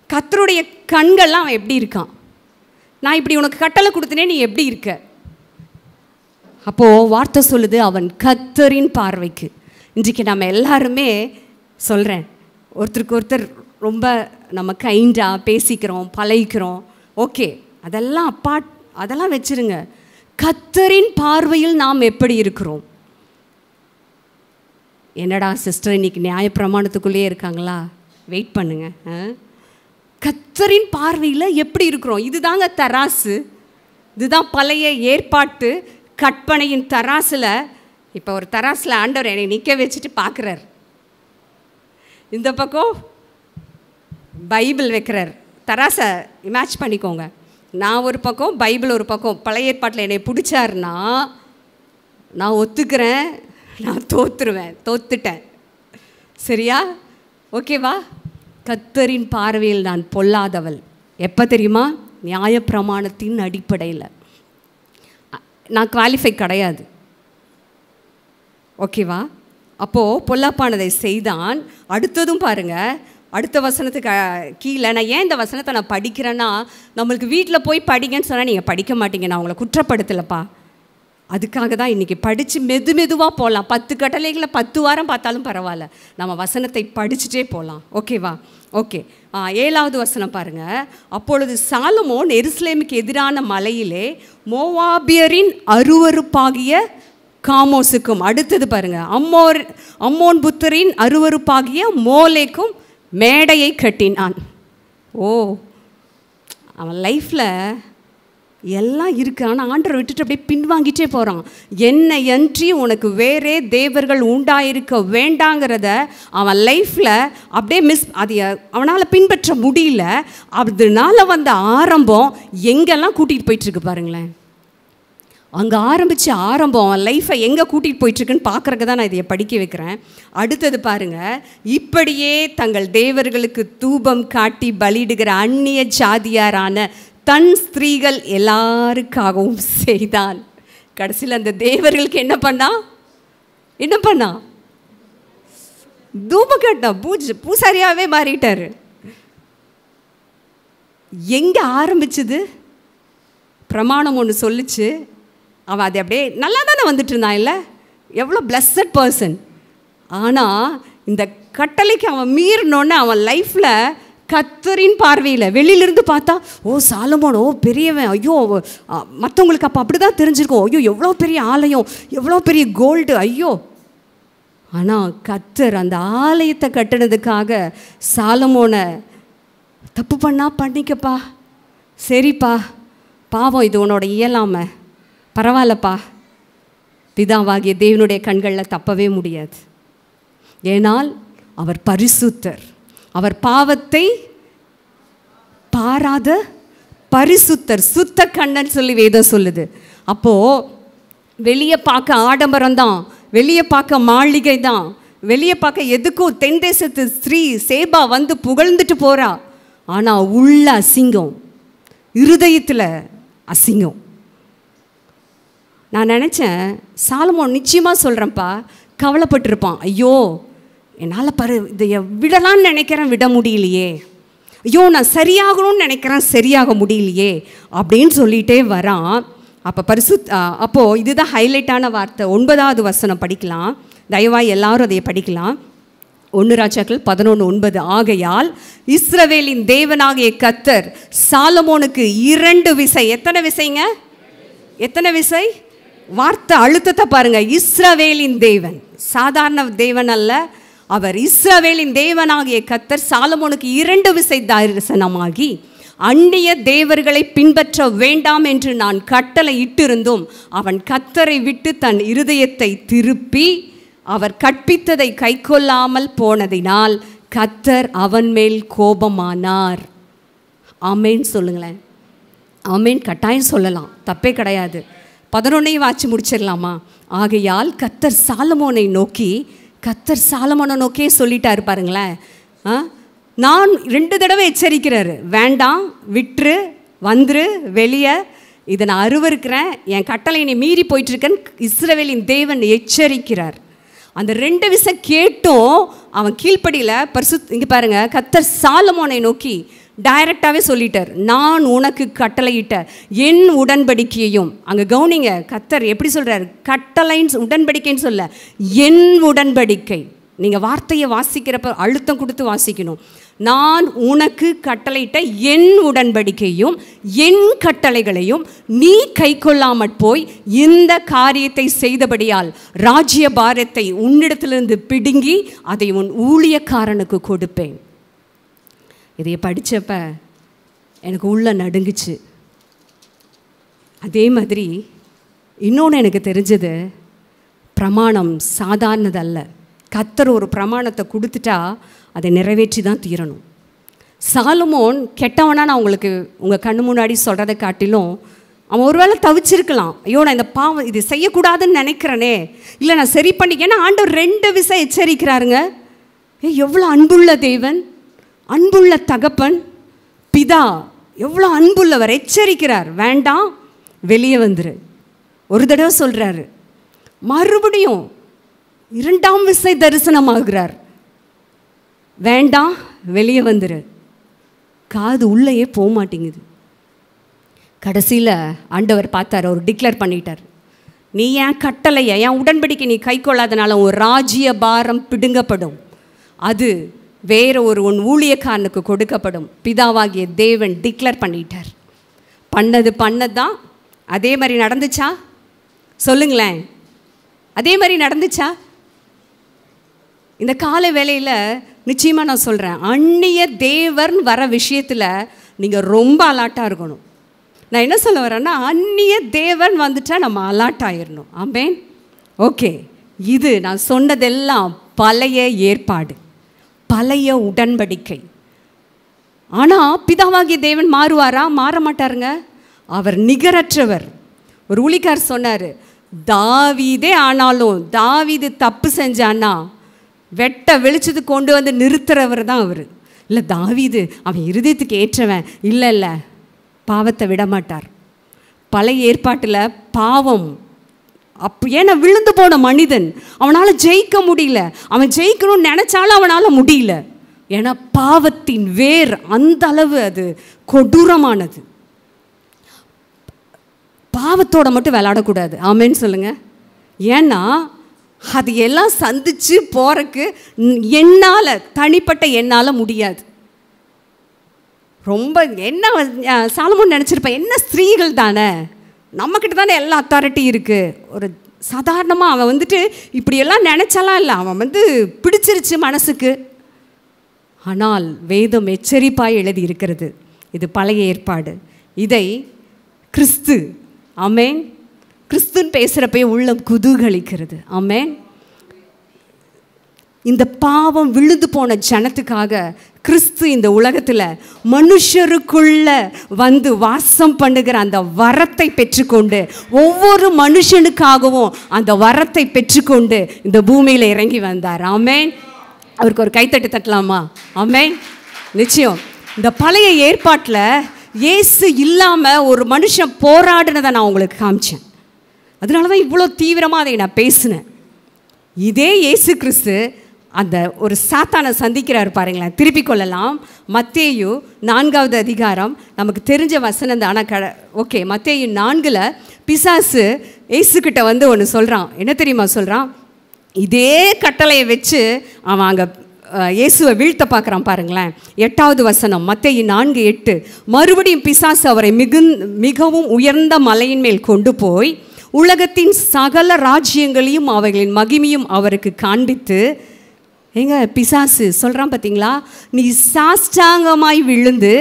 கர்த்தருடைய கண்கள்லாம் அவன் எப்படி இருக்கான். நான் இப்படி உனக்கு கட்டளை கொடுத்தனே, நீ எப்படி இருக்க? அப்போது வார்த்தை சொல்லுது, அவன் கர்த்தரின் பார்வைக்கு. இன்றைக்கு நம்ம எல்லாருமே சொல்கிறேன், ஒருத்தருக்கு ஒருத்தர் ரொம்ப நம்ம கைண்டாக பேசிக்கிறோம், பழகிக்கிறோம், ஓகே, அதெல்லாம் அதெல்லாம் வச்சுருங்க. கர்த்தரின் பார்வையில் நாம் எப்படி இருக்கிறோம்? என்னடா சிஸ்டர் இன்னைக்கு நியாயப்பிரமாணத்துக்குள்ளேயே இருக்காங்களா? வெயிட் பண்ணுங்க. கர்த்தரின் பார்வையில் எப்படி இருக்கிறோம்? இதுதாங்க தராசு. இதுதான் பழைய ஏற்பாட்டு கற்பனையின் தராசில். இப்போ ஒரு தராசில் ஆண்டவர் என்னை நிற்க வச்சுட்டு பார்க்குறார். இந்த பக்கம் பைபிள் வைக்கிறார். தராசை இமேஜ் பண்ணிக்கோங்க. நான் ஒரு பக்கம், பைபிள் ஒரு பக்கம். பழைய ஏற்பாட்டில் என்னை பிடிச்சாருன்னா நான் ஒத்துக்கிறேன், நான் தோத்துட்டேன். சரியா? ஓகேவா? கர்த்தரின் பார்வையில் நான் பொல்லாதவள். எப்போ தெரியுமா? நியாயப்பிரமாணத்தின் அடிப்படையில். நான் குவாலிஃபை கிடையாது. ஓகேவா? அப்போது பொல்லாப்பானதை செய்தான். அடுத்ததும் பாருங்கள், அடுத்த வசனத்துக்கு கீழே, நான் ஏன் இந்த வசனத்தை நான் படிக்கிறேன்னா, நம்மளுக்கு வீட்டில் போய் படிங்கன்னு சொன்னால் நீங்கள் படிக்க மாட்டீங்க. நான் உங்களை குற்றப்படுத்தலைப்பா. அதுக்காக தான் இன்றைக்கி படித்து மெதுவாக போகலாம். 10 கட்டளைகளை 10 வாரம் பார்த்தாலும் பரவாயில்ல, நம்ம வசனத்தை படிச்சுட்டே போகலாம். ஓகேவா? ஓகே. 7வது வசனம் பாருங்கள். அப்பொழுது சாலமோன் எருசலேமுக்கு எதிரான மலையிலே மோவாபியரின் அருவருப்பாகிய காமோசுக்கும், அடுத்தது பாருங்கள், அம்மோன் புத்தரின் அருவருப்பாகிய மோலேக்கும் மேடையை கட்டினான். அவன் லைஃப்பில் எல்லாம் இருக்குது, ஆனால் ஆண்டரை விட்டுட்டு அப்படியே பின்வாங்கிட்டே போகிறான். என்னை அன்றி உனக்கு வேறே தேவர்கள் உண்டாயிருக்க வேண்டாங்கிறத அவன் லைஃப்பில் அப்படியே அதை அவனால் பின்பற்ற முடியல. அதனால வந்த ஆரம்பம் எங்கெல்லாம் கூட்டிகிட்டு போயிட்டுருக்கு பாருங்களேன். அங்கே ஆரம்பம் அவன் லைஃப்பை எங்கே கூட்டிகிட்டு போயிட்டுருக்குன்னு பார்க்குறக்கு தான் நான் இதை படிக்க வைக்கிறேன். அடுத்தது பாருங்கள், இப்படியே தங்கள் தேவர்களுக்கு தூபம் காட்டி பலியிடுகிற அந்நிய ஜாதியாரான தன் ஸ்திரீகள் எல்லாருக்காகவும் செய்தான். கடைசியில் அந்த தேவர்களுக்கு என்ன பண்ணா? தூபம் காட்டினா. பூசாரியாகவே மாறிட்டார். எங்கே ஆரம்பிச்சது? பிரமாணம் ஒன்று சொல்லிச்சு. அவன் அது அப்படியே நல்லா தானே வந்துட்டு இருந்தான் இல்லை? எவ்வளோ பிளஸட் பர்சன். ஆனால் இந்த கட்டளைக்கு அவன் மீறினோன்னு அவன் லைஃப்பில் கர்த்தரின் பார்வையில் வெளியிலிருந்து பார்த்தா, சாலமோன் பெரியவன், ஐயோ மற்றவங்களுக்கு அப்போ அப்படி தான் தெரிஞ்சிருக்கும், ஐயோ எவ்வளோ பெரிய ஆலயம், எவ்வளோ பெரிய கோல்டு, ஐயோ. ஆனால் கர்த்தர் அந்த ஆலயத்தை கட்டினதுக்காக சாலமோனை தப்பு பண்ணிக்கப்பா, சரிப்பா, பாவம், இது உன்னோட இயலாமை, பரவாயில்லப்பா, பிதாவாகிய தேவனுடைய கண்களில் தப்பவே முடியாது. ஏனால் அவர் பரிசுத்தர், அவர் பாவத்தை பாராத பரிசுத்தர், சுத்த கண்ணன் சொல்லி வேதம் சொல்லுது. அப்போது வெளியே பார்க்க ஆடம்பரம் தான், வெளியே பார்க்க மாளிகை தான், வெளியே பார்க்க எதுக்கும் தென் தேசத்து ஸ்ரீ சேபா வந்து புகழ்ந்துட்டு போகிறா. ஆனால் உள்ள அசிங்கம், இருதயத்தில் அசிங்கம். நான் நினச்சேன், சாலமோன் நிச்சயமாக சொல்கிறேன்ப்பா, கவலைப்பட்டிருப்பான். ஐயோ என்னால் இதை விடலான்னு நினைக்கிறேன், விட முடியலையே, ஐயோ நான் சரியாகணும்னு நினைக்கிறேன், சரியாக முடியலையே அப்படின்னு சொல்லிகிட்டே வரான். அப்போது இதுதான் ஹைலைட்டான வார்த்தை. 9வது வசனம் படிக்கலாம், தயவாய் எல்லாரும் அதை படிக்கலாம். 1 ராஜாக்கள் 11:9. ஆகையால் இஸ்ரவேலின் தேவனாகிய கர்த்தர் சாலமோனுக்கு 2 விசை. எத்தனை விசைங்க? எத்தனை விசை? வார்த்தை அழுத்தத்தை பாருங்க. இஸ்ரவேலின் தேவன், சாதாரண தேவன் அல்ல, அவர் இஸ்ரவேலின் தேவனாகிய கர்த்தர் சாலமோனுக்கு 2 விசை தரிசனமாகி அந்நிய தேவர்களை பின்பற்ற வேண்டாம் என்று நான் கட்டளை இட்டிருந்தும் அவன் கர்த்தரை விட்டு தன் இருதயத்தை திருப்பி அவர் கற்பித்ததை கைக்கொள்ளாமல் போனதினால் கர்த்தர் அவன் மேல் கோபமானார். ஆமேன் சொல்லுங்களேன். ஆமேன் கட்டாயம் சொல்லலாம், தப்பே கிடையாது. 11 வாட்சி முடிச்சிடலாமா? ஆகையால் கர்த்தர் சாலமோனை நோக்கி சொல்லிட்டாரு பாருங்களேன். நான் 2 தடவை எச்சரிக்கிறாரு, வேண்டாம், விட்டுரு, வந்துரு, வெளியே, இதை நான் அருவருக்கிறேன், என் கட்டளை நீ மீறி போயிட்டுருக்கேன்னு இஸ்ரவேலின் தேவன் எச்சரிக்கிறார். அந்த 2 விஷயம் கேட்டும் அவன் கீழ்ப்படியில் இங்கே பாருங்க, கர்த்தர் சாலமோனை நோக்கி டைரக்டாகவே சொல்லிட்டார், நான் உனக்கு கட்டளையிட்ட என் உடன்படிக்கையையும். அங்கே கவுனிங்க, கர்த்தர் எப்படி சொல்கிறார்? கட்டளைன்னு உடன்படிக்கைன்னு சொல்ல, என் உடன்படிக்கை. நீங்கள் வார்த்தையை வாசிக்கிறப்ப அழுத்தம் கொடுத்து வாசிக்கணும். நான் உனக்கு கட்டளையிட்ட என் உடன்படிக்கையும் என் கட்டளைகளையும் நீ கை கொள்ளாமற் போய் இந்த காரியத்தை செய்தபடியால் ராஜ்ய பாரத்தை உன்னிடத்திலிருந்து பிடுங்கி அதை உன் ஊழியக்காரனுக்கு கொடுப்பேன். இதை படித்தப்ப எனக்கு உள்ள நடுங்குச்சு. அதே மாதிரி இன்னொன்று எனக்கு தெரிஞ்சது, பிரமாணம் சாதாரணதல்ல. கர்த்தர் ஒரு பிரமாணத்தை கொடுத்துட்டா அதை நிறைவேற்றி தான் தீரணும். சாலமோன் கெட்டவனா நான் உங்களுக்கு உங்கள் கண்ணு முன்னாடி சொல்கிறத காட்டிலும் அவன் ஒருவேளை தவிச்சிருக்கலாம், ஐயோ நான் இந்த பாவம் இது செய்யக்கூடாதுன்னு நினைக்கிறேனே, இல்லை நான் சரி பண்ணிக்கேன்னா ஆண்டவர் 2 விஷயம் எச்சரிக்கிறாருங்க. எவ்வளோ அன்புள்ள தேவன், அன்புள்ள தகப்பன், பிதா, எவ்வளோ அன்புள்ளவர். எச்சரிக்கிறார், வேண்டாம், வெளியே வந்துரு. ஒரு தடவை சொல்கிறாரு, மறுபடியும் 2ஆம் விசை தரிசனமாகிறார், வேண்டாம், வெளியே வந்துரு. காது உள்ளேயே போக மாட்டேங்குது. கடைசியில் ஆண்டவர் பார்த்தார், அவர் டிக்ளேர் பண்ணிட்டார், நீ என் கட்டளையை என் உடன்படிக்கை நீ கை கொள்ளாதனால உன் ராஜ்ய பாரம் பிடுங்கப்படும், அது வேற ஒரு உன் ஊழியக்காரனுக்கு கொடுக்கப்படும். பிதாவாகிய தேவன் டிக்ளேர் பண்ணிட்டார். பண்ணதான் அதே மாதிரி நடந்துச்சா? சொல்லுங்களேன், அதே மாதிரி நடந்துச்சா? இந்த காலை வேளையில் நிச்சயமாக நான் சொல்கிறேன், அந்நிய தேவன் வர விஷயத்தில் நீங்கள் ரொம்ப அலாட்டாக இருக்கணும். நான் என்ன சொல்ல வரேன்னா, அந்நிய தேவன் வந்துட்டா நம்ம அலாட் ஆயிடணும். ஆமேன். ஓகே, இது நான் சொன்னதெல்லாம் பழைய ஏற்பாடு, பழைய உடன்படிக்கை. ஆனால் பிதாவாகிய தேவன் மாறுவாரா? மாற மாட்டாருங்க. அவர் நிகரற்றவர். ஒரு ஊழியக்காரர் சொன்னார், தாவீதே ஆனாலும் தாவீது தப்பு செஞ்சான்னா வெட்ட வெளிச்சது கொண்டு வந்து நிறுத்துறவர் தான் அவர். இல்லை தாவீது அவன் இருதயத்துக்கு ஏற்றவன், இல்லை பாவத்தை விட மாட்டார். பழைய ஏற்பாட்டில் பாவம் ஏன்னா விழுந்து போன மனிதன், அவனால் ஜெயிக்க முடியல. அவன் ஜெயிக்கணும்னு நினச்சாலும் அவனால் முடியல. ஏன்னா பாவத்தின் வேர் அந்த அளவு அது கொடூரமானது. பாவத்தோட மட்டும் விளையாடக்கூடாது. ஆமேன்னு சொல்லுங்க. ஏன்னா அது எல்லாம் சந்திச்சு போறக்கு என்னால், தனிப்பட்ட என்னால் முடியாது. ரொம்ப என்ன சாலமோன் நினச்சிருப்பேன், என்ன ஸ்திரீகள் தானே, நம்மக்கிட்ட தானே எல்லா அத்தாரிட்டி இருக்குது. ஒரு சாதாரணமாக அவன் வந்துட்டு இப்படியெல்லாம் நினச்சாலாம் இல்லை, அவன் பிடிச்சிருச்சு மனசுக்கு. ஆனால் வேதம் எச்சரிப்பாய் எழுதி இருக்கிறது, இது பழைய ஏற்பாடு. இதை கிறிஸ்து, ஆமேன், கிறிஸ்துன்னு பேசுகிறப்பே உள்ளம் குதூகலிக்கிறது. ஆமேன். இந்த பாவம் விழுந்து போன ஜனத்துக்காக கிறிஸ்து இந்த உலகத்தில் மனுஷருக்குள்ள வந்து வாசம் பண்ணுகிற அந்த வரத்தை பெற்றுக்கொண்டு, ஒவ்வொரு மனுஷனுக்காகவும் அந்த வரத்தை பெற்றுக்கொண்டு இந்த பூமியில் இறங்கி வந்தார். ஆமேன். அவருக்கு ஒரு கைத்தட்டு தட்டலாமா? ஆமேன். நிச்சயம் இந்த பழைய ஏற்பாட்டில் இயேசு இல்லாமல் ஒரு மனுஷன் போராடினதை நான் உங்களுக்கு காமிச்சேன். அதனால தான் இவ்வளோ தீவிரமாக அதை நான் பேசினேன். இதே இயேசு கிறிஸ்து அந்த ஒரு சாத்தானை சந்திக்கிறார் பாருங்களேன். திருப்பிக் கொள்ளலாம். மத்தேயு 4வது அதிகாரம், நமக்கு தெரிஞ்ச வசனம் தான். ஆனால் ஓகே, மத்தேயு 4ல் பிசாசு இயேசுக்கிட்ட ஒன்று சொல்கிறான். என்ன தெரியுமா சொல்கிறான்? இதே கட்டளையை வச்சு அவன் அங்கே இயேசுவை வீழ்த்த பார்க்குறான் பாருங்களேன். 8வது வசனம், மத்தேயு 4:8. மறுபடியும் பிசாசு அவரை மிகவும் உயர்ந்த மலையின் மேல் கொண்டு போய் உலகத்தின் சகல ராஜ்யங்களையும் அவைகளின் மகிமையும் அவருக்கு காண்பித்து, ஏங்க பிசாசு சொல்கிறான் பார்த்தீங்களா, நீ சாஷ்டாங்கமாய் விழுந்து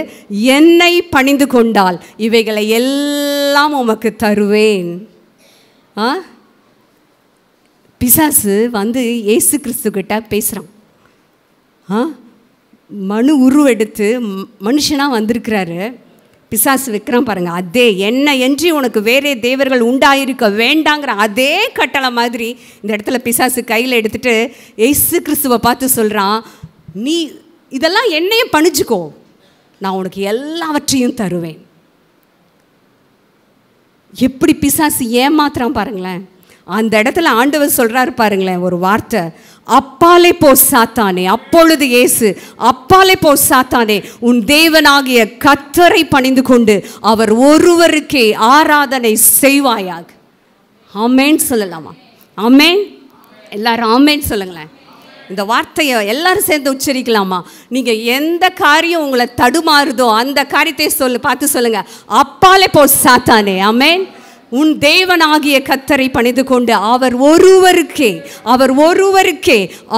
என்னை பணிந்து கொண்டால் இவைகளை எல்லாம் உமக்கு தருவேன். பிசாசு வந்து இயேசு கிறிஸ்துக்கிட்ட பேசுகிறான். மனு உருவெடுத்து மனுஷனாக வந்திருக்கிறாரு. பிசாசு வைக்கிறான் பாருங்கள், அதே என்ன என்று உனக்கு வேறே தேவர்கள் உண்டாயிருக்க வேண்டாங்கிற அதே கட்டளை மாதிரி இந்த இடத்துல பிசாசு கையில் எடுத்துகிட்டு இயேசு கிறிஸ்துவை பார்த்து சொல்கிறான், நீ இதெல்லாம் என்னையே பணிச்சுக்கோ, நான் உனக்கு எல்லாவற்றையும் தருவேன். எப்படி பிசாசு ஏமாத்துறான் பாருங்களேன். அந்த இடத்துல ஆண்டவர் சொல்கிறாரு பாருங்களேன் ஒரு வார்த்தை, அப்பாலே போ சாத்தானே. அப்பொழுது இயேசு, அப்பாலே போ சாத்தானே, உன் தேவனாகிய கர்த்தரை பணிந்து கொண்டு அவர் ஒருவருக்கே ஆராதனை செய்வாயாக. ஆமேன் சொல்லலாமா? ஆமேன். எல்லாரும் ஆமேன் சொல்லுங்களேன். இந்த வார்த்தையை எல்லாரும் சேர்ந்து உச்சரிக்கலாமா? நீங்கள் எந்த காரியம் உங்களை தடுமாறுதோ அந்த காரியத்தை பார்த்து சொல்லுங்கள், அப்பாலே போ சாத்தானே. ஆமேன். உன் தேவனாகிய கர்த்தரை பணிந்து கொண்டு அவர் ஒருவருக்கே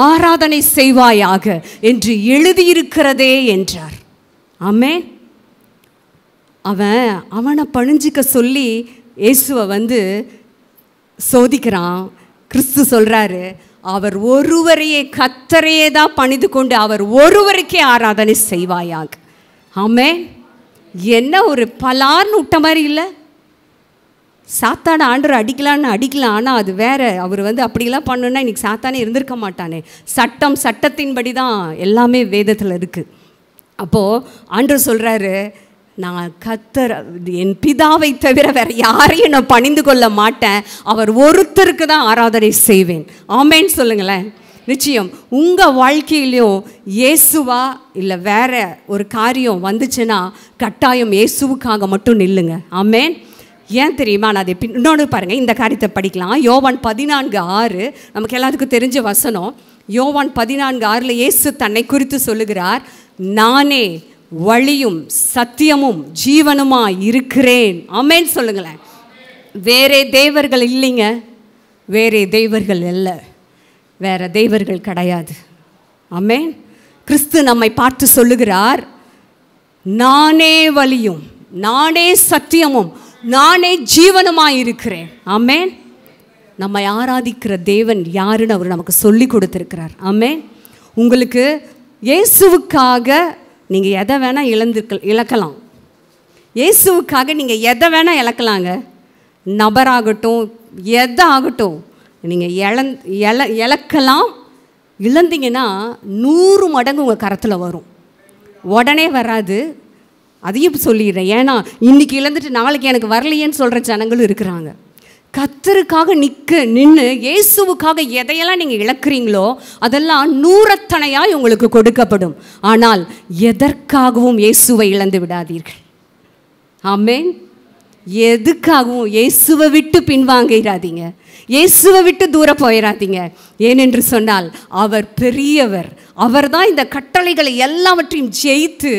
ஆராதனை செய்வாயாக என்று எழுதியிருக்கிறதே என்றார். ஆமென். அவனை பணிஞ்சிக்க சொல்லி இயேசுவை வந்து சோதிக்கிறான். கிறிஸ்து சொல்கிறாரு, அவர் ஒருவரையே கர்த்தரையே தான் பணிந்து கொண்டு அவர் ஒருவருக்கே ஆராதனை செய்வாயாக. ஆமென். என்ன ஒரு பலார்னு விட்ட மாதிரி இல்லை? சாத்தானை ஆண்டவர் அடிக்கலாம், ஆனால் அது வேற. அவர் வந்து அப்படிலாம் பண்ணுன்னா இன்றைக்கி சாத்தானே இருந்திருக்க மாட்டானே. சட்டத்தின்படி தான் எல்லாமே வேதத்தில் இருக்குது. அப்போது ஆண்டவர் சொல்கிறாரு, நான் கர்த்தர் என் பிதாவை தவிர வேறு யாரையும் நான் பணிந்து கொள்ள மாட்டேன், அவர் ஒருத்தருக்கு தான் ஆராதனை செய்வேன். ஆமேன்னு சொல்லுங்களேன். நிச்சயம் உங்கள் வாழ்க்கையிலையும் இயேசுவா இல்லை வேற ஒரு காரியம் வந்துச்சுன்னா கட்டாயம் இயேசுவுக்காக மட்டும் நில்லுங்க. ஆமேன். ஏன் தெரியுமா? நான் அதை இன்னொன்று பாருங்கள், இந்த காரியத்தை படிக்கலாம். யோவான் 14:6 நமக்கு எல்லாத்துக்கும் தெரிஞ்ச வசனம். யோவான் 14:6 இயேசு தன்னை குறித்து சொல்லுகிறார், நானே வழியும் சத்தியமும் ஜீவனுமாய் இருக்கிறேன். ஆமென் சொல்லுங்களேன். வேறே தேவர்கள் இல்லைங்க, வேறே தேவர்கள் இல்லை, வேற தேவர்கள் கிடையாது. ஆமென். கிறிஸ்து நம்மை பார்த்து சொல்லுகிறார், நானே வழியும் நானே சத்தியமும் நானே ஜீவனுமாய் இருக்கிறேன். ஆமென். நம்மை ஆராதிக்கிற தேவன் யாருன்னு அவர் நமக்கு சொல்லி கொடுத்துருக்கிறார். ஆமென். உங்களுக்கு இயேசுவுக்காக நீங்கள் எதை வேணால் இழக்கலாம். இயேசுவுக்காக நீங்கள் எதை வேணால் இழக்கலாங்க. நபராகட்டும், எதை ஆகட்டும், நீங்கள் இழக்கலாம். இழந்தீங்கன்னா 100 மடங்கு உங்கள் கரத்தில் வரும். உடனே வராது, அதையும் சொல்லிடுறேன். ஏன்னா இன்றைக்கி இழந்துட்டு நாளைக்கு எனக்கு வரலையேன்னு சொல்கிற ஜனங்களும் இருக்கிறாங்க. கர்த்தருக்காக நின்று இயேசுவுக்காக எதையெல்லாம் நீங்கள் இழக்கிறீங்களோ அதெல்லாம் 100 உங்களுக்கு கொடுக்கப்படும். ஆனால் எதற்காகவும் இயேசுவை இழந்து விடாதீர்கள். ஆமென். எதுக்காகவும் இயேசுவை விட்டு பின்வாங்கிறாதீங்க, இயேசுவை விட்டு தூரம் போயிடாதீங்க. ஏனென்று சொன்னால் அவர் பெரியவர். அவர் தான் இந்த கட்டளைகளை எல்லாவற்றையும் ஜெயித்து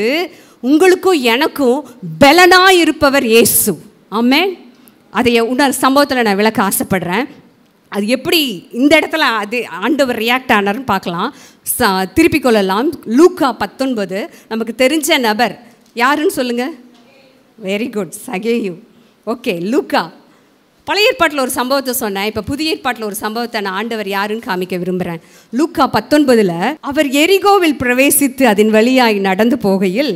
உங்களுக்கும் எனக்கும் பலனாக இருப்பவர் இயேசு. ஆமென். அதை இன்னொரு சம்பவத்தில் நான் விளக்க ஆசைப்படுறேன். அது எப்படி இந்த இடத்துல அது ஆண்டவர் ரியாக்ட் ஆனார்னு பார்க்கலாம். திருப்பி கொள்ளலாம். லூக்கா 19 நமக்கு தெரிஞ்ச நபர் யாருன்னு சொல்லுங்கள். வெரி குட், சகேயு. ஓகே, லூக்கா. பழைய ஏற்பாட்டில் ஒரு சம்பவத்தை சொன்னேன். இப்போ புதிய ஏற்பாட்டில் ஒரு சம்பவத்தை நான் ஆண்டவர் யாருன்னு காமிக்க விரும்புகிறேன். லூக்கா 19 அவர் எரிகோவில் பிரவேசித்து அதன் வழியாய் நடந்து போகையில்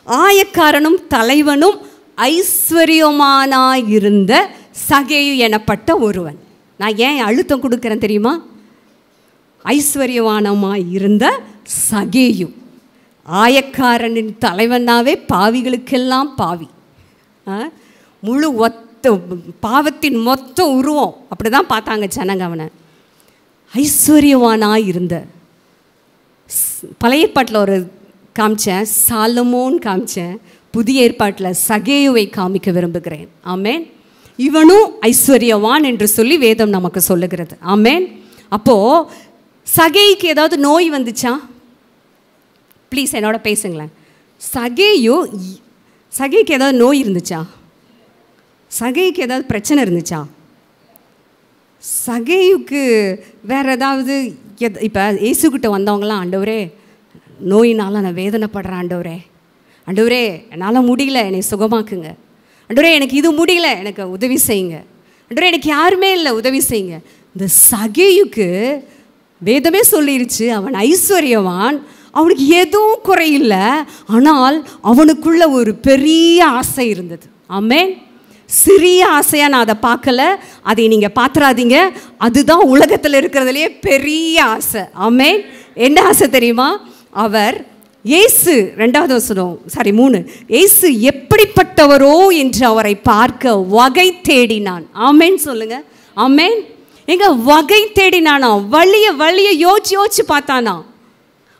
ஆயக்காரனும் தலைவனும் ஐஸ்வர்யமானாயிருந்த சகேயு எனப்பட்ட ஒருவன். நான் ஏன் அழுத்தம் கொடுக்குறேன் தெரியுமா? ஐஸ்வர்யவானமாய் இருந்த சகேயு. ஆயக்காரனின் தலைவனாவே பாவிகளுக்கெல்லாம் பாவி. முழு பாவத்தின் மொத்த உருவம் அப்படி தான் பார்த்தாங்க ஜனங்க அவனை. ஐஸ்வர்யவானாய் இருந்த, பழைய ஏற்பாட்டில் ஒரு காமிச்சேன், சாலமோன் காமிச்சேன். புதிய ஏற்பாட்டில் சகேயுவை காமிக்க விரும்புகிறேன். ஆமேன். இவனும் ஐஸ்வர்யவான் என்று சொல்லி வேதம் நமக்கு சொல்லுகிறது. ஆமேன். அப்போது சகேய்க்கு ஏதாவது நோய் வந்துச்சா? ப்ளீஸ் என்னோட பேசுங்களேன். சகேய்க்கு ஏதாவது நோய் இருந்துச்சா? சகேய்க்கு ஏதாவது பிரச்சனை இருந்துச்சா? சகேயுக்கு வேறு ஏதாவது இப்போ இயேசுக்கிட்ட வந்தவங்களாம், ஆண்டவரே நோயினால் நான் வேதனைப்படுறேன், ஆண்டவரே என்னால் முடியல, என்னை சுகமாக்குங்க, ஆண்டவரே எனக்கு இது முடியல, எனக்கு உதவி செய்யுங்க, ஆண்டவரே எனக்கு யாருமே இல்லை, உதவி செய்யுங்க. இந்த சகேயுக்கு வேதமே சொல்லிருச்சு, அவன் ஐஸ்வர்யவான், அவனுக்கு எதுவும் குறையில்லை. ஆனால் அவனுக்குள்ள ஒரு பெரிய ஆசை இருந்தது. ஆமென். சிறிய ஆசையாக நான் அதை பார்க்கல, அதை நீங்கள் பார்த்துறாதீங்க. அதுதான் உலகத்தில் இருக்கிறதுலையே பெரிய ஆசை. ஆமென். என்ன ஆசை தெரியுமா? அவர் இயேசு 2வது வசனம் 3 இயேசு எப்படிப்பட்டவரோ என்று அவரை பார்க்க வகை தேடினான். ஆமென் சொல்லுங்க. ஆமென். எங்க வகை தேடினானா? வழிய யோசிச்சு பார்த்தானா?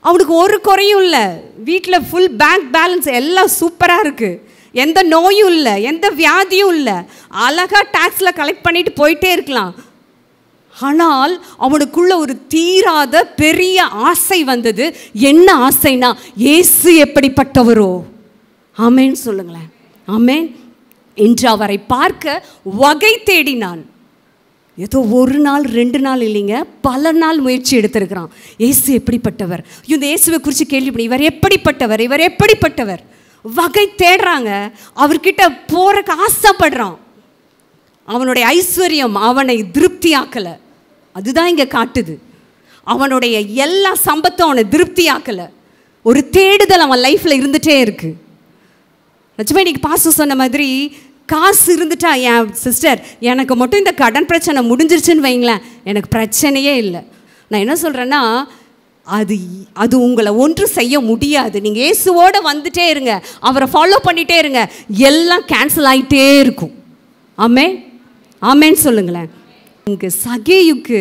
அவனுக்கு ஒரு குறையும் இல்லை, வீட்டில் ஃபுல் பேங்க் பேலன்ஸ் எல்லாம் சூப்பராக இருக்குது, எந்த நோயும் இல்லை, எந்த வியாதியும் இல்லை, அழகாக டேக்ஸில் கலெக்ட் பண்ணிட்டு போயிட்டே இருக்கலாம். ஆனால் அவனுக்குள்ள ஒரு தீராத பெரிய ஆசை வந்தது. என்ன ஆசைனா, இயேசு எப்படிப்பட்டவரோ. ஆமென் சொல்லுங்களேன். ஆமென். என்று அவரை பார்க்க வகை தேடினான். ஏதோ ஒரு நாள் 2 நாள் இல்லைங்க, பல நாள் முயற்சி எடுத்திருக்கிறான். இயேசு எப்படிப்பட்டவர், இந்த இயேசுவை குறித்து கேள்விப்படி, இவர் எப்படிப்பட்டவர் வகை தேடுறாங்க. அவர்கிட்ட போறக்கு ஆசைப்படுறான். அவனுடைய ஐஸ்வர்யம் அவனை திருப்தியாக்கலை. அதுதான் இங்கே காட்டுது. அவனுடைய எல்லா சம்பத்தும் அவனை திருப்தியாக்கலை. ஒரு தேடுதல் அவன் லைஃப்பில் இருந்துகிட்டே இருக்கு. நிஜமா இன்னைக்கு பாஸ்டர் சொன்ன மாதிரி, காசு இருந்துட்டா, என் சிஸ்டர் எனக்கு மட்டும் இந்த கடன் பிரச்சனை முடிஞ்சிருச்சுன்னு வைங்களேன், எனக்கு பிரச்சனையே இல்லை. நான் என்ன சொல்கிறேன்னா, அது உங்களை ஒன்று செய்ய முடியாது. நீங்கள் இயேசுவோடு வந்துட்டே இருங்க, அவரை ஃபாலோ பண்ணிகிட்டே இருங்க, எல்லாம் கேன்சல் ஆகிட்டே இருக்கும். ஆமென் சொல்லுங்களேன். இங்கே சகேயுக்கு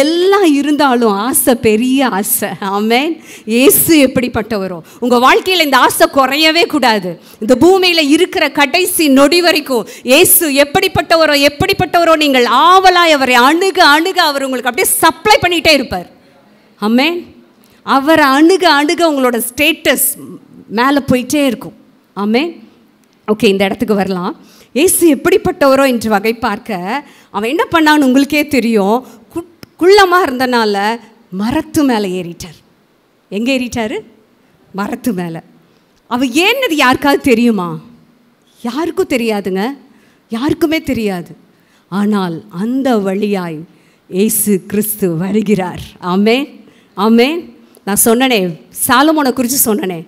எல்லாம் இருந்தாலும் ஆசை, பெரிய ஆசை. ஆமென். இயேசு எப்படிப்பட்டவரோ. உங்கள் வாழ்க்கையில் இந்த ஆசை குறையவே கூடாது. இந்த பூமியில் இருக்கிற கடைசி நொடி வரைக்கும் இயேசு எப்படிப்பட்டவரோ நீங்கள் ஆவலாய் அவரை அணுக அவர் உங்களுக்கு அப்படியே சப்ளை பண்ணிகிட்டே இருப்பார். ஆமென். அவரை அணுக உங்களோட ஸ்டேட்டஸ் மேலே போயிட்டே இருக்கும். ஆமென். ஓகே, இந்த இடத்துக்கு வரலாம். இயேசு எப்படிப்பட்டவரோ என்று வகை பார்க்க அவன் என்ன பண்ணான்னு உங்களுக்கே தெரியும். குள்ளமாக இருந்தனால மரத்து மேலே ஏறிட்டார். எங்கே ஏறிட்டார்? மரத்து மேலே. அவன் ஏன்னது யாருக்காவது தெரியுமா? யாருக்கும் தெரியாதுங்க, யாருக்குமே தெரியாது. ஆனால் அந்த வழியாய் இயேசு கிறிஸ்து வருகிறார். ஆமென். ஆமென். நான் சொன்னனே, சாலமோனை குறித்து சொன்னனே,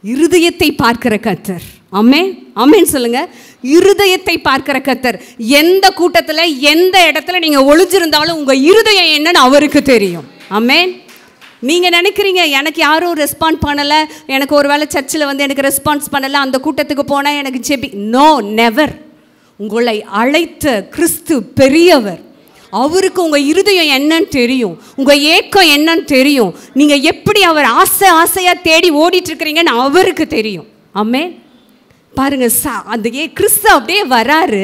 இருதயத்தை பார்க்கிற கர்த்தர். ஆமென். ஆமென் சொல்லுங்க. இருதயத்தை பார்க்கிற கர்த்தர். எந்த கூட்டத்தில் எந்த இடத்துல நீங்கள் ஒளிஞ்சிருந்தாலும் உங்கள் இருதயம் என்னன்னு அவருக்கு தெரியும். ஆமென். நீங்கள் நினைக்கிறீங்க எனக்கு யாரும் ரெஸ்பாண்ட் பண்ணலை, எனக்கு ஒரு வேளை சர்ச்சில் வந்து எனக்கு ரெஸ்பான்ஸ் பண்ணலை, அந்த கூட்டத்துக்கு போனால் எனக்கு ஜெபி. No, never. உங்களை அழைத்த கிறிஸ்து பெரியவர். அவருக்கு உங்கள் இருதயம் என்னன்னு தெரியும், உங்கள் ஏக்கம் என்னன்னு தெரியும். நீங்கள் எப்படி அவர் ஆசையாக தேடி ஓடிட்டுருக்கிறீங்கன்னு அவருக்கு தெரியும். ஆமென். பாருங்க, அந்த கிறிஸ்து அப்படியே வராரு.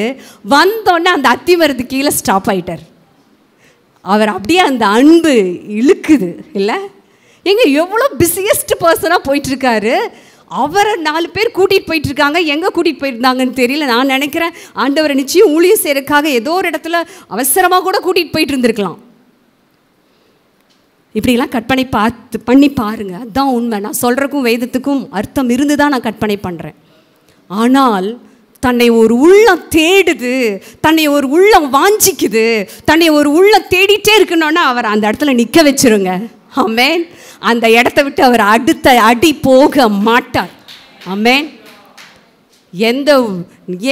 வந்தோடனே அந்த அத்திமரத்து கீழே ஸ்டாப் ஆகிட்டார். அவர் அப்படியே அந்த அன்பு இழுக்குது இல்லை? எங்கே எவ்வளோ பிஸியஸ்ட் பர்சனாக போயிட்டுருக்காரு. அவரை 4 பேர் கூட்டிகிட்டு போயிட்டுருக்காங்க. எங்கே கூட்டிகிட்டு போயிருந்தாங்கன்னு தெரியல. நான் நினைக்கிறேன் ஆண்டவரை நிச்சயம் ஊழியம் செய்யறதுக்காக ஏதோ ஒரு இடத்துல அவசரமாக கூட கூட்டிகிட்டு போயிட்டு இருந்திருக்கலாம். இப்படிலாம் கற்பனை பண்ணி பாருங்க. அதுதான் உண்மை. நான் சொல்கிறக்கும் வேதத்துக்கும் அர்த்தம் இருந்து தான் நான் கற்பனை பண்ணுறேன். ஆனால் தன்னை ஒரு உள்ளம் தேடுது, தன்னை ஒரு உள்ளம் வாஞ்சிக்குது, தன்னை ஒரு உள்ளம் தேடிட்டே இருக்கணும்னா அவர் அந்த இடத்துல நிற்க வச்சிருங்க. ஆமென். அந்த இடத்த விட்டு அவர் அடுத்த அடி போக மாட்டார். ஆமென்.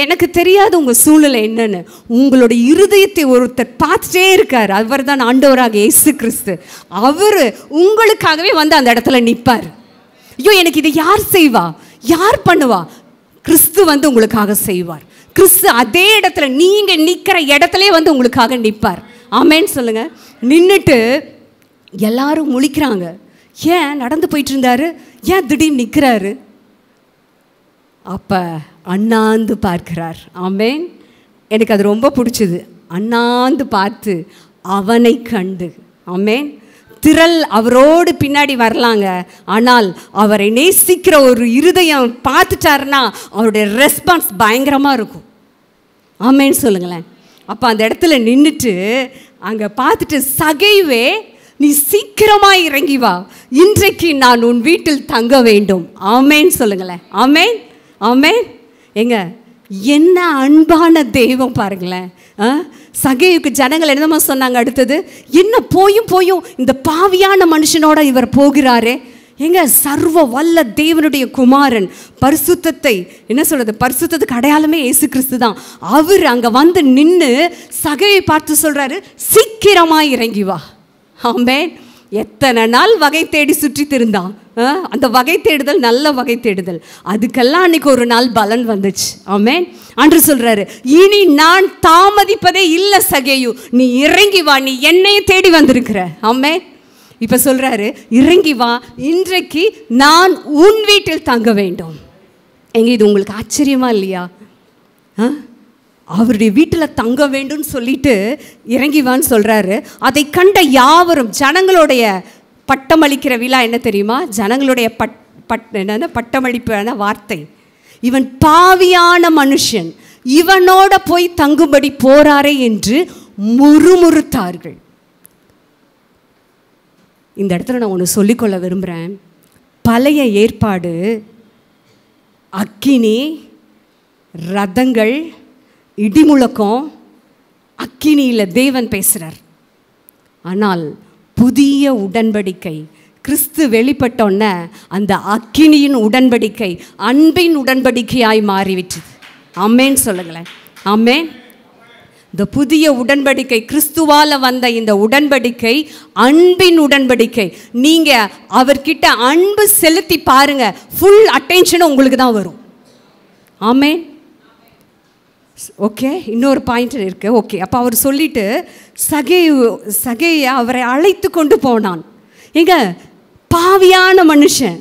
எனக்கு தெரியாது உங்கள் சூழ்நிலை என்னன்னு, உங்களோட இருதயத்தை ஒருத்தர் பார்த்துட்டே இருக்கார். அவர் தான் ஆண்டவராக இயேசு கிறிஸ்து. அவர் உங்களுக்காகவே வந்து அந்த இடத்துல நிற்பார். ஐயோ, எனக்கு இது யார் செய்வா, யார் பண்ணுவா? கிறிஸ்து வந்து உங்களுக்காக செய்வார். கிறிஸ்து அதே இடத்துல, நீங்கள் நிற்கிற இடத்துல வந்து உங்களுக்காக நிற்பார். ஆமென் சொல்லுங்க. நின்றுட்டு எல்லாரும் முழிக்கிறாங்க. ஏன் நடந்து போயிட்டு இருந்தாரு, ஏன் திடீர்னு நிற்கிறாரு? அப்போ அண்ணாந்து பார்க்கிறார். ஆமென். எனக்கு அது ரொம்ப பிடிச்சது. அண்ணாந்து பார்த்து அவனை கண்டு. ஆமென். திரள் அவரோடு பின்னாடி வரலாங்க. ஆனால் அவரை நேசிக்கிற ஒரு இருதயம் பார்த்துட்டாருன்னா அவருடைய ரெஸ்பான்ஸ் பயங்கரமாக இருக்கும். ஆமென் சொல்லுங்களேன். அப்போ அந்த இடத்துல நின்றுட்டு அங்கே பார்த்துட்டு, சகைவே நீ சீக்கிரமாய் இறங்கி வா, இன்றைக்கு நான் உன் வீட்டில் தங்க வேண்டும். ஆமேன் சொல்லுங்களேன். ஆமேன், ஆமேன். எங்க என்ன அன்பான தெய்வம் பாருங்களேன். சகேயுக்கு ஜனங்கள் என்னமா சொன்னாங்க? அடுத்தது என்ன போயும் இந்த பாவியான மனுஷனோட இவர் போகிறாரே. எங்க சர்வ வல்ல தேவனுடைய குமாரன், பரிசுத்தத்தை என்ன சொல்றது, பரிசுத்தத்துக்கு அடையாளமே இயேசு கிறிஸ்து தான். அவர் அங்க வந்து நின்று சகையை பார்த்து சொல்றாரு, சீக்கிரமாய் இறங்கி வா. ஆமென். எத்தனை நாள் வகை தேடி சுற்றி திருந்தான். அந்த வகை தேடுதல் நல்ல வகை தேடுதல், அதுக்கெல்லாம் அன்னைக்கு ஒரு நாள் பலன் வந்துச்சு. ஆமென். ஆண்டவர் சொல்றாரு, இனி நான் தாமதிப்பதே இல்லை சகேயு, நீ இறங்கி வா, நீ என்னையே தேடி வந்திருக்கிற. ஆமென். இப்ப சொல்றாரு, இறங்கி வா, இன்றைக்கு நான் உன் வீட்டில் தங்க வேண்டும். எங்க இது உங்களுக்கு ஆச்சரியமா இல்லையா? அவருடைய வீட்டில் தங்க வேண்டும் சொல்லிட்டு இறங்கி வான்னு சொல்றாரு. அதை கண்ட யாவரும், ஜனங்களுடைய பட்டமளிக்கிற விழா என்ன தெரியுமா? ஜனங்களுடைய என்னன்னா பட்டமளிப்பான வார்த்தை, இவன் பாவியான மனுஷன், இவனோட போய் தங்கும்படி போறாரே என்று முறுமுறுத்தார்கள். இந்த இடத்துல நான் ஒன்று சொல்லிக்கொள்ள விரும்புகிறேன். பழைய ஏற்பாடு அக்கினி, ரதங்கள், இடிமுழக்கம், அக்கினியில் தேவன் பேசுகிறார். ஆனால் புதிய உடன்படிக்கை கிறிஸ்து வெளிப்பட்டோன்ன அந்த அக்கினியின் உடன்படிக்கை அன்பின் உடன்படிக்கையாய் மாறிவிட்டது. ஆமேன் சொல்லுங்களேன். ஆமேன். இந்த புதிய உடன்படிக்கை, கிறிஸ்துவால வந்த இந்த உடன்படிக்கை அன்பின் உடன்படிக்கை. நீங்க அவர்கிட்ட அன்பு செலுத்தி பாருங்க, ஃபுல் அட்டென்ஷன் உங்களுக்கு தான் வரும். ஆமேன். ஓகே, இன்னொரு பாயிண்ட் இருக்கு. ஓகே, அப்போ அவர் சொல்லிட்டு சகேயை அவரை அழைத்து கொண்டு போனான். எங்க பாவியான மனுஷன்,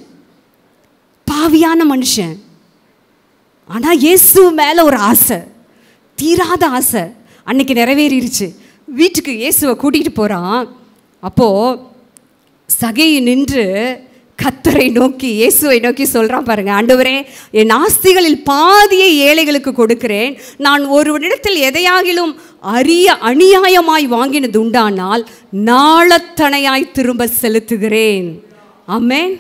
பாவியான மனுஷன், ஆனால் இயேசு மேலே ஒரு ஆசை, தீராத ஆசை அன்னைக்கு நிறைவேறிடுச்சு. வீட்டுக்கு இயேசுவை கூட்டிகிட்டு போகிறான். அப்போது சகேயு நின்று கர்த்தரை நோக்கி, இயேசுவை நோக்கி சொல்கிறான் பாருங்க, ஆண்டவரே, என் ஆஸ்திகளில் பாதியை ஏழைகளுக்கு கொடுக்கிறேன். நான் ஒருவனிடத்தில் எதையாகிலும் அநியாயமாய் வாங்கினது உண்டானால் நாளத்தனையாய் திரும்ப செலுத்துகிறேன். ஆமேன்,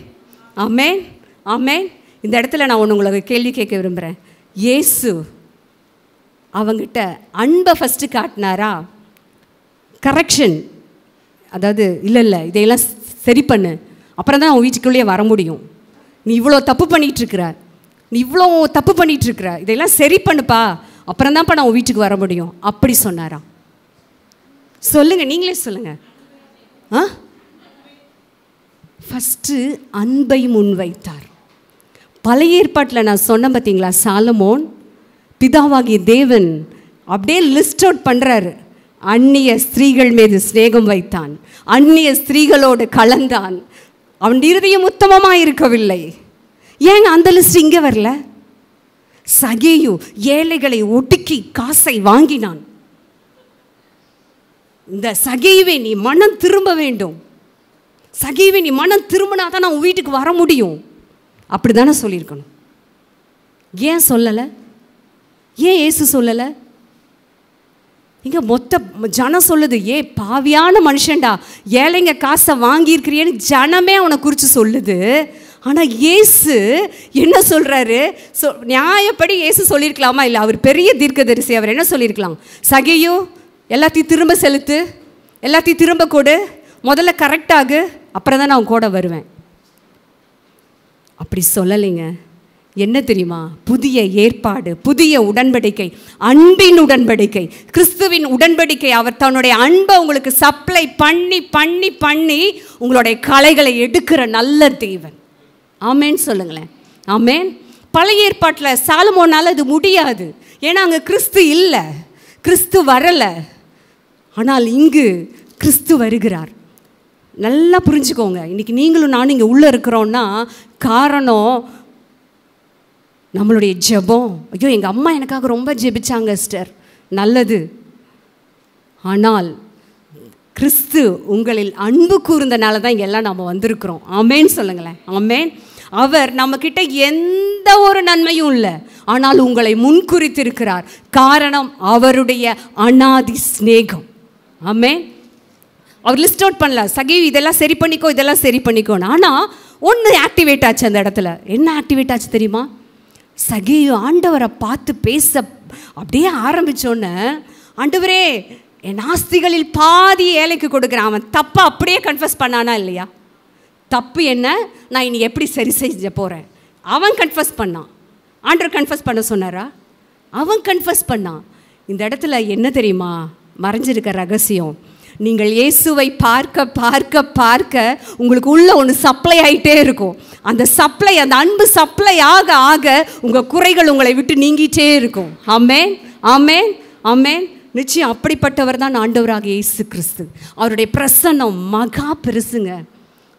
ஆமேன், ஆமேன். இந்த இடத்துல நான் ஒன்று உங்களுக்கு கேள்வி கேட்க விரும்புகிறேன். இயேசு அவங்கிட்ட அன்பை ஃபஸ்ட்டு காட்டினாரா? கரெக்ஷன், அதாவது இல்லை இதையெல்லாம் சரி பண்ணு, அப்புறம் தான் உன் வீட்டுக்குள்ளேயே வர முடியும், நீ இவ்வளோ தப்பு பண்ணிகிட்ருக்கிற, நீ இவ்வளோ தப்பு பண்ணிகிட்ருக்கிற, இதெல்லாம் சரி பண்ணுப்பா, அப்புறம் தான்ப்பா நான் உன் வீட்டுக்கு வர முடியும், அப்படி சொன்னாரா? சொல்லுங்கள், நீங்களே சொல்லுங்கள். ஃபஸ்ட்டு அன்பை முன்வைத்தார். பழைய ஏற்பாட்டில் நான் சொன்னேன் பார்த்தீங்களா, சாலமோன் பிதாவாகிய தேவன் அப்படியே லிஸ்ட் அவுட் பண்ணுறாரு. அந்நிய ஸ்திரீகள் மீது சிநேகம் வைத்தான், அந்நிய ஸ்திரீகளோடு கலந்தான், அவன் இருதயம் உத்தமமாக இருக்கவில்லை. ஏங்க அந்த லிஸ்ட் இங்கே வரல? சகேயு ஏழைகளை ஒடுக்கி காசை வாங்கினான். இந்த சகேயுவே நீ மனம் திரும்ப வேண்டும், சகேயுவே நீ மனம் திரும்பினா தான் நான் உன் வீட்டுக்கு வர முடியும், அப்படி தானே சொல்லியிருக்கணும். ஏன் சொல்லலை? ஏன் இயேசு சொல்லலை? இங்கே மொத்த ஜனம் சொல்லுது, பாவியான மனுஷன்டா, ஏழைங்க காசை வாங்கியிருக்கிறியேன்னு ஜனமே அவனை குறித்து சொல்லுது. ஆனால் இயேசு என்ன சொல்கிறாரு? நியாயப்படி இயேசு சொல்லியிருக்கலாமா? இல்லை, அவர் பெரிய தீர்க்கதரிசி, அவர் என்ன சொல்லியிருக்கலாம்? சகேயு எல்லாத்தையும் திரும்ப செலுத்து, எல்லாத்தையும் திரும்ப கொடு, முதல்ல கரெக்டாகு, அப்புறம் தான் நான் கூட வருவேன். அப்படி சொல்லலைங்க. என்ன தெரியுமா? புதிய ஏற்பாடு, புதிய உடன்படிக்கை, அன்பின் உடன்படிக்கை, கிறிஸ்துவின் உடன்படிக்கை. அவர் தன்னுடைய அன்பை உங்களுக்கு சப்ளை பண்ணி பண்ணி பண்ணி உங்களுடைய கலைகளை எடுக்கிற நல்ல தேவன். ஆமேன் சொல்லுங்களேன். ஆமேன். பழைய ஏற்பாட்டில் சாலமோனால் அது முடியாது, ஏன்னா அங்கே கிறிஸ்து இல்லை, கிறிஸ்து வரலை. ஆனால் இங்கு கிறிஸ்து வருகிறார். நல்லா புரிஞ்சுக்கோங்க. இன்றைக்கி நீங்களும் நானும் இங்கே உள்ளே இருக்கிறோன்னா காரணம் நம்மளுடைய ஜெபம். ஐயோ, எங்கள் அம்மா எனக்காக ரொம்ப ஜெபிச்சாங்க சிஸ்டர், நல்லது. ஆனால் கிறிஸ்து உங்களில் அன்பு கூர்ந்தனால தான் எல்லாம் நம்ம வந்திருக்கிறோம். ஆமேன்னு சொல்லுங்களேன். ஆமேன். அவர் நம்மக்கிட்ட எந்த ஒரு நன்மையும் இல்லை, ஆனால் உங்களை முன்குறித்திருக்கிறார். காரணம் அவருடைய அநாதி சிநேகம். ஆமேன். அவர் லிஸ்ட் அவுட் பண்ணல, சகேயு இதெல்லாம் சரி பண்ணிக்கோ, இதெல்லாம் சரி பண்ணிக்கோன்னு. ஆனால் ஒன்று ஆக்டிவேட் ஆச்சு அந்த இடத்துல. என்ன ஆக்டிவேட் ஆச்சு தெரியுமா? சகேயு ஆண்டவரை பார்த்து பேச அப்படியே ஆரம்பித்தோன்னே, ஆண்டவரே என் ஆஸ்திகளில் பாதி ஏழைக்கு கொடுக்குறேன். அவன் தப்பை அப்படியே கன்ஃபஸ் பண்ணானா இல்லையா? தப்பு என்ன, நான் இனி எப்படி சரி செஞ்ச போகிறேன். அவன் கன்ஃபஸ் பண்ணான். ஆண்டவர் கன்ஃபஸ் பண்ண சொன்னாரா? அவன் கன்ஃபஸ் பண்ணான். இந்த இடத்துல என்ன தெரியுமா மறைஞ்சிருக்க ரகசியம்? நீங்கள் இயேசுவை பார்க்க பார்க்க பார்க்க உங்களுக்கு உள்ள ஒன்று சப்ளை ஆகிட்டே இருக்கும். அந்த சப்ளை, அந்த அன்பு சப்ளை ஆக ஆக உங்கள் குறைகள் உங்களை விட்டு நீங்கிட்டே இருக்கும். ஆமென், ஆமென், ஆமென். நிச்சயம் அப்படிப்பட்டவர் தான் ஆண்டவராக இயேசு கிறிஸ்து. அவருடைய பிரசன்னம் மகா பெருசுங்க.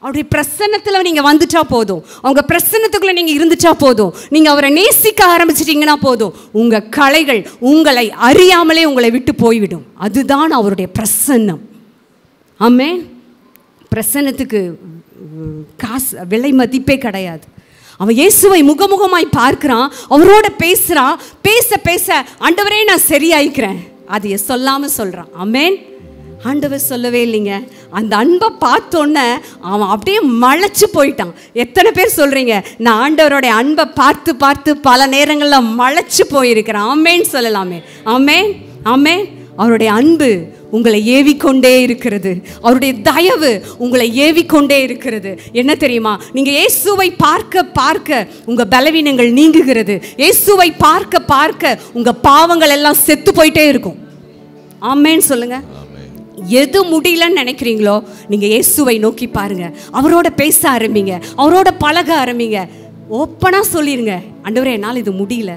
அவருடைய பிரசன்னத்தில் நீங்கள் வந்துட்டா போதும், அவங்க பிரசன்னத்துக்குள்ளே நீங்கள் இருந்துட்டா போதும், நீங்கள் அவரை நேசிக்க ஆரம்பிச்சிட்டிங்கன்னா போதும், உங்கள் கலைகள் உங்களை அறியாமலே உங்களை விட்டு போய்விடும். அதுதான் அவருடைய பிரசன்னம். ஆமென். பிரசன்னத்துக்கு காசு விலை மதிப்பே கிடையாது. அவன் இயேசுவை முகமுகமாய் பார்க்குறான், அவரோட பேசுகிறான். பேச பேச ஆண்டவரே நான் சரியாயிக்கிறேன், அதைய சொல்லாமல் சொல்கிறான். ஆமென். ஆண்டவர் சொல்லவே இல்லைங்க. அந்த அன்பை பார்த்தோன்னே அவன் அப்படியே மலைச்சு போயிட்டான். எத்தனை பேர் சொல்கிறீங்க, நான் ஆண்டவரோடைய அன்பை பார்த்து பார்த்து பல நேரங்களில் மலைச்சு போயிருக்கிறேன்? ஆமேன்னு சொல்லலாமே. ஆமேன், ஆமேன். அவருடைய அன்பு உங்களை ஏவிக்கொண்டே இருக்கிறது. அவருடைய தயவு உங்களை ஏவிக்கொண்டே இருக்கிறது. என்ன தெரியுமா, நீங்கள் இயேசுவை பார்க்க பார்க்க உங்கள் பலவீனங்கள் நீங்குகிறது. இயேசுவை பார்க்க பார்க்க உங்கள் பாவங்கள் எல்லாம் செத்து போயிட்டே இருக்கும். ஆமேன்னு சொல்லுங்க. எது முடியலன்னு நினைக்கிறீங்களோ நீங்கள் இயேசுவை நோக்கி பாருங்க, அவரோட பேச ஆரம்பிங்க, அவரோட பழக ஆரம்பிங்க. ஓப்பனாக சொல்லிடுங்க, ஆண்டவரே என்னால் இது முடியல,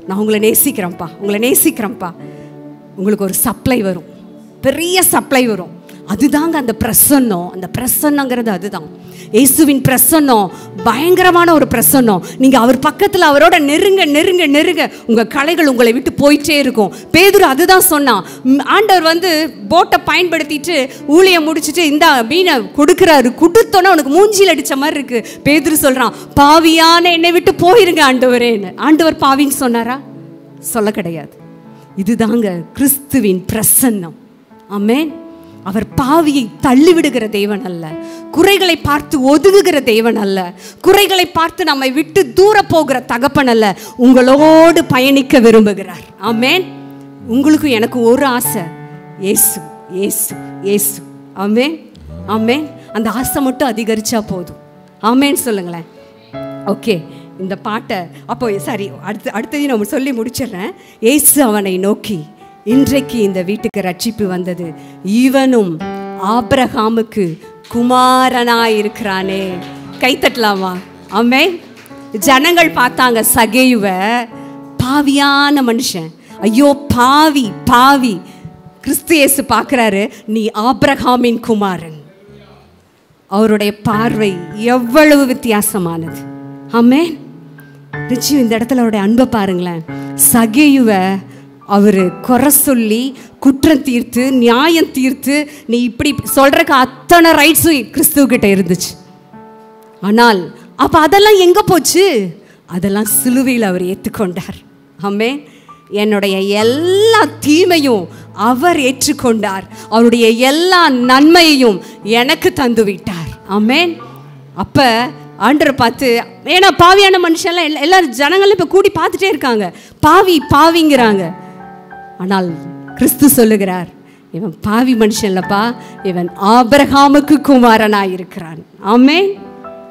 நான் உங்களை நேசிக்கிறேன்ப்பா, உங்களை நேசிக்கிறேன்ப்பா. உங்களுக்கு ஒரு சப்ளை வரும், பெரிய சப்ளை வரும். அதுதாங்க அந்த பிரசன்னம். அந்த பிரசன்னங்கிறது அதுதான். இயேசுவின் பிரசன்னம் பயங்கரமான ஒரு பிரசன்னம். நீங்கள் அவர் பக்கத்தில் அவரோட நெருங்க நெருங்க நெருங்க உங்கள் கலைகள் உங்களை விட்டு போயிட்டே இருக்கும். பேதுரு அதுதான் சொன்னான். ஆண்டவர் வந்து போட்டை பயன்படுத்திட்டு ஊழியம் முடிச்சுட்டு இந்த மீனை கொடுக்குறாரு. கொடுத்தோன்னே உனக்கு மூஞ்சியில் அடித்த மாதிரி இருக்கு. பேதுரு சொல்கிறான், பாவியான என்னை விட்டு போயிருங்க ஆண்டவரேன்னு. ஆண்டவர் பாவின்னு சொன்னாரா? சொல்ல கிடையாது. இதுதாங்க கிறிஸ்துவின் பிரசன்னம். ஆமென். அவர் பாவியை தள்ளிவிடுகிற தேவன் அல்ல, குறைகளை பார்த்து ஒதுங்குகிற தேவன் அல்ல, குறைகளை பார்த்து நம்மை விட்டு தூர போகிற தகப்பன் அல்ல, உங்களோடு பயணிக்க விரும்புகிறார். ஆமென். உங்களுக்கு எனக்கு ஒரு ஆசை, இயேசு இயேசு இயேசு. ஆமென், ஆமென். அந்த ஆசை மட்டும் அதிகரிச்சா போதும். ஆமென் சொல்லுங்களேன். ஓகே, இந்த பாட்டை அப்போ சரி, அடுத்தது நம்ம சொல்லி முடிச்சிடுறேன். இயேசு அவனை நோக்கி, இன்றைக்கு இந்த வீட்டுக்கு ரட்சிப்பு வந்தது, இவனும் ஆபிரகாமுக்கு குமாரனாயிருக்கிறானே. கைத்தட்டலாமா? ஆமென். ஜனங்கள் பார்த்தாங்க சகேயுவை, பாவியான மனுஷன், ஐயோ பாவி பாவி. கிறிஸ்து இயேசு பார்க்குறாரு, நீ ஆபிரகாமின் குமாரன். அவருடைய பார்வை எவ்வளவு வித்தியாசமானது. ஆமென். நிச்சயம் இந்த இடத்துல அவருடைய அன்பை பாருங்களேன். சகேயுவை அவர் குறை சொல்லி குற்றம் தீர்த்து நியாயம் தீர்த்து நீ இப்படி சொல்கிறக்கு அத்தனை ரைட்ஸும் கிறிஸ்துவக்கிட்ட இருந்துச்சு. ஆனால் அப்போ அதெல்லாம் எங்கே போச்சு? அதெல்லாம் சிலுவையில் அவர் ஏற்றுக்கொண்டார். ஆமென். என்னுடைய எல்லா தீமையும் அவர் ஏற்றுக்கொண்டார், அவருடைய எல்லா நன்மையையும் எனக்கு தந்து விட்டார். ஆமென். அப்போ ஆண்டரை பார்த்து, ஏன்னா பாவியான மனுஷன்லாம் எல்லாரும் ஜனங்களும் இப்போ கூடி பார்த்துட்டே இருக்காங்க, பாவி பாவிங்கிறாங்க. ஆனால் கிறிஸ்து சொல்லுகிறார், இவன் பாவி மனுஷன் இல்லப்பா, இவன் ஆபிரகாமுக்கு குமாரனாயிருக்கிறான். ஆமென்.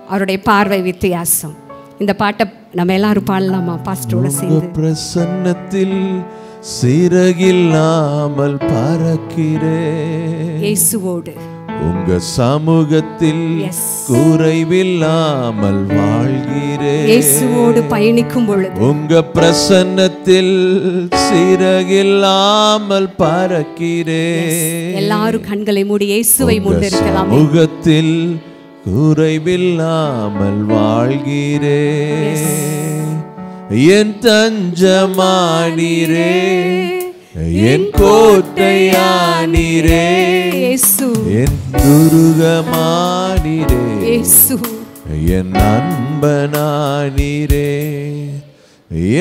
அவருடைய பார்வை வித்தியாசம். இந்த பாட்டை நம்ம எல்லாரும் பாடலாமா பாஸ்டரோட சேர்ந்து? பிரசன்னத்தில் சிறகில்லாமல் பறக்கிறேன் இயேசுவோடு, உங்க சமூகத்தில் குறைவில்லாமல் வாழ்கிறேன். இயேசுவோடு பயணிக்கும் பொழுது உங்க பிரசன்னத்தில் சிறகில்லாமல் பறக்கிறேன். எல்லாரும் கண்களை மூடி இயேசுவை முன்னிறுத்தலாம். சமூகத்தில் குறைவில்லாமல் வாழ்கிறேன். என் தஞ்சமானீரே, என் கோட்டையானீரே, என் துருகமானீரே, என் அன்பனானீரே,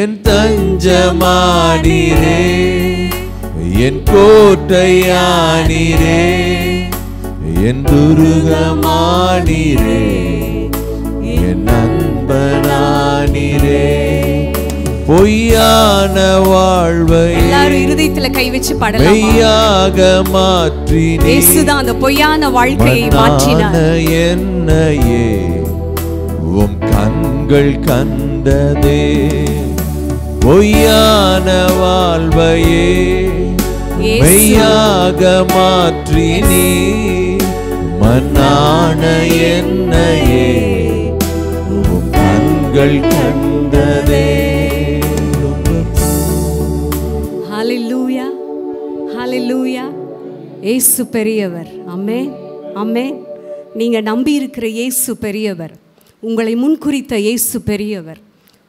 என் தஞ்சமானீரே, என் கோட்டையானீரே, என் துருகமானீரே, என் அன்பனானீரே. பொய்யான வாழ்வை எல்லாரும் இருதயத்துல கை வச்சு பாடலாம். மெய்யாக மாற்றி இயேசுதான் அந்த பொய்யான வாழ்க்கையை மாற்றினார். என்னையே உம் கண்கள் கண்டதே, பொய்யான வாழ்வையே மெய்யாக மாற்றி நீ மன்னான என்னையே உம் கண்கள் கண்டதே. ஹல்லேலூயா, ஹல்லேலூயா. இயேசு பெரியவர். ஆமென், ஆமென். நீங்க நம்பி இருக்கிற இயேசு பெரியவர். உங்களை முன்குறித்த இயேசு பெரியவர்.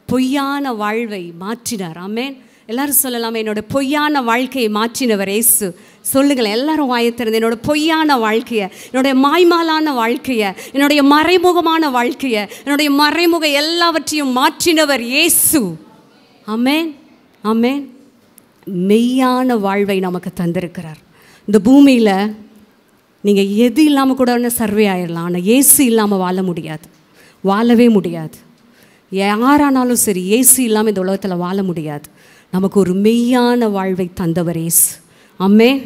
பொய்யான வாழ்வை மாற்றினார். ஆமென். எல்லாரும் சொல்லலாம், என்னோட பொய்யான வாழ்க்கையை மாற்றினவர் இயேசு. சொல்லுங்களேன் எல்லாரும் வாயத்திறந்து. என்னோட பொய்யான வாழ்க்கையை, என்னுடைய மாய்மாலான வாழ்க்கையை, என்னுடைய மறைமுகமான வாழ்க்கையை, என்னுடைய மறைமுக எல்லாவற்றையும் மாற்றினவர் இயேசு. ஆமென், ஆமென். மெய்யான வாழ்வை நமக்கு தந்திருக்கிறார். இந்த பூமியில் நீங்கள் எது இல்லாமல் கூட ஒன்று சர்வே ஆயிடலாம், ஆனால் இயேசு இல்லாமல் வாழ முடியாது, வாழவே முடியாது. யாரானாலும் சரி, இயேசு இல்லாமல் இந்த உலகத்தில் வாழ முடியாது. நமக்கு ஒரு மெய்யான வாழ்வை தந்தவர் இயேசு. ஆமென்,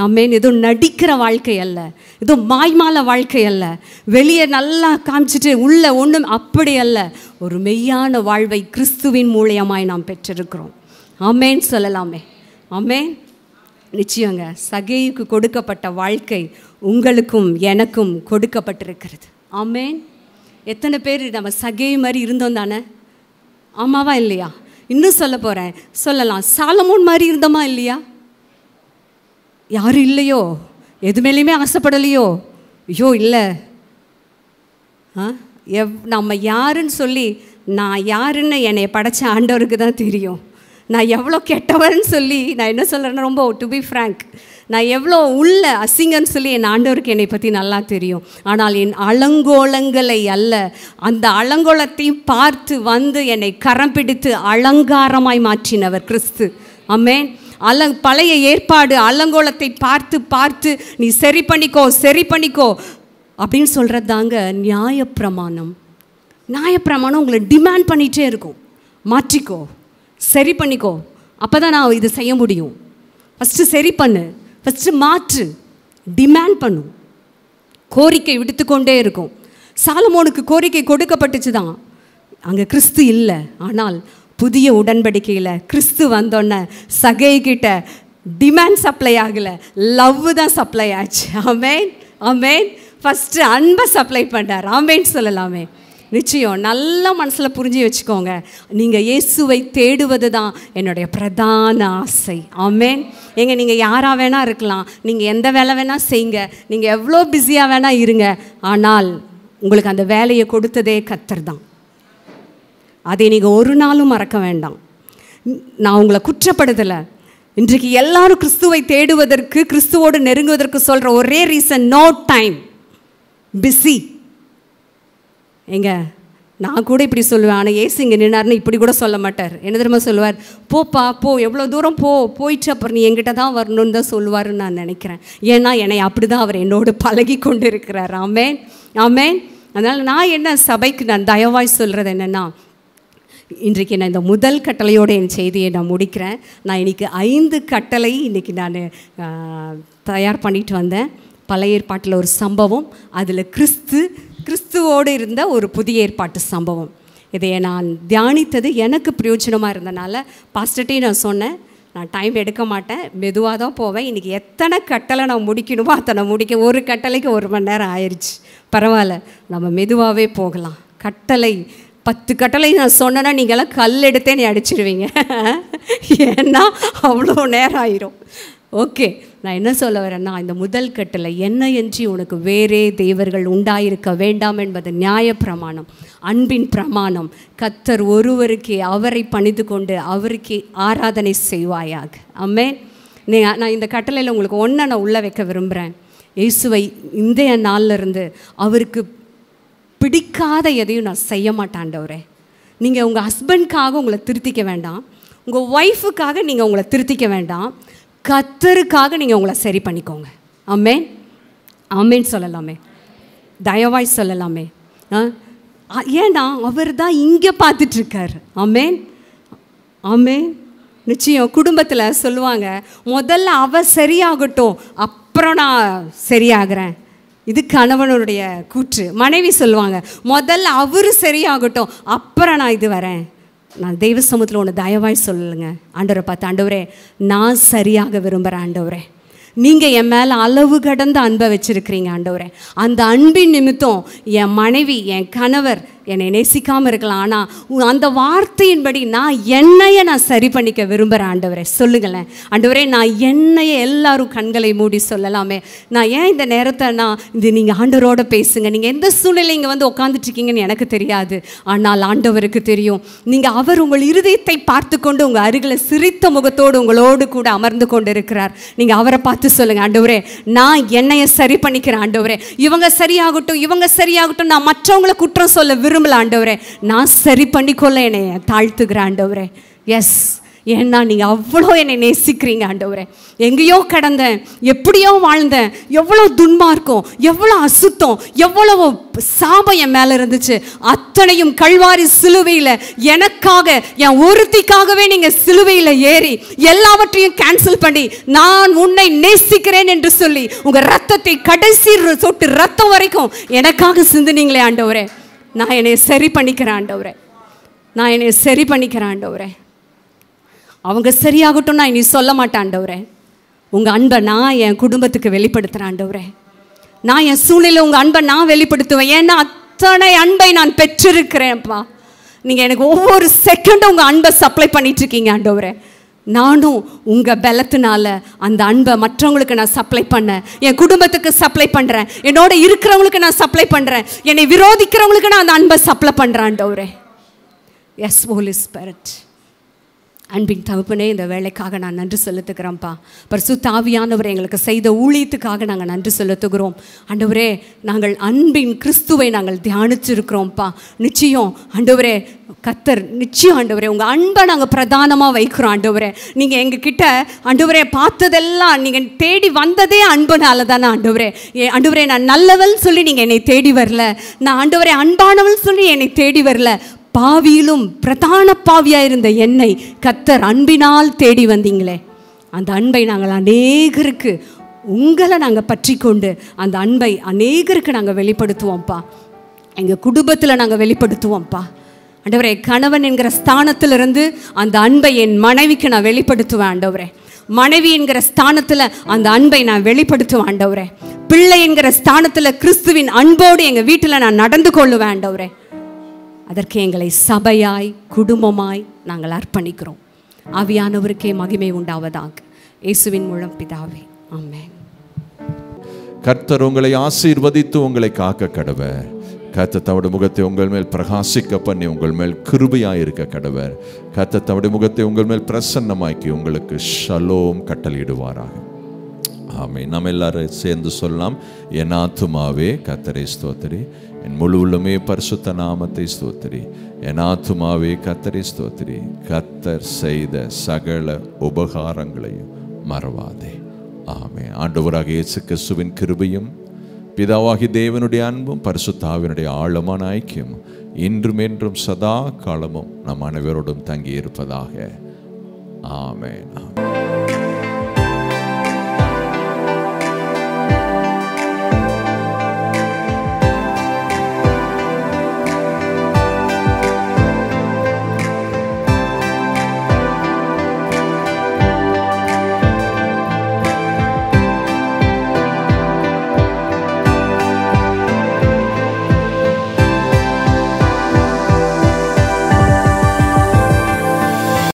ஆமென். ஏதோ நடிக்கிற வாழ்க்கை அல்ல, ஏதோ மாய்மால வாழ்க்கை அல்ல, வெளியே நல்லா காமிச்சிட்டு உள்ள ஒன்றும் அப்படி அல்ல. ஒரு மெய்யான வாழ்வை கிறிஸ்துவின் மூலியமாய் நாம் பெற்றிருக்கிறோம். ஆமென் சொல்லலாமே. ஆமென். நிச்சயங்க, சகேயுக்கு கொடுக்கப்பட்ட வாழ்க்கை உங்களுக்கும் எனக்கும் கொடுக்கப்பட்டிருக்கிறது. ஆமென். எத்தனை பேர் நம்ம சகே மாதிரி இருந்தோம் தானே? ஆமாவா இல்லையா? இன்னும் சொல்ல போகிறேன், சொல்லலாம் சாலமோன் மாதிரி இருந்தோமா இல்லையா? யாரும் இல்லையோ, எது மேலேயுமே ஆசைப்படலையோ? ஐயோ இல்லை. நம்ம யாருன்னு சொல்லி, நான் யாருன்னு என்னை படைச்ச ஆண்டவருக்கு தான் தெரியும். நான் எவ்வளோ கெட்டவர்னு சொல்லி நான் என்ன சொல்கிறேன்னா, ரொம்ப டு பி ஃப்ராங்க், நான் எவ்வளோ உள்ள அசிங்கன்னு சொல்லி என் ஆண்டவருக்கு என்னை பற்றி நல்லா தெரியும். ஆனால் என் அலங்கோலங்களை அல்ல, அந்த அலங்கோலத்தையும் பார்த்து வந்து என்னை கரம் பிடித்து அலங்காரமாய் மாற்றினவர் கிறிஸ்து. ஆமென். பழைய ஏற்பாடு அலங்கோலத்தை பார்த்து பார்த்து நீ சரி பண்ணிக்கோ சரி பண்ணிக்கோ அப்படின்னு சொல்கிறது தாங்க நியாயப்பிரமாணம். நியாயப்பிரமாணம் உங்களை டிமாண்ட் பண்ணிகிட்டே இருக்கும், மாற்றிக்கோ சரி பண்ணிக்கோ, அப்போ தான் நான் இது செய்ய முடியும். ஃபஸ்ட்டு சரி பண்ணு, ஃபஸ்ட்டு மாற்று, டிமாண்ட் பண்ணும், கோரிக்கை விடுத்துக்கொண்டே இருக்கும். சாலமோனுக்கு கோரிக்கை கொடுக்கப்பட்டுச்சு தான், அங்கே கிறிஸ்து இல்லை. ஆனால் புதிய உடன்படிக்கையில் கிறிஸ்து வந்தோன்னே சகைகிட்ட டிமாண்ட் சப்ளை ஆகலை, லவ் தான் சப்ளை ஆச்சு. ஆமென், ஆமென். ஃபஸ்ட்டு அன்பை சப்ளை பண்ணார். ஆமென் சொல்லலாமே. நிச்சயம் நல்லா மனசில் புரிஞ்சு வச்சுக்கோங்க, நீங்கள் இயேசுவை தேடுவது தான் என்னுடைய பிரதான ஆசை. ஆமென். ஏங்க, நீங்கள் யாராக வேணால் இருக்கலாம், நீங்கள் எந்த வேலை வேணால் செய்யுங்க, நீங்கள் எவ்வளோ பிஸியாக வேணால் இருங்க, ஆனால் உங்களுக்கு அந்த வேலையை கொடுத்ததே கர்த்தர் தான். அதை நீங்கள் ஒரு நாளும் மறக்க வேண்டாம். நான் உங்களை குற்றப்படுத்தலை. இன்றைக்கு எல்லாரும் கிறிஸ்துவை தேடுவதற்கு, கிறிஸ்துவோடு நெருங்குவதற்கு சொல்கிற ஒரே ரீசன், நோ டைம், பிஸி. எங்க நான் கூட இப்படி சொல்லுவேன், ஆனால் ஏசு இங்கே நின்னார்னு இப்படி கூட சொல்ல மாட்டார். என்ன தெரியுமா சொல்லுவார்? போப்பா போ, எவ்வளோ தூரம் போயிட்டு அப்புறம் நீ எங்கிட்ட தான் வரணுன்னு தான் சொல்லுவாருன்னு நான் நினைக்கிறேன். ஏன்னா என்னை அப்படி தான் அவர் என்னோடு பழகி கொண்டு இருக்கிறார். ஆமென், ஆமென். அதனால் நான் என்ன சபைக்கு நான் தயவாய் சொல்கிறது என்னென்னா, இன்றைக்கு நான் இந்த முதல் கட்டளையோடு என் செய்தியை நான் முடிக்கிறேன். நான் இன்றைக்கி 5 கட்டளை இன்றைக்கி நான் தயார் பண்ணிட்டு வந்தேன். பழைய ஏற்பாட்டில் ஒரு சம்பவம், அதில் கிறிஸ்துவோடு இருந்த ஒரு புதிய ஏற்பாட்டு சம்பவம். இதை நான் தியானித்தது எனக்கு பிரயோஜனமாக இருந்தனால பாஸ்டர்ட்டையும் நான் சொன்னேன், நான் டைம் எடுக்க மாட்டேன், மெதுவாக தான் போவேன். இன்றைக்கி எத்தனை கட்டளை நான் முடிக்கணுமோ அத்தனை முடிக்க, ஒரு கட்டளைக்கு 1 மணி நேரம் ஆயிடுச்சு, பரவாயில்ல, நம்ம மெதுவாகவே போகலாம். கட்டளை 10 கட்டளை நான் சொன்னேன்னா நீங்களாம் கல் எடுத்தே நீ அடிச்சிடுவீங்க, ஏன்னா அவ்வளோ நேரம் ஆயிரும். ஓகே, நான் என்ன சொல்ல வரேன்னா, இந்த முதல் கட்டளை, என்ன என்று உனக்கு வேறே தேவர்கள் உண்டாயிருக்க வேண்டாம் என்பது நியாயப்பிரமாணம், அன்பின் பிரமாணம். கர்த்தர் ஒருவருக்கே அவரை பணிந்து கொண்டு அவருக்கே ஆராதனை செய்வாயாக. ஆமென். நான் இந்த கட்டளையில் உங்களுக்கு ஒன்றை நான் உள்ளே வைக்க விரும்புகிறேன். இயேசுவை இன்றைய நாளிலிருந்து அவருக்கு பிடிக்காத எதையும் நான் செய்ய மாட்டாண்டவரே. நீங்கள் உங்கள் ஹஸ்பண்ட்காக உங்களை திருத்திக்க வேண்டாம், உங்கள் ஒய்ஃபுக்காக நீங்கள் உங்களை திருத்திக்க வேண்டாம், கர்த்தருக்காக நீங்கள் உங்களை சரி பண்ணிக்கோங்க. ஆமென், ஆமேன்னு சொல்லலாமே, தயவாய் சொல்லலாமே. ஏன்னா அவர் தான் இங்கே பார்த்துட்ருக்கார். ஆமேன், ஆமேன். நிச்சயம் குடும்பத்தில் சொல்லுவாங்க, முதல்ல அவ சரியாகட்டும் அப்புறம் நான் சரியாகிறேன். இது கணவனுடைய கூற்று. மனைவி சொல்லுவாங்க, முதல்ல அவர் சரியாகட்டும் அப்புறம் நான் இது வரேன். நான் தெய்வ சமூகத்தில் ஒன்று தயவாய் சொல்லுங்க, ஆண்டவரை பார்த்து, ஆண்டவரே நான் சரியாக விரும்புகிறேன் ஆண்டவரே, நீங்கள் என் மேலே அளவு கடந்த அன்பை வச்சுருக்கிறீங்க ஆண்டவரே. அந்த அன்பின் நிமித்தம் என் மனைவி என் கணவர் என்னை நேசிக்காமல் இருக்கலாம், ஆனால் அந்த வார்த்தையின்படி நான் சரி பண்ணிக்க விரும்புகிறேன் ஆண்டவரே. சொல்லுங்களேன் ஆண்டவரே, நான் என்னைய எல்லாரும் கண்களை மூடி சொல்லலாமே. நான் ஏன் இந்த நேரத்தை இது நீங்கள் ஆண்டவரோட பேசுங்க. நீங்கள் எந்த சூழ்நிலை இங்கே வந்து உட்காந்துட்ருக்கீங்கன்னு எனக்கு தெரியாது, ஆனால் ஆண்டவருக்கு தெரியும். நீங்கள் அவர் உங்கள் இருதயத்தை பார்த்து கொண்டு உங்கள் அருகில் சிரித்த முகத்தோடு உங்களோடு கூட அமர்ந்து கொண்டு இருக்கிறார். நீங்கள் அவரை பார்த்து சொல்லுங்க, ஆண்டவரே நான் என்னைய சரி பண்ணிக்கிறேன் ஆண்டவரே, இவங்க சரியாகட்டும், நான் மற்றவங்களை குற்றம் சொல்ல விரும்பல ஆண்டவரே, நான் சரி பண்ணிக்கொள்ள என்னை தாழ்த்துக்கிறேன் ஆண்டவரே. எஸ், ஏன்னா நீங்கள் அவ்வளோ என்னை நேசிக்கிறீங்க ஆண்டவரே. எங்கேயோ கடந்தேன், எப்படியோ வாழ்ந்தேன், எவ்வளோ துன்மார்க்கம், எவ்வளோ அசுத்தம், எவ்வளோ சாபம் என் மேலே இருந்துச்சு, அத்தனையும் கல்வாரி சிலுவையில் எனக்காக, என் ஒருத்திக்காகவே நீங்கள் சிலுவையில் ஏறி எல்லாவற்றையும் கேன்சல் பண்ணி நான் உன்னை நேசிக்கிறேன் என்று சொல்லி உங்கள் ரத்தத்தை கடைசி சொட்டு ரத்தம் வரைக்கும் எனக்காக சிந்துனீங்களே ஆண்டவரே. நான் என்னை சரி பண்ணிக்கிறேன் ஆண்டவரே, அவங்க சரியாகட்டும் நான் இனி சொல்ல மாட்டேன் ஆண்டவரே. உங்கள் அன்பை நான் என் குடும்பத்துக்கு வெளிப்படுத்துகிறேன் ஆண்டவரே. நான் என் சூழ்நிலை உங்கள் அன்பை நான் வெளிப்படுத்துவேன். ஏன்னா அத்தனை அன்பை நான் பெற்றிருக்கிறேன்ப்பா. நீங்கள் எனக்கு ஒவ்வொரு செகண்டும் உங்கள் அன்பை சப்ளை பண்ணிகிட்ருக்கீங்க ஆண்டவரே. நானும் உங்கள் பலத்தினால அந்த அன்பை மற்றவங்களுக்கு நான் சப்ளை பண்ணேன், என் குடும்பத்துக்கு சப்ளை பண்ணுறேன், என்னோட இருக்கிறவங்களுக்கு நான் சப்ளை பண்ணுறேன், என்னை விரோதிக்கிறவங்களுக்கு நான் அந்த அன்பை சப்ளை பண்ணுறேன் ஆண்டவரே. Yes holy spirit. அன்பின் தகப்பனே, இந்த வேலைக்காக நான் நன்றி செலுத்துகிறேன்ப்பா. பரிசுத்த ஆவியானவரே எங்களுக்கு செய்த ஊழியத்துக்காக நாங்கள் நன்றி செலுத்துகிறோம் ஆண்டவரே. நாங்கள் அன்பின் கிறிஸ்துவை நாங்கள் தியானிச்சிருக்கிறோம்ப்பா. நிச்சயம் ஆண்டவரே, கர்த்தர் நிச்சயம் ஆண்டவரே உங்கள் அன்பை நாங்கள் பிரதானமாக வைக்கிறோம் ஆண்டவரே. நீங்கள் எங்ககிட்ட ஆண்டவரே பார்த்ததெல்லாம் நீங்கள் தேடி வந்ததே அன்புனால தானே ஆண்டவரே. ஆண்டவரே, நான் நல்லவள் சொல்லி நீங்கள் என்னை தேடி வரல, நான் ஆண்டவரே அன்பானவள் சொல்லி என்னை தேடி வரல, பாவியிலும் பிரதான பாவியாக இருந்த என்னை கர்த்தர் அன்பினால் தேடி வந்தீங்களே. அந்த அன்பை நாங்கள் அநேகருக்கு, உங்களை நாங்கள் பற்றி கொண்டு அந்த அன்பை அநேகருக்கு நாங்கள் வெளிப்படுத்துவோம்ப்பா. எங்கள் குடும்பத்தில் நாங்கள் வெளிப்படுத்துவோம்ப்பா ஆண்டவரே. கணவன் என்கிற ஸ்தானத்திலிருந்து அந்த அன்பை என் மனைவிக்கு நான் வெளிப்படுத்துவேன் ஆண்டவரே. மனைவி என்கிற ஸ்தானத்தில் அந்த அன்பை நான் வெளிப்படுத்துவேன் ஆண்டவரே. பிள்ளை என்கிற ஸ்தானத்தில் கிறிஸ்துவின் அன்போடு எங்கள் வீட்டில் நான் நடந்து கொள்ளுவேன் ஆண்டவரே. அதற்கு எங்களை சபையாய் குடும்பமாய் நாங்கள் அர்ப்பணிக்கிறோம். ஆவியானவருக்கே மகிமை உண்டாவதாக. இயேசுவின் மூலம் பிதாவே, ஆமென். கர்த்தர் உங்களை ஆசீர்வதித்து உங்களை காக்க கடவர். கர்த்தர் தம்முடைய முகத்தை உங்கள் மேல் பிரகாசிக்க பண்ணி உங்கள் மேல் கிருபையாய் இருக்க கடவர். கர்த்தர் தம்முடைய முகத்தை உங்கள் மேல் பிரசன்னமாக்கி உங்களுக்கு ஷலோம் கட்டளையிடுவாராக. ஆமென். நாம் எல்லாரும் சேர்ந்து சொல்லலாம். என் ஆத்துமாவே கர்த்தரை ஸ்தோத்திரி, என் முழு உள்ளமே பரிசுத்த நாமத்தை ஸ்தோத்திரி, என் ஆத்துமாவே கர்த்தரை ஸ்தோத்திரி, கர்த்தர் செய்த சகல உபகாரங்களையும் மறவாதே. ஆமென். ஆண்டவராகிய இயேசு கிறிஸ்துவின் கிருபையும் பிதாவாகிய தேவனுடைய அன்பும் பரிசுத்த ஆவியினுடைய ஆழமான ஐக்கியம் இன்றும் என்றும் சதா காலமும் நம் அனைவரோடும் தங்கி இருப்பதாக. ஆமென்.